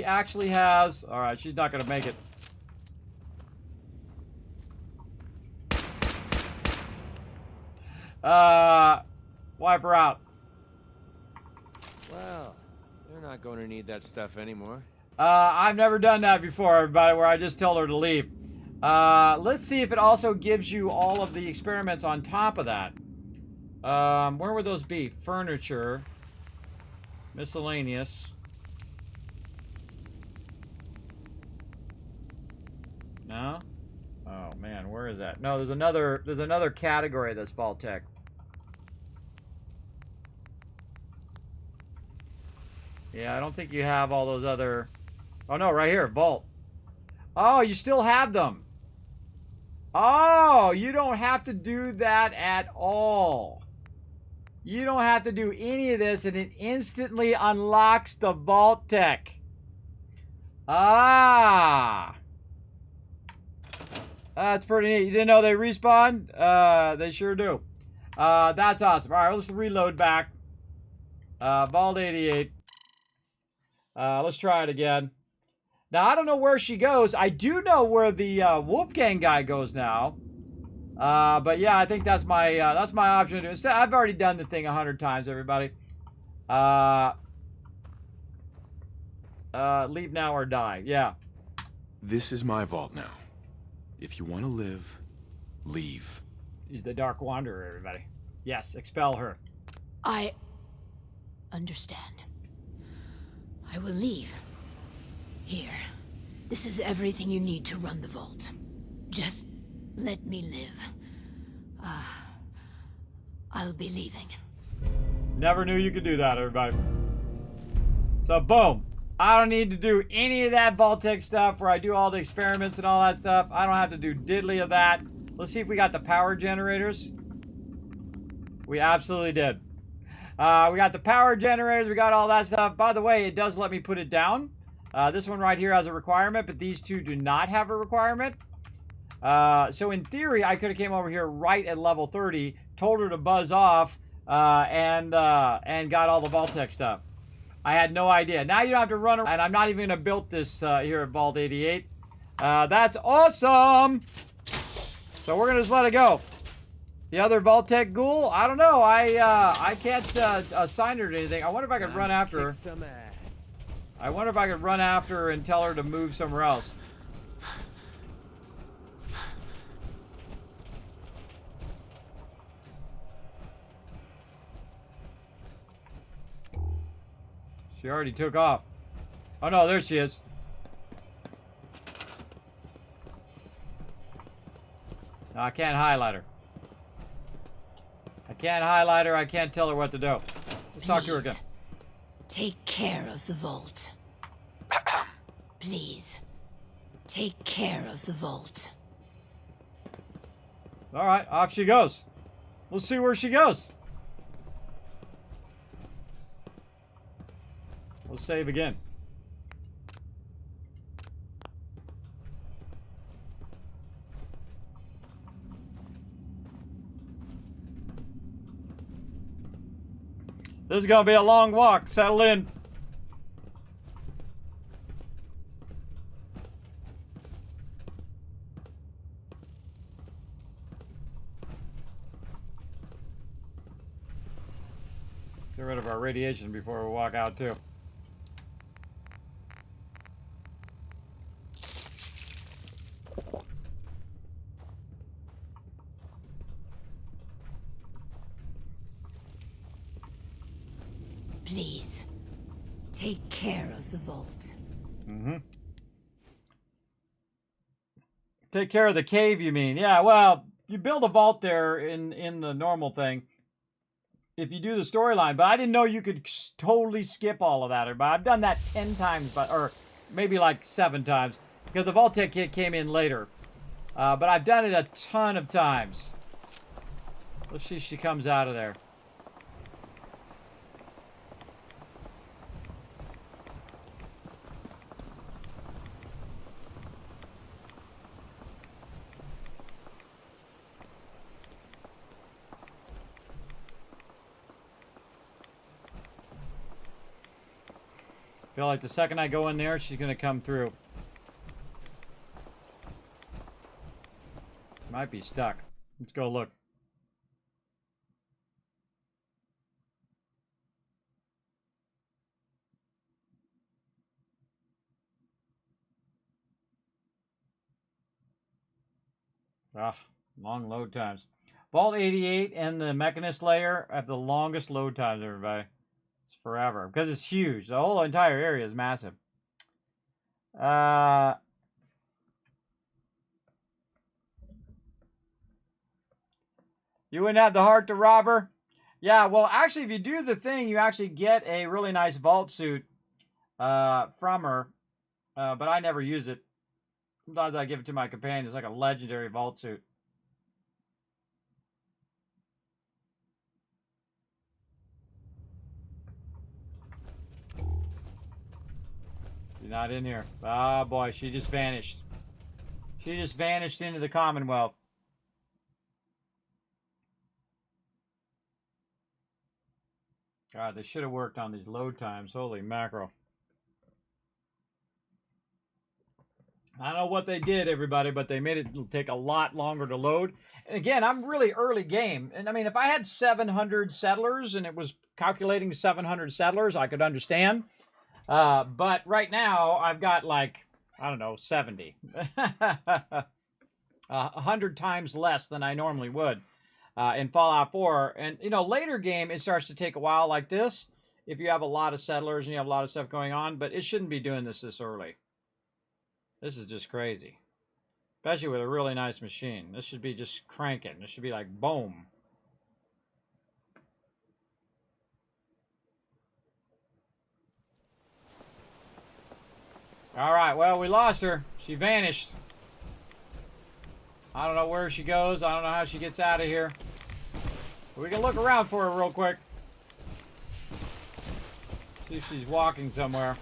actually has... Alright, she's not gonna make it. Wipe her out. Well, they're not going to need that stuff anymore. I've never done that before, everybody, where I just tell her to leave. Let's see if it also gives you all of the experiments on top of that. Where would those be? Furniture. Miscellaneous. No? Oh man, where is that? No, there's another category that's vault-tec. Yeah, I don't think you have all those other... Oh no, right here, vault. Oh, you still have them. Oh, you don't have to do that at all. You don't have to do any of this and it instantly unlocks the vault-tec. Ah. That's pretty neat. You didn't know they respawn? They sure do. That's awesome. Alright, let's reload back. Vault 88. Let's try it again. Now, I don't know where she goes. I do know where the Wolfgang guy goes now. But yeah, I think that's my option to do. I've already done the thing 100 times, everybody. Leave now or die. Yeah. This is my vault now. If you want to live, leave. He's the Dark Wanderer, everybody. Yes, expel her. I understand. I will leave. Here. This is everything you need to run the vault. Just let me live. I'll be leaving. Never knew you could do that, everybody. So, boom. I don't need to do any of that vault-tec stuff where I do all the experiments and all that stuff. I don't have to do diddly of that. Let's see if we got the power generators. We absolutely did. We got the power generators. We got all that stuff. By the way, it does let me put it down. This one right here has a requirement, but these two do not have a requirement. So in theory, I could have came over here right at level 30, told her to buzz off, and got all the vault-tec stuff. I had no idea. Now you don't have to run around, and I'm not even going to build this here at Vault 88. That's awesome! So we're going to just let it go. The other vault-tec ghoul? I don't know. I can't assign her to anything. I wonder if I could run after her. Some ass. I wonder if I could run after her and tell her to move somewhere else. She already took off. Oh no, there she is. No, I can't highlight her. I can't highlight her. I can't tell her what to do. Let's talk to her again. Take care of the vault. Please. Take care of the vault. Alright, off she goes. We'll see where she goes. We'll save again. This is gonna be a long walk. Settle in. Get rid of our radiation before we walk out too. Please, take care of the vault. Mm-hmm. Take care of the cave, you mean? Yeah, well, you build a vault there in the normal thing if you do the storyline, but I didn't know you could totally skip all of that. But I've done that 10 times, or maybe like 7 times, because the vault-tec kit came in later. But I've done it a ton of times. Let's see if she comes out of there. Feel like the second I go in there, she's gonna come through. Might be stuck. Let's go look. Ah, long load times. Vault 88 and the Mechanist layer have the longest load times, everybody. Forever, because it's huge. The whole entire area is massive. You wouldn't have the heart to rob her? Yeah, well, actually, if you do the thing, you actually get a really nice vault suit from her. But I never use it. Sometimes I give it to my companion. It's like a legendary vault suit. She's not in here. Ah, boy, she just vanished. She just vanished into the Commonwealth. God, they should have worked on these load times. Holy mackerel. I don't know what they did, everybody, but they made it take a lot longer to load. And again, I'm really early game. And I mean, if I had 700 settlers and it was calculating 700 settlers, I could understand. But right now, I've got like, I don't know, 70. 100 times less than I normally would in Fallout 4. And, you know, later game, it starts to take a while like this if you have a lot of settlers and you have a lot of stuff going on. But it shouldn't be doing this early. This is just crazy. Especially with a really nice machine. This should be just cranking. This should be like, boom. Alright, well, we lost her. She vanished. I don't know where she goes. I don't know how she gets out of here. We can look around for her real quick. See if she's walking somewhere.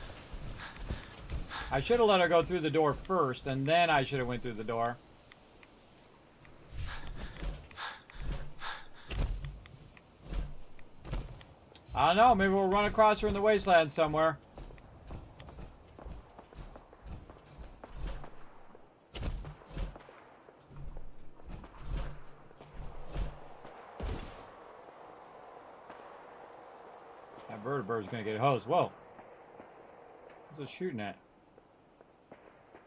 I should have let her go through the door first, and then I should have went through the door. I don't know. Maybe we'll run across her in the wasteland somewhere. That vertebrate's gonna get hosed. Whoa. What's it shooting at?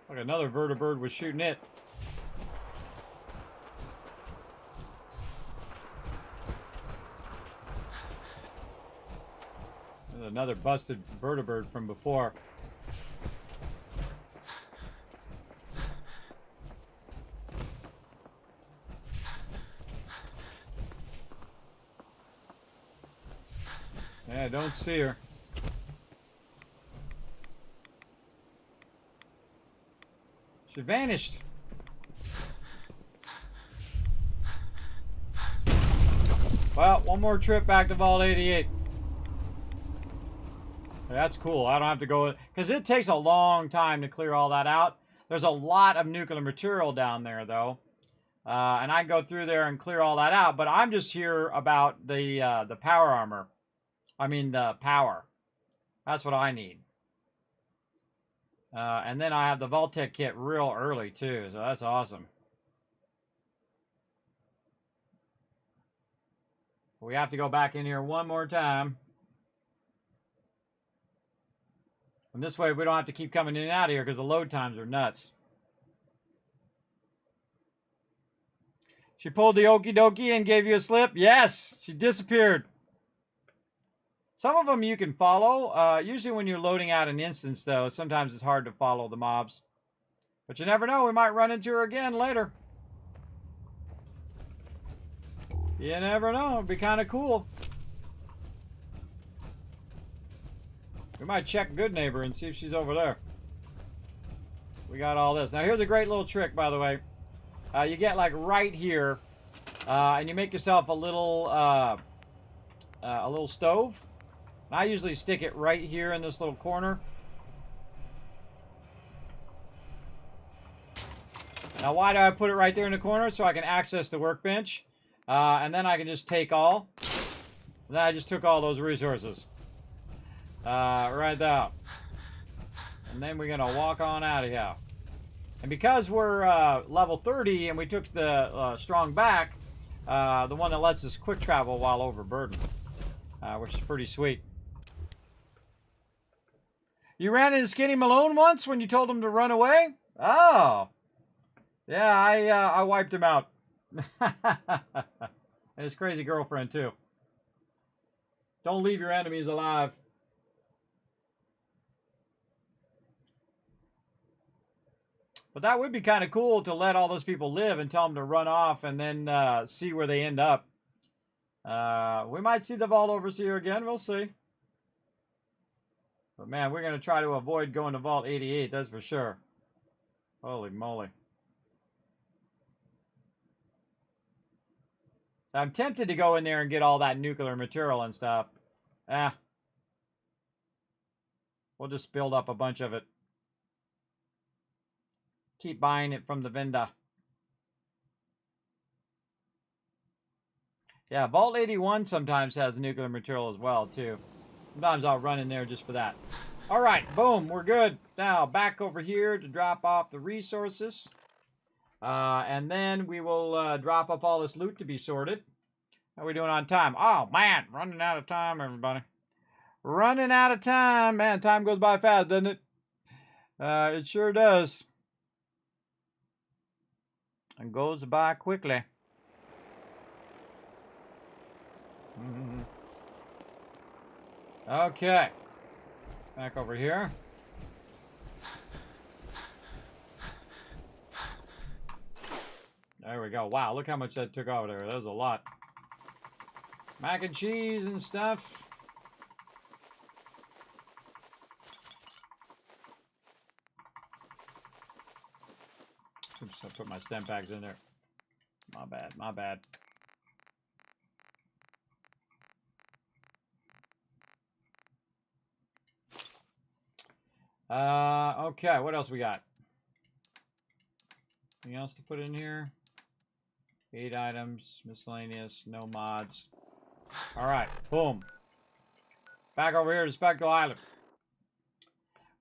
Like another vertebrate was shooting it. There's another busted vertebrate from before. Yeah, I don't see her. She vanished. Well, one more trip back to Vault 88. That's cool. I don't have to go, because it takes a long time to clear all that out. There's a lot of nuclear material down there, though. And I go through there and clear all that out, but I'm just here about the power armor. I mean, the power. That's what I need. And then I have the vault-tec kit real early, too, so that's awesome. We have to go back in here one more time. And this way we don't have to keep coming in and out of here because the load times are nuts. She pulled the okie dokie and gave you a slip? Yes! She disappeared. Some of them you can follow. Usually when you're loading out an instance, though, sometimes it's hard to follow the mobs. But you never know. We might run into her again later. You never know. It'd be kind of cool. We might check Good Neighbor and see if she's over there. We got all this. Now, here's a great little trick, by the way. You get, like, right here, and you make yourself a little stove. I usually stick it right here in this little corner. Now, why do I put it right there in the corner? So I can access the workbench. And then I can just take all. And then I just took all those resources. Right there. And then we're going to walk on out of here. And because we're level 30 and we took the strong back, the one that lets us quick travel while overburdened. Which is pretty sweet. You ran into Skinny Malone once when you told him to run away? Oh. Yeah, I wiped him out. And his crazy girlfriend, too. Don't leave your enemies alive. But that would be kind of cool to let all those people live and tell them to run off and then see where they end up. We might see the Vault Overseer again. We'll see. But man, we're going to try to avoid going to Vault 88, that's for sure. Holy moly. I'm tempted to go in there and get all that nuclear material and stuff. We'll just build up a bunch of it. Keep buying it from the vendor. Yeah, Vault 81 sometimes has nuclear material as well, too. Sometimes I'll run in there just for that. All right, boom, we're good. Now, back over here to drop off the resources. And then we will drop off all this loot to be sorted. How are we doing on time? Oh, man, running out of time, everybody. Running out of time. Man, time goes by fast, doesn't it? It sure does. And goes by quickly. Okay. Back over here. There we go. Wow, look how much that took over there. That was a lot. Mac and cheese and stuff. Oops, I put my stem packs in there. My bad, my bad. Okay, what else we got? Anything else to put in here? 8 items, miscellaneous, no mods. All right, boom. Back over here to Spectral Island.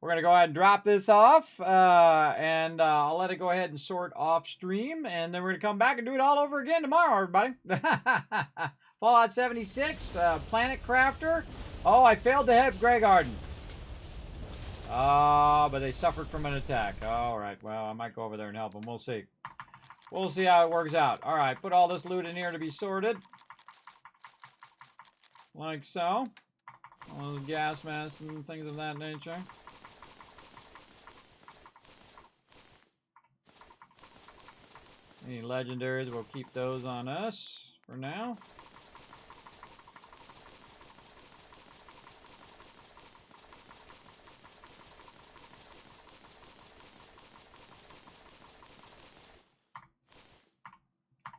We're going to go ahead and drop this off, and I'll let it go ahead and sort off stream, and then we're going to come back and do it all over again tomorrow, everybody. Fallout 76, Planet Crafter. Oh, I failed to hit Grey Garden. But they suffered from an attack. All right, well, I might go over there and help them. We'll see. We'll see how it works out. All right, put all this loot in here to be sorted. Like so. All the gas masks and things of that nature. Any legendaries, we'll keep those on us for now.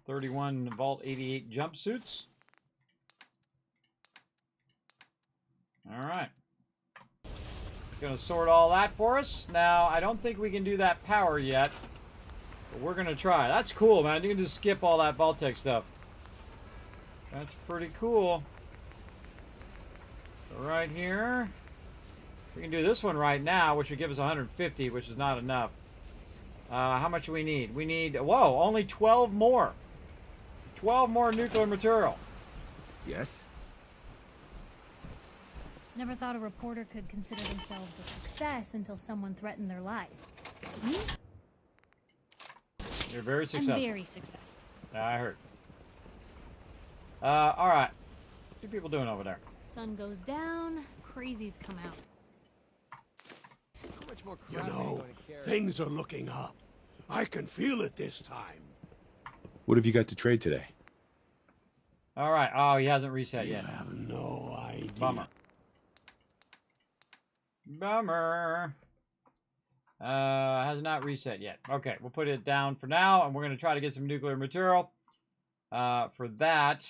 $31 Vault 88 jumpsuits. All right. It's going to sort all that for us. Now, I don't think we can do that power yet. But we're going to try. That's cool, man. You can just skip all that vault-tec stuff. That's pretty cool. So right here. We can do this one right now, which would give us 150, which is not enough. How much do we need? We need, whoa, only 12 more. 12 more nuclear material. Yes? Never thought a reporter could consider themselves a success until someone threatened their life. Me? You're very successful. I'm very successful. Yeah, I heard. All right. What are people doing over there? Sun goes down, crazies come out. How much more You crap are know, going to carry? things are looking up. I can feel it this time. What have you got to trade today? All right. Oh, he hasn't reset You yet. have no idea. Bummer. Bummer. Has not reset yet. Okay, we'll put it down for now, and we're going to try to get some nuclear material. For that.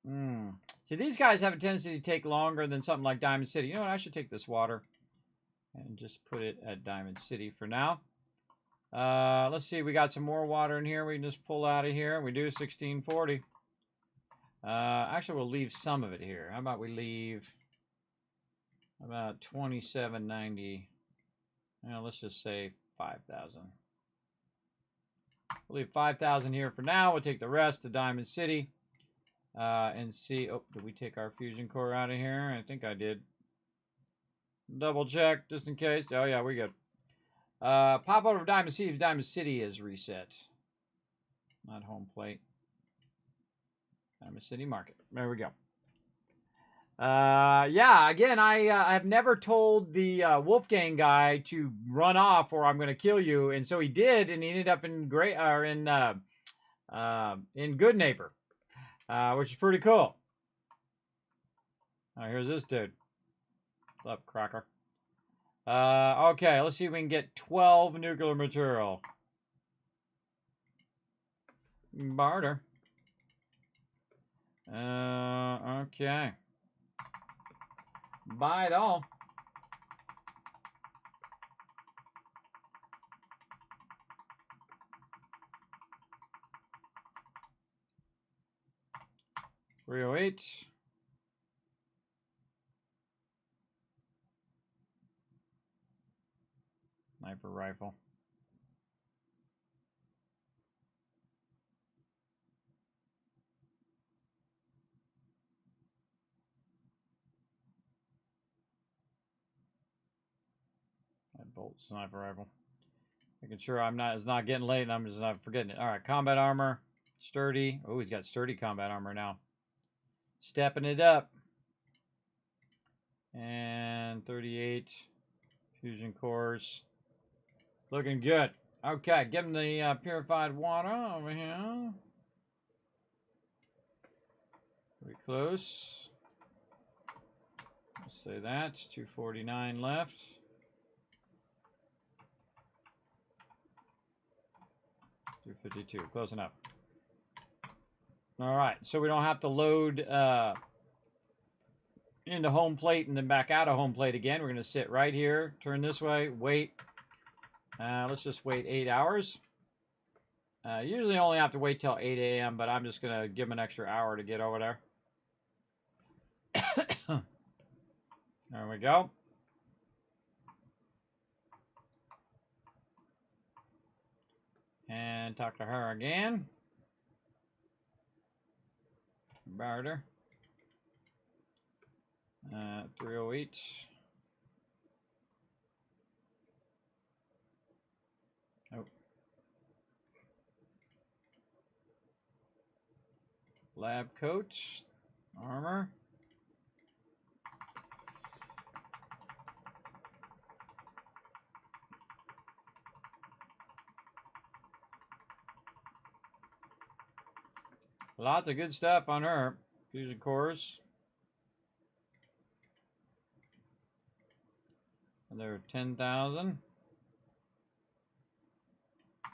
See, these guys have a tendency to take longer than something like Diamond City. You know what? I should take this water and just put it at Diamond City for now. Let's see. We got some more water in here. We can just pull out of here. We do 1640. Actually, we'll leave some of it here. How about we leave about 2790? Let's just say 5,000. We'll leave 5,000 here for now. We'll take the rest to Diamond City and see. Oh, did we take our fusion core out of here? I think I did. Double check just in case. Oh, yeah, we're good. Pop over to Diamond City if Diamond City is reset. Not home plate. Diamond City Market. There we go. Yeah, again, I have never told the Wolfgang guy to run off or I'm going to kill you, and so he did, and he ended up in Good Neighbor, which is pretty cool. Here's this dude. What's up, Cracker? Okay, let's see if we can get 12 nuclear material. Barter. Okay. Buy it all. $308. Sniper rifle. Bolt sniper rifle. Making sure it's not getting late and I'm just not forgetting it. All right, combat armor, sturdy. Oh, he's got sturdy combat armor now. Stepping it up. And 38 fusion cores. Looking good. Okay, give him the purified water over here. Pretty close. Let's say that. 249 left. 252, close enough. All right, so we don't have to load into home plate and then back out of home plate again. We're going to sit right here, turn this way, wait. Let's just wait 8 hours. Usually only have to wait till 8 a.m., but I'm just going to give them an extra hour to get over there. There we go. And talk to her again. Barter. 308. Oh. Lab coat. Armor. Lots of good stuff on her. Fusion cores. Another 10,000.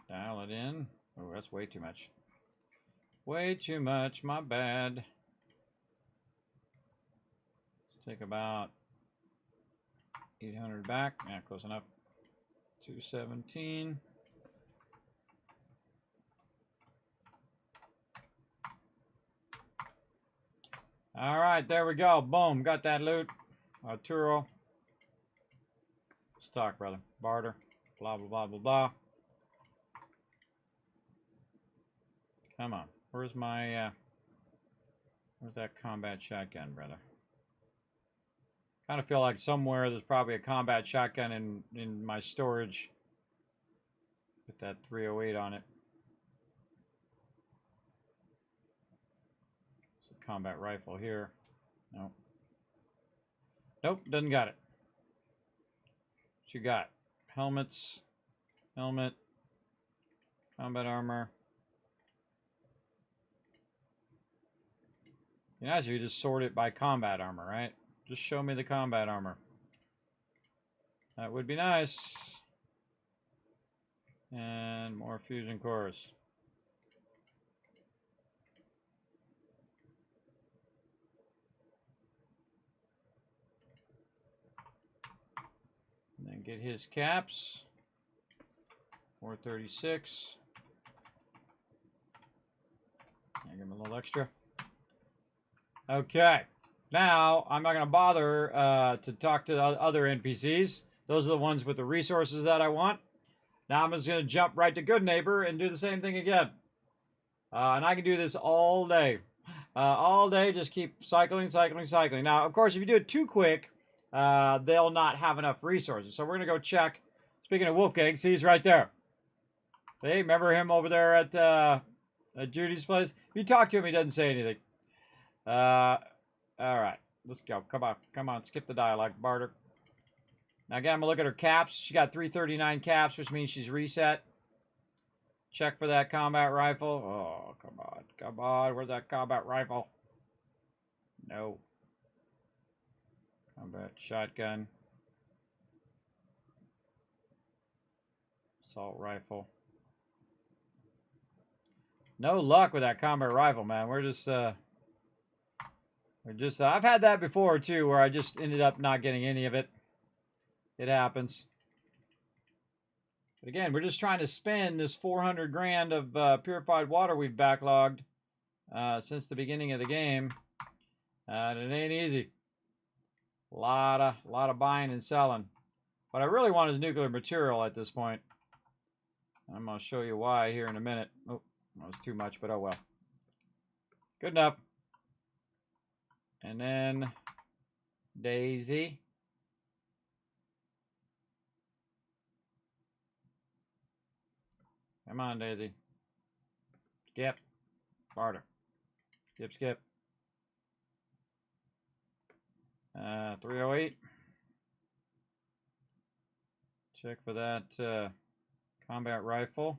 Dial it in. Oh, that's way too much. Way too much. My bad. Let's take about 800 back. Yeah, close enough. 217. All right, there we go. Boom, got that loot. Arturo. Stock, brother. Barter. Blah, blah, blah, blah, blah. Come on. Where's my, where's that combat shotgun, brother? Kind of feel like somewhere there's probably a combat shotgun in my storage. Put that 308 on it. Combat rifle here. Nope. Nope, doesn't got it. What you got? Helmets. Helmet. Combat armor. You know, you just sort it by combat armor, right? Just show me the combat armor. That would be nice. And more fusion cores. And then get his caps. 436. I'll give him a little extra. Okay. Now, I'm not going to bother to talk to the other NPCs. Those are the ones with the resources that I want. Now I'm just going to jump right to Good Neighbor and do the same thing again. And I can do this all day. All day, just keep cycling, cycling, cycling. Now, of course, if you do it too quick, they'll not have enough resources. So we're going to go check. Speaking of Wolfgang, see, he's right there. Hey, remember him over there at Judy's place? If you talk to him, he doesn't say anything. All right, let's go. Come on, come on. Skip the dialogue, Barter. Now again, I'm gonna look at her caps. She got 339 caps, which means she's reset. Check for that combat rifle. Oh, come on, come on. Where's that combat rifle? No. Combat shotgun. Assault rifle. No luck with that combat rifle, man. We're just I've had that before too, where I just ended up not getting any of it. It happens. But again, we're just trying to spend this 400 grand of purified water we've backlogged since the beginning of the game. And it ain't easy. A lot of buying and selling. What I really want is nuclear material at this point. I'm going to show you why here in a minute. Oh, that was too much, but oh well. Good enough. And then Daisy. Come on, Daisy. Skip. Barter. Skip, skip. 308. Check for that combat rifle.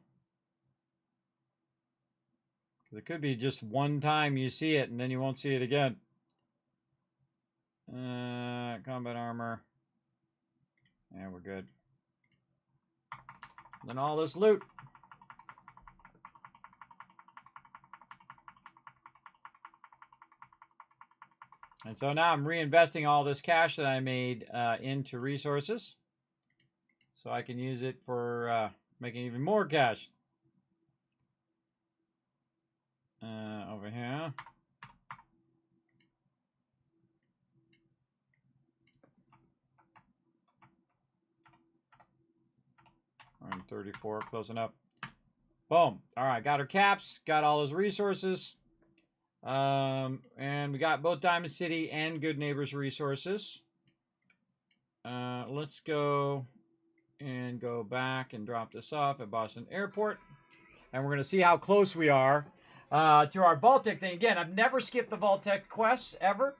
Because it could be just one time you see it and then you won't see it again. Combat armor. Yeah, we're good. Then all this loot. And so now I'm reinvesting all this cash that I made into resources. So I can use it for making even more cash. Over here. We're in 34, close enough. Boom. All right, got our caps, got all those resources. And we got both Diamond City and Good Neighbors resources. Let's go and go back and drop this off at Boston Airport. And we're going to see how close we are to our vault-tec thing. Again, I've never skipped the vault-tec quests ever.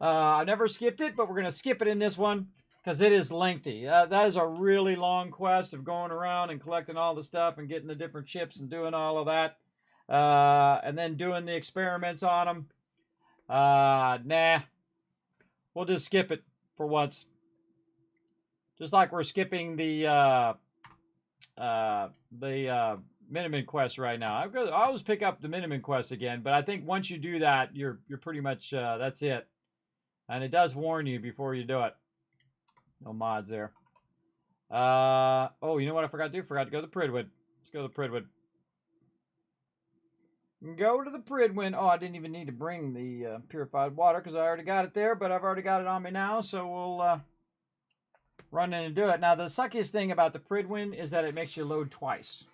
I've never skipped it, but we're going to skip it in this one because it is lengthy. That is a really long quest of going around and collecting all the stuff and getting the different chips and doing all of that. And then doing the experiments on them. Nah. We'll just skip it for once. Just like we're skipping the Miniman quest right now. I always pick up the Miniman quest again, but I think once you do that, you're pretty much that's it. And it does warn you before you do it. No mods there. Oh, you know what I forgot to do? Forgot to go to the Pridwood. Let's go to the Pridwood. Go to the Pridwood. Oh, I didn't even need to bring the purified water because I already got it there, but I've already got it on me now, so we'll run in and do it. Now, the suckiest thing about the Pridwood is that it makes you load twice.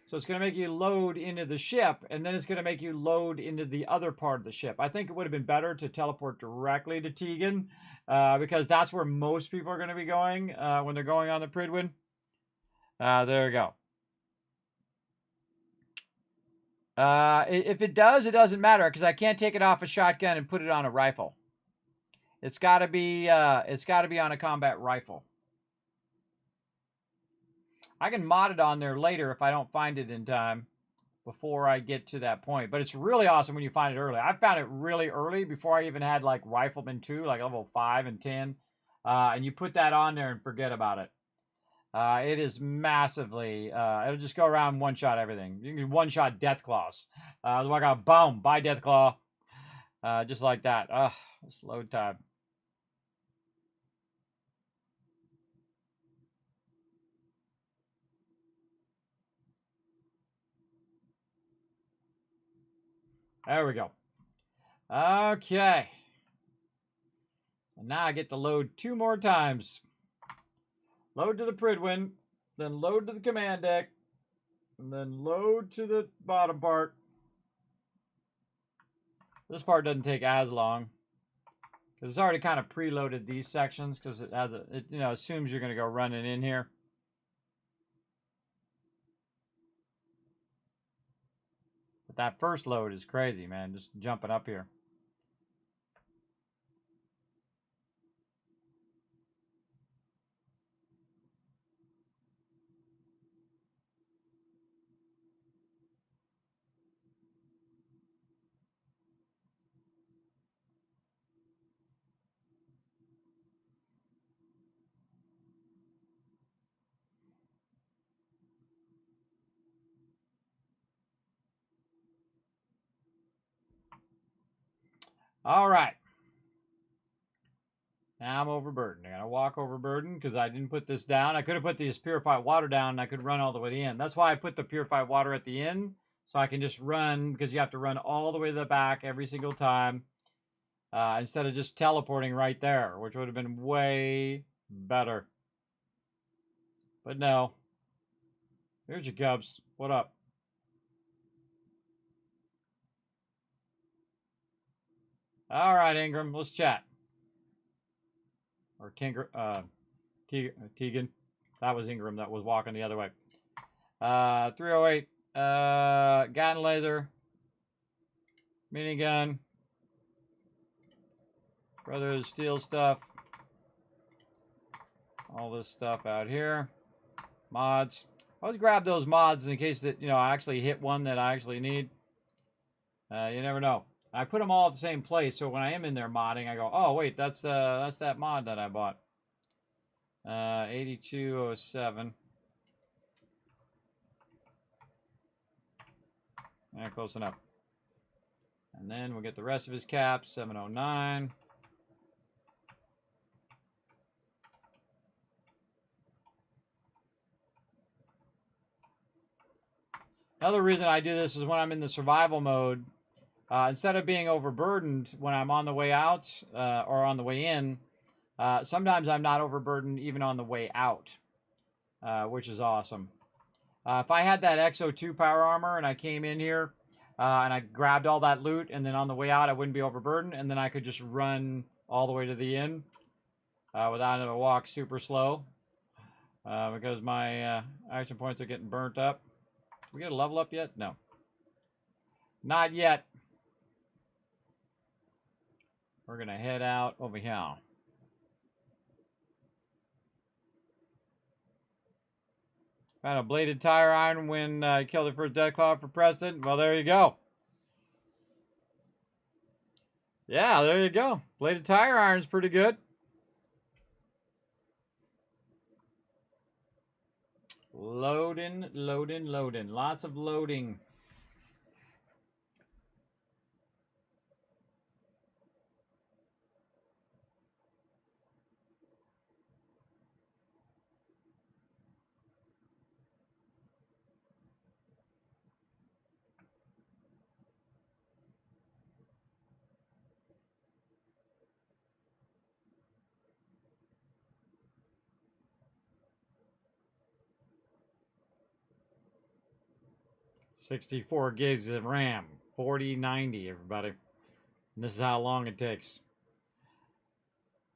So it's going to make you load into the ship, and then it's going to make you load into the other part of the ship. I think it would have been better to teleport directly to Tegan, because that's where most people are going to be going when they're going on the Pridwood. There we go. If it does, it doesn't matter, because I can't take it off a shotgun and put it on a rifle. It's got to be on a combat rifle. I can mod it on there later if I don't find it in time before I get to that point. But it's really awesome when you find it early. I found it really early before I even had like Rifleman 2, like level 5 and 10. And you put that on there and forget about it. It is massively, it'll just go around one-shot everything. You can one-shot Deathclaws. Like a boom, buy Deathclaw. Just like that. Ugh, it's load time. There we go. Okay. And now I get to load 2 more times. Load to the Pridwood, then load to the command deck, and then load to the bottom part. This part doesn't take as long because it's already kind of preloaded these sections because it has it assumes you're going to go running in here. But that first load is crazy, man. Just jumping up here. All right. Now I'm overburdened. I gotta walk overburdened because I didn't put this down. I could have put this purified water down and I could run all the way to the end. That's why I put the purified water at the end. So I can just run, because you have to run all the way to the back every single time. Instead of just teleporting right there, which would have been way better. But no. Here's your cubs. What up? All right, Ingram, let's chat. Or Tegan. That was Ingram that was walking the other way. 308. Gun laser. Minigun. Brothers steel stuff. All this stuff out here. Mods. Always grab those mods in case that, I actually hit one that I actually need. You never know. I put them all at the same place, so when I am in there modding, I go, oh wait, that's that mod that I bought. 8207. Yeah, close enough. And then we'll get the rest of his caps. 709. Another reason I do this is when I'm in the survival mode. Instead of being overburdened when I'm on the way out or on the way in, sometimes I'm not overburdened even on the way out, which is awesome. If I had that XO2 power armor and I came in here and I grabbed all that loot, and then on the way out I wouldn't be overburdened, and then I could just run all the way to the inn without having to walk super slow because my action points are getting burnt up. Did we get a level up yet? No. Not yet. We're going to head out over here. Found a bladed tire iron when I killed the first Death Cloud for president. Well, there you go. Yeah, there you go. Bladed tire iron's pretty good. Loading, loading, loading. Lots of loading. $64 gigs of RAM, 4090, everybody. And this is how long it takes.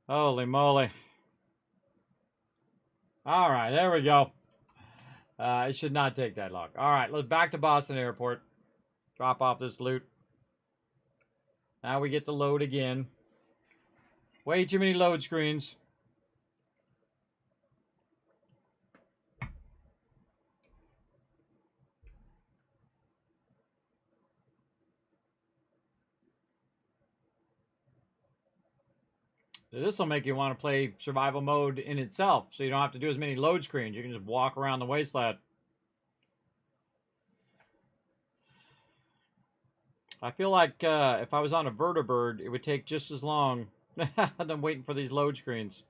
Holy moly. All right, there we go. It should not take that long. All right, let's back to Boston Airport. Drop off this loot. Now we get to load again. Way too many load screens. This will make you want to play survival mode in itself, so you don't have to do as many load screens. You can just walk around the wasteland. I feel like if I was on a vertibird, it would take just as long than waiting for these load screens.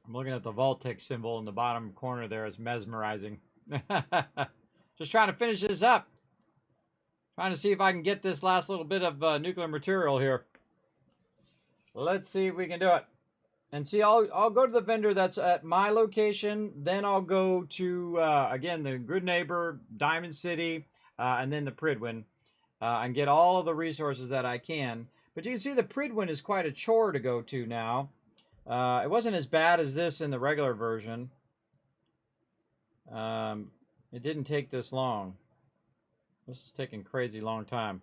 I'm looking at the vault-tec symbol in the bottom corner there. It's mesmerizing. Just trying to finish this up. Trying to see if I can get this last little bit of nuclear material here. Let's see if we can do it. And see, I'll go to the vendor that's at my location. Then I'll go to, again, the Good Neighbor, Diamond City, and then the Pridwin. And get all of the resources that I can. But you can see the Pridwin is quite a chore to go to now. It wasn't as bad as this in the regular version. It didn't take this long. This is taking crazy long time.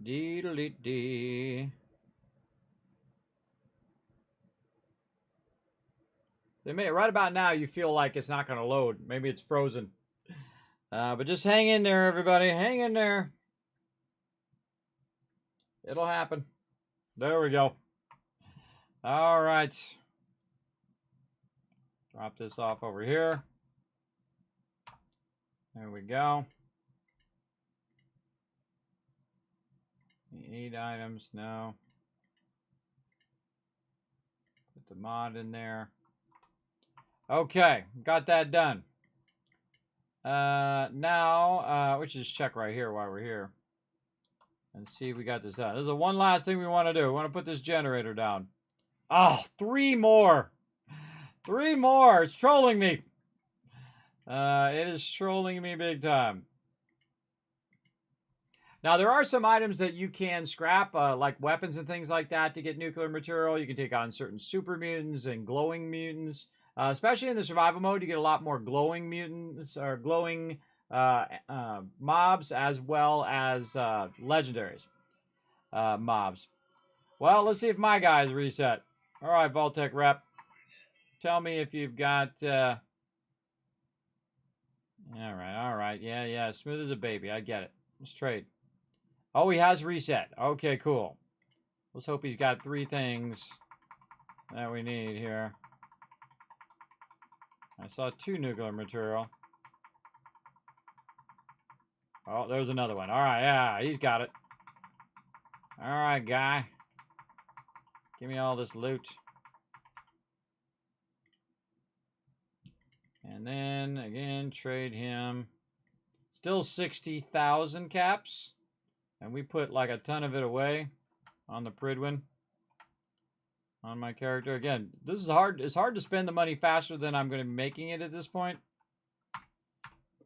Dee-dee-dee. They may, right about now, you feel like it's not going to load. Maybe it's frozen. But just hang in there, everybody. Hang in there. It'll happen. There we go. All right. Drop this off over here. There we go. Need items, no. Put the mod in there. Okay, got that done. Now, we should just check right here while we're here. And see if we got this done. There's one last thing we want to do. We want to put this generator down. Oh, 3 more. 3 more. It's trolling me. It is trolling me big time. Now, there are some items that you can scrap, like weapons and things like that, to get nuclear material. You can take on certain super mutants and glowing mutants. Especially in the survival mode, you get a lot more glowing mutants, or glowing mobs, as well as legendaries mobs. Well, let's see if my guy's reset. All right, vault-tec rep. Tell me if you've got... All right. Yeah. Smooth as a baby. I get it. Let's trade. Oh, he has reset. Okay, cool. Let's hope he's got 3 things that we need here. I saw 2 nuclear material. Oh, there's another one. All right, yeah, he's got it. All right, guy. Give me all this loot. And then, again, trade him. Still 60,000 caps. And we put like a ton of it away on the Pridwin. On my character. Again, this is hard. It's hard to spend the money faster than I'm going to be making it at this point.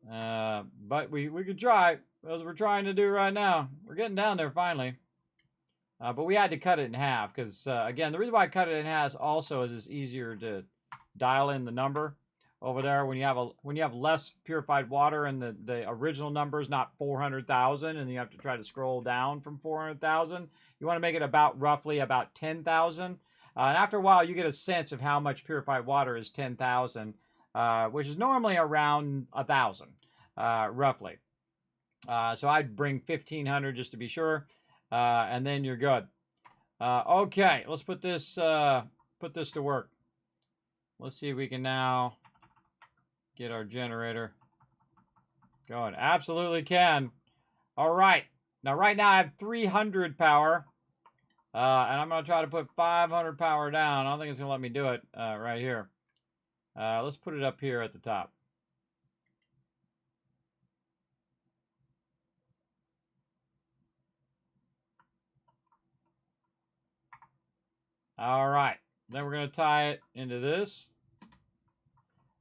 But we could try. As we're trying to do right now. We're getting down there finally. But we had to cut it in half. Because, again, the reason why I cut it in half also is it's easier to dial in the number. Over there, when you have less purified water and the original number is not 400,000, and you have to try to scroll down from 400,000, you want to make it roughly about 10,000. And after a while, you get a sense of how much purified water is 10,000, which is normally around 1,000, roughly. So I'd bring 1,500 just to be sure, and then you're good. Okay, let's put this to work. Let's see if we can now get our generator going. Absolutely can. All right. Now, right now, I have 300 power. And I'm going to try to put 500 power down. I don't think it's going to let me do it right here. Let's put it up here at the top. All right. Then we're going to tie it into this.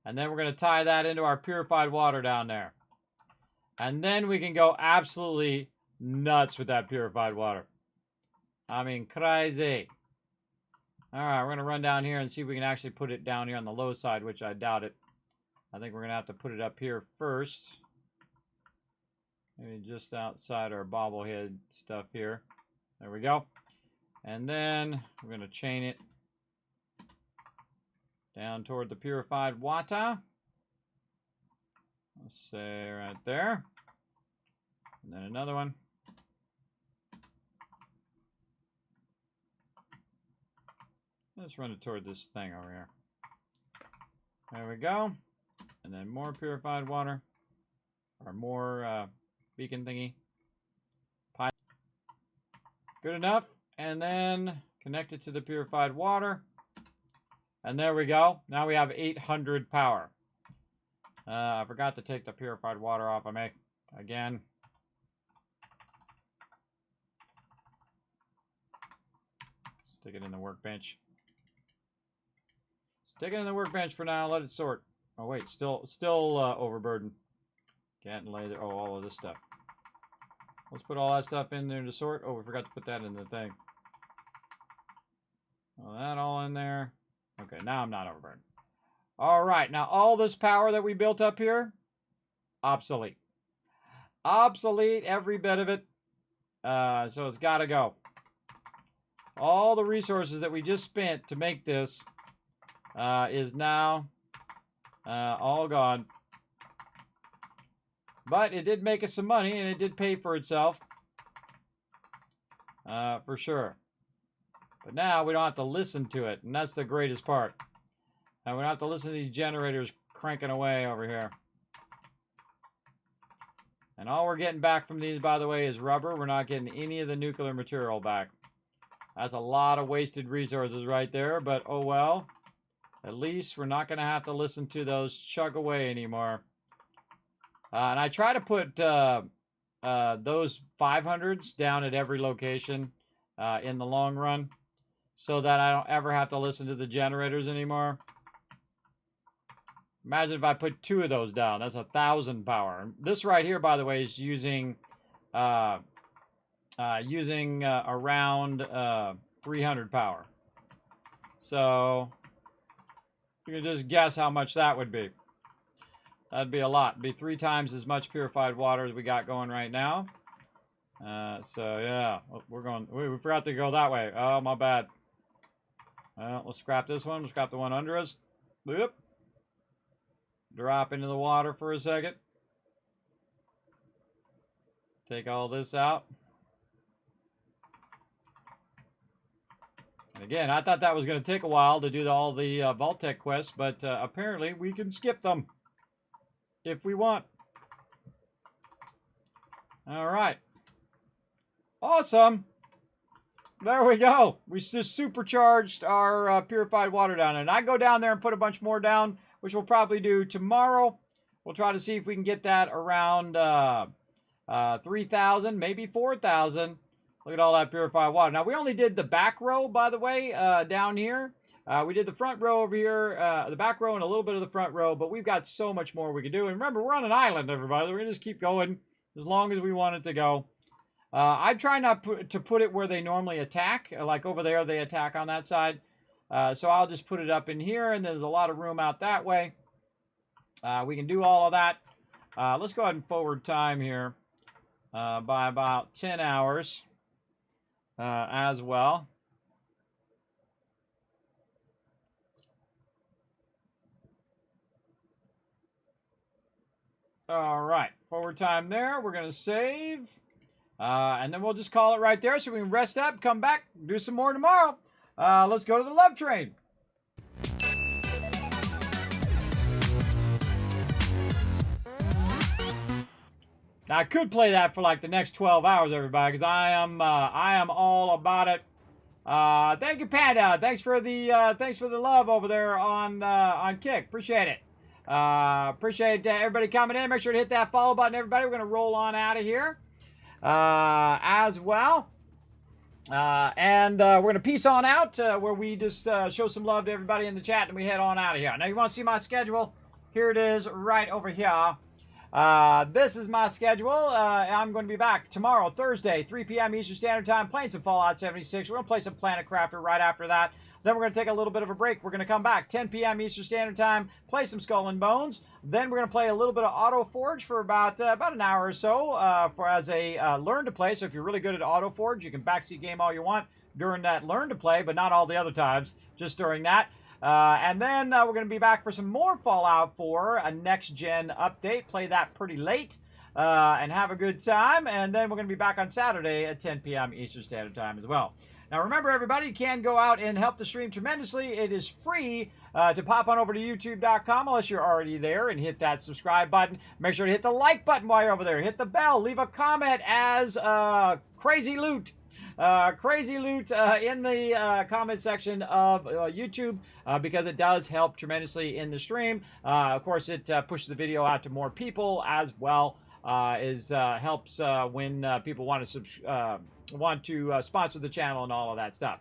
And then we're going to tie that into our purified water down there. And then we can go absolutely nuts with that purified water. I mean, crazy. All right, we're going to run down here and see if we can actually put it down here on the low side, which I doubt it. I think we're going to have to put it up here first. Maybe just outside our bobblehead stuff here. There we go. And then we're going to chain it down toward the purified water. Let's say right there. And then another one. Let's run it toward this thing over here. There we go. And then more purified water. Or more beacon thingy. Pipe. Good enough. And then connect it to the purified water. And there we go. Now we have 800 power. I forgot to take the purified water off of me. Again. Stick it in the workbench. Stick it in the workbench for now. Let it sort. Oh, wait. Still overburdened. Can't lay there. Oh, all of this stuff. Let's put all that stuff in there to sort. Oh, we forgot to put that in the thing. Well, that all in there. Okay, now I'm not overburdened. All right, now all this power that we built up here, obsolete. Obsolete, every bit of it. So it's got to go. All the resources that we just spent to make this is now all gone. But it did make us some money, and it did pay for itself. For sure. But now we don't have to listen to it, and that's the greatest part. And we don't have to listen to these generators cranking away over here. And all we're getting back from these, by the way, is rubber. We're not getting any of the nuclear material back. That's a lot of wasted resources right there, but oh well. At least we're not going to have to listen to those chug away anymore. And I try to put those 500s down at every location in the long run, so that I don't ever have to listen to the generators anymore. Imagine if I put 2 of those down. That's 1,000 power. This right here, by the way, is using around 300 power. So you can just guess how much that would be. That'd be a lot. It'd be 3 times as much purified water as we got going right now. So yeah, we forgot to go that way. Oh, my bad. Well, let's scrap this one. We'll scrap the one under us. Boop. Drop into the water for a second. Take all this out. And again, I thought that was going to take a while to do all the vault-tec quests, but apparently we can skip them if we want. All right. Awesome. There we go. We just supercharged our purified water down there. And I go down there and put a bunch more down, which we'll probably do tomorrow. We'll try to see if we can get that around 3,000, maybe 4,000. Look at all that purified water. Now, we only did the back row, by the way, down here. We did the front row over here, the back row and a little bit of the front row, but we've got so much more we could do. And remember, we're on an island, everybody. We're going to just keep going as long as we want it to go. I try not to put it where they normally attack. Like over there, they attack on that side. So I'll just put it up in here, and there's a lot of room out that way. We can do all of that. Let's go ahead and forward time here by about 10 hours as well. All right, forward time there. We're going to save. And then we'll just call it right there so we can rest up, come back, do some more tomorrow. Let's go to the love train. Now, I could play that for like the next 12 hours, everybody, because I am all about it. Thank you, Panda. Thanks for the love over there on Kick. Appreciate it. Appreciate everybody coming in. Make sure to hit that follow button, everybody. We're going to roll on out of here. As well. And we're going to peace on out where we just show some love to everybody in the chat and we head on out of here. Now, you want to see my schedule? Here it is right over here. This is my schedule. I'm going to be back tomorrow, Thursday, 3 p.m. Eastern Standard Time, playing some Fallout 76. We're going to play some Planet Crafter right after that. Then we're going to take a little bit of a break. We're going to come back 10 p.m. Eastern Standard Time, play some Skull and Bones. Then we're going to play a little bit of Auto Forge for about an hour or so as a learn to play. So if you're really good at Auto Forge, you can backseat game all you want during that learn to play, but not all the other times, just during that. And then we're going to be back for some more Fallout 4, a next-gen update. Play that pretty late and have a good time. And then we're going to be back on Saturday at 10 p.m. Eastern Standard Time as well. Now, remember, everybody, you can go out and help the stream tremendously. It is free to pop on over to youtube.com unless you're already there and hit that subscribe button. Make sure to hit the like button while you're over there. Hit the bell. Leave a comment as Crazy Loot. Crazy Loot in the comment section of YouTube because it does help tremendously in the stream. Of course, it pushes the video out to more people as well. Helps when people want to sponsor the channel and all of that stuff.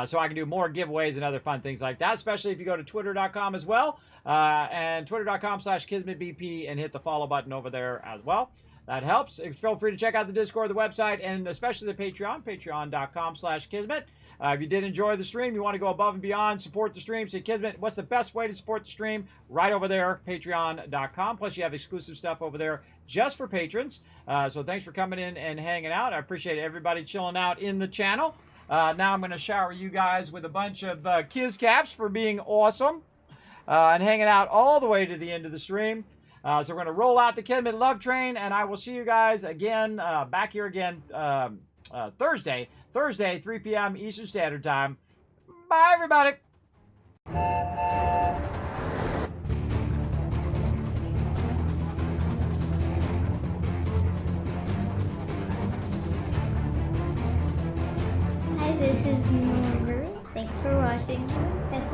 So I can do more giveaways and other fun things like that, especially if you go to twitter.com as well, and twitter.com/KismetBP and hit the follow button over there as well. That helps. Feel free to check out the Discord, the website, and especially the Patreon, patreon.com/Kismet. If you did enjoy the stream, you want to go above and beyond, support the stream, say, Kismet, what's the best way to support the stream? Right over there, patreon.com. Plus, you have exclusive stuff over there just for patrons. So thanks for coming in and hanging out. I appreciate everybody chilling out in the channel. Now I'm going to shower you guys with a bunch of Kiz Caps for being awesome and hanging out all the way to the end of the stream. So we're going to roll out the Kismet Love Train, and I will see you guys again, back here again Thursday, 3 p.m. Eastern Standard Time. Bye, everybody. Hi, this is Norbert. Thanks for watching. That's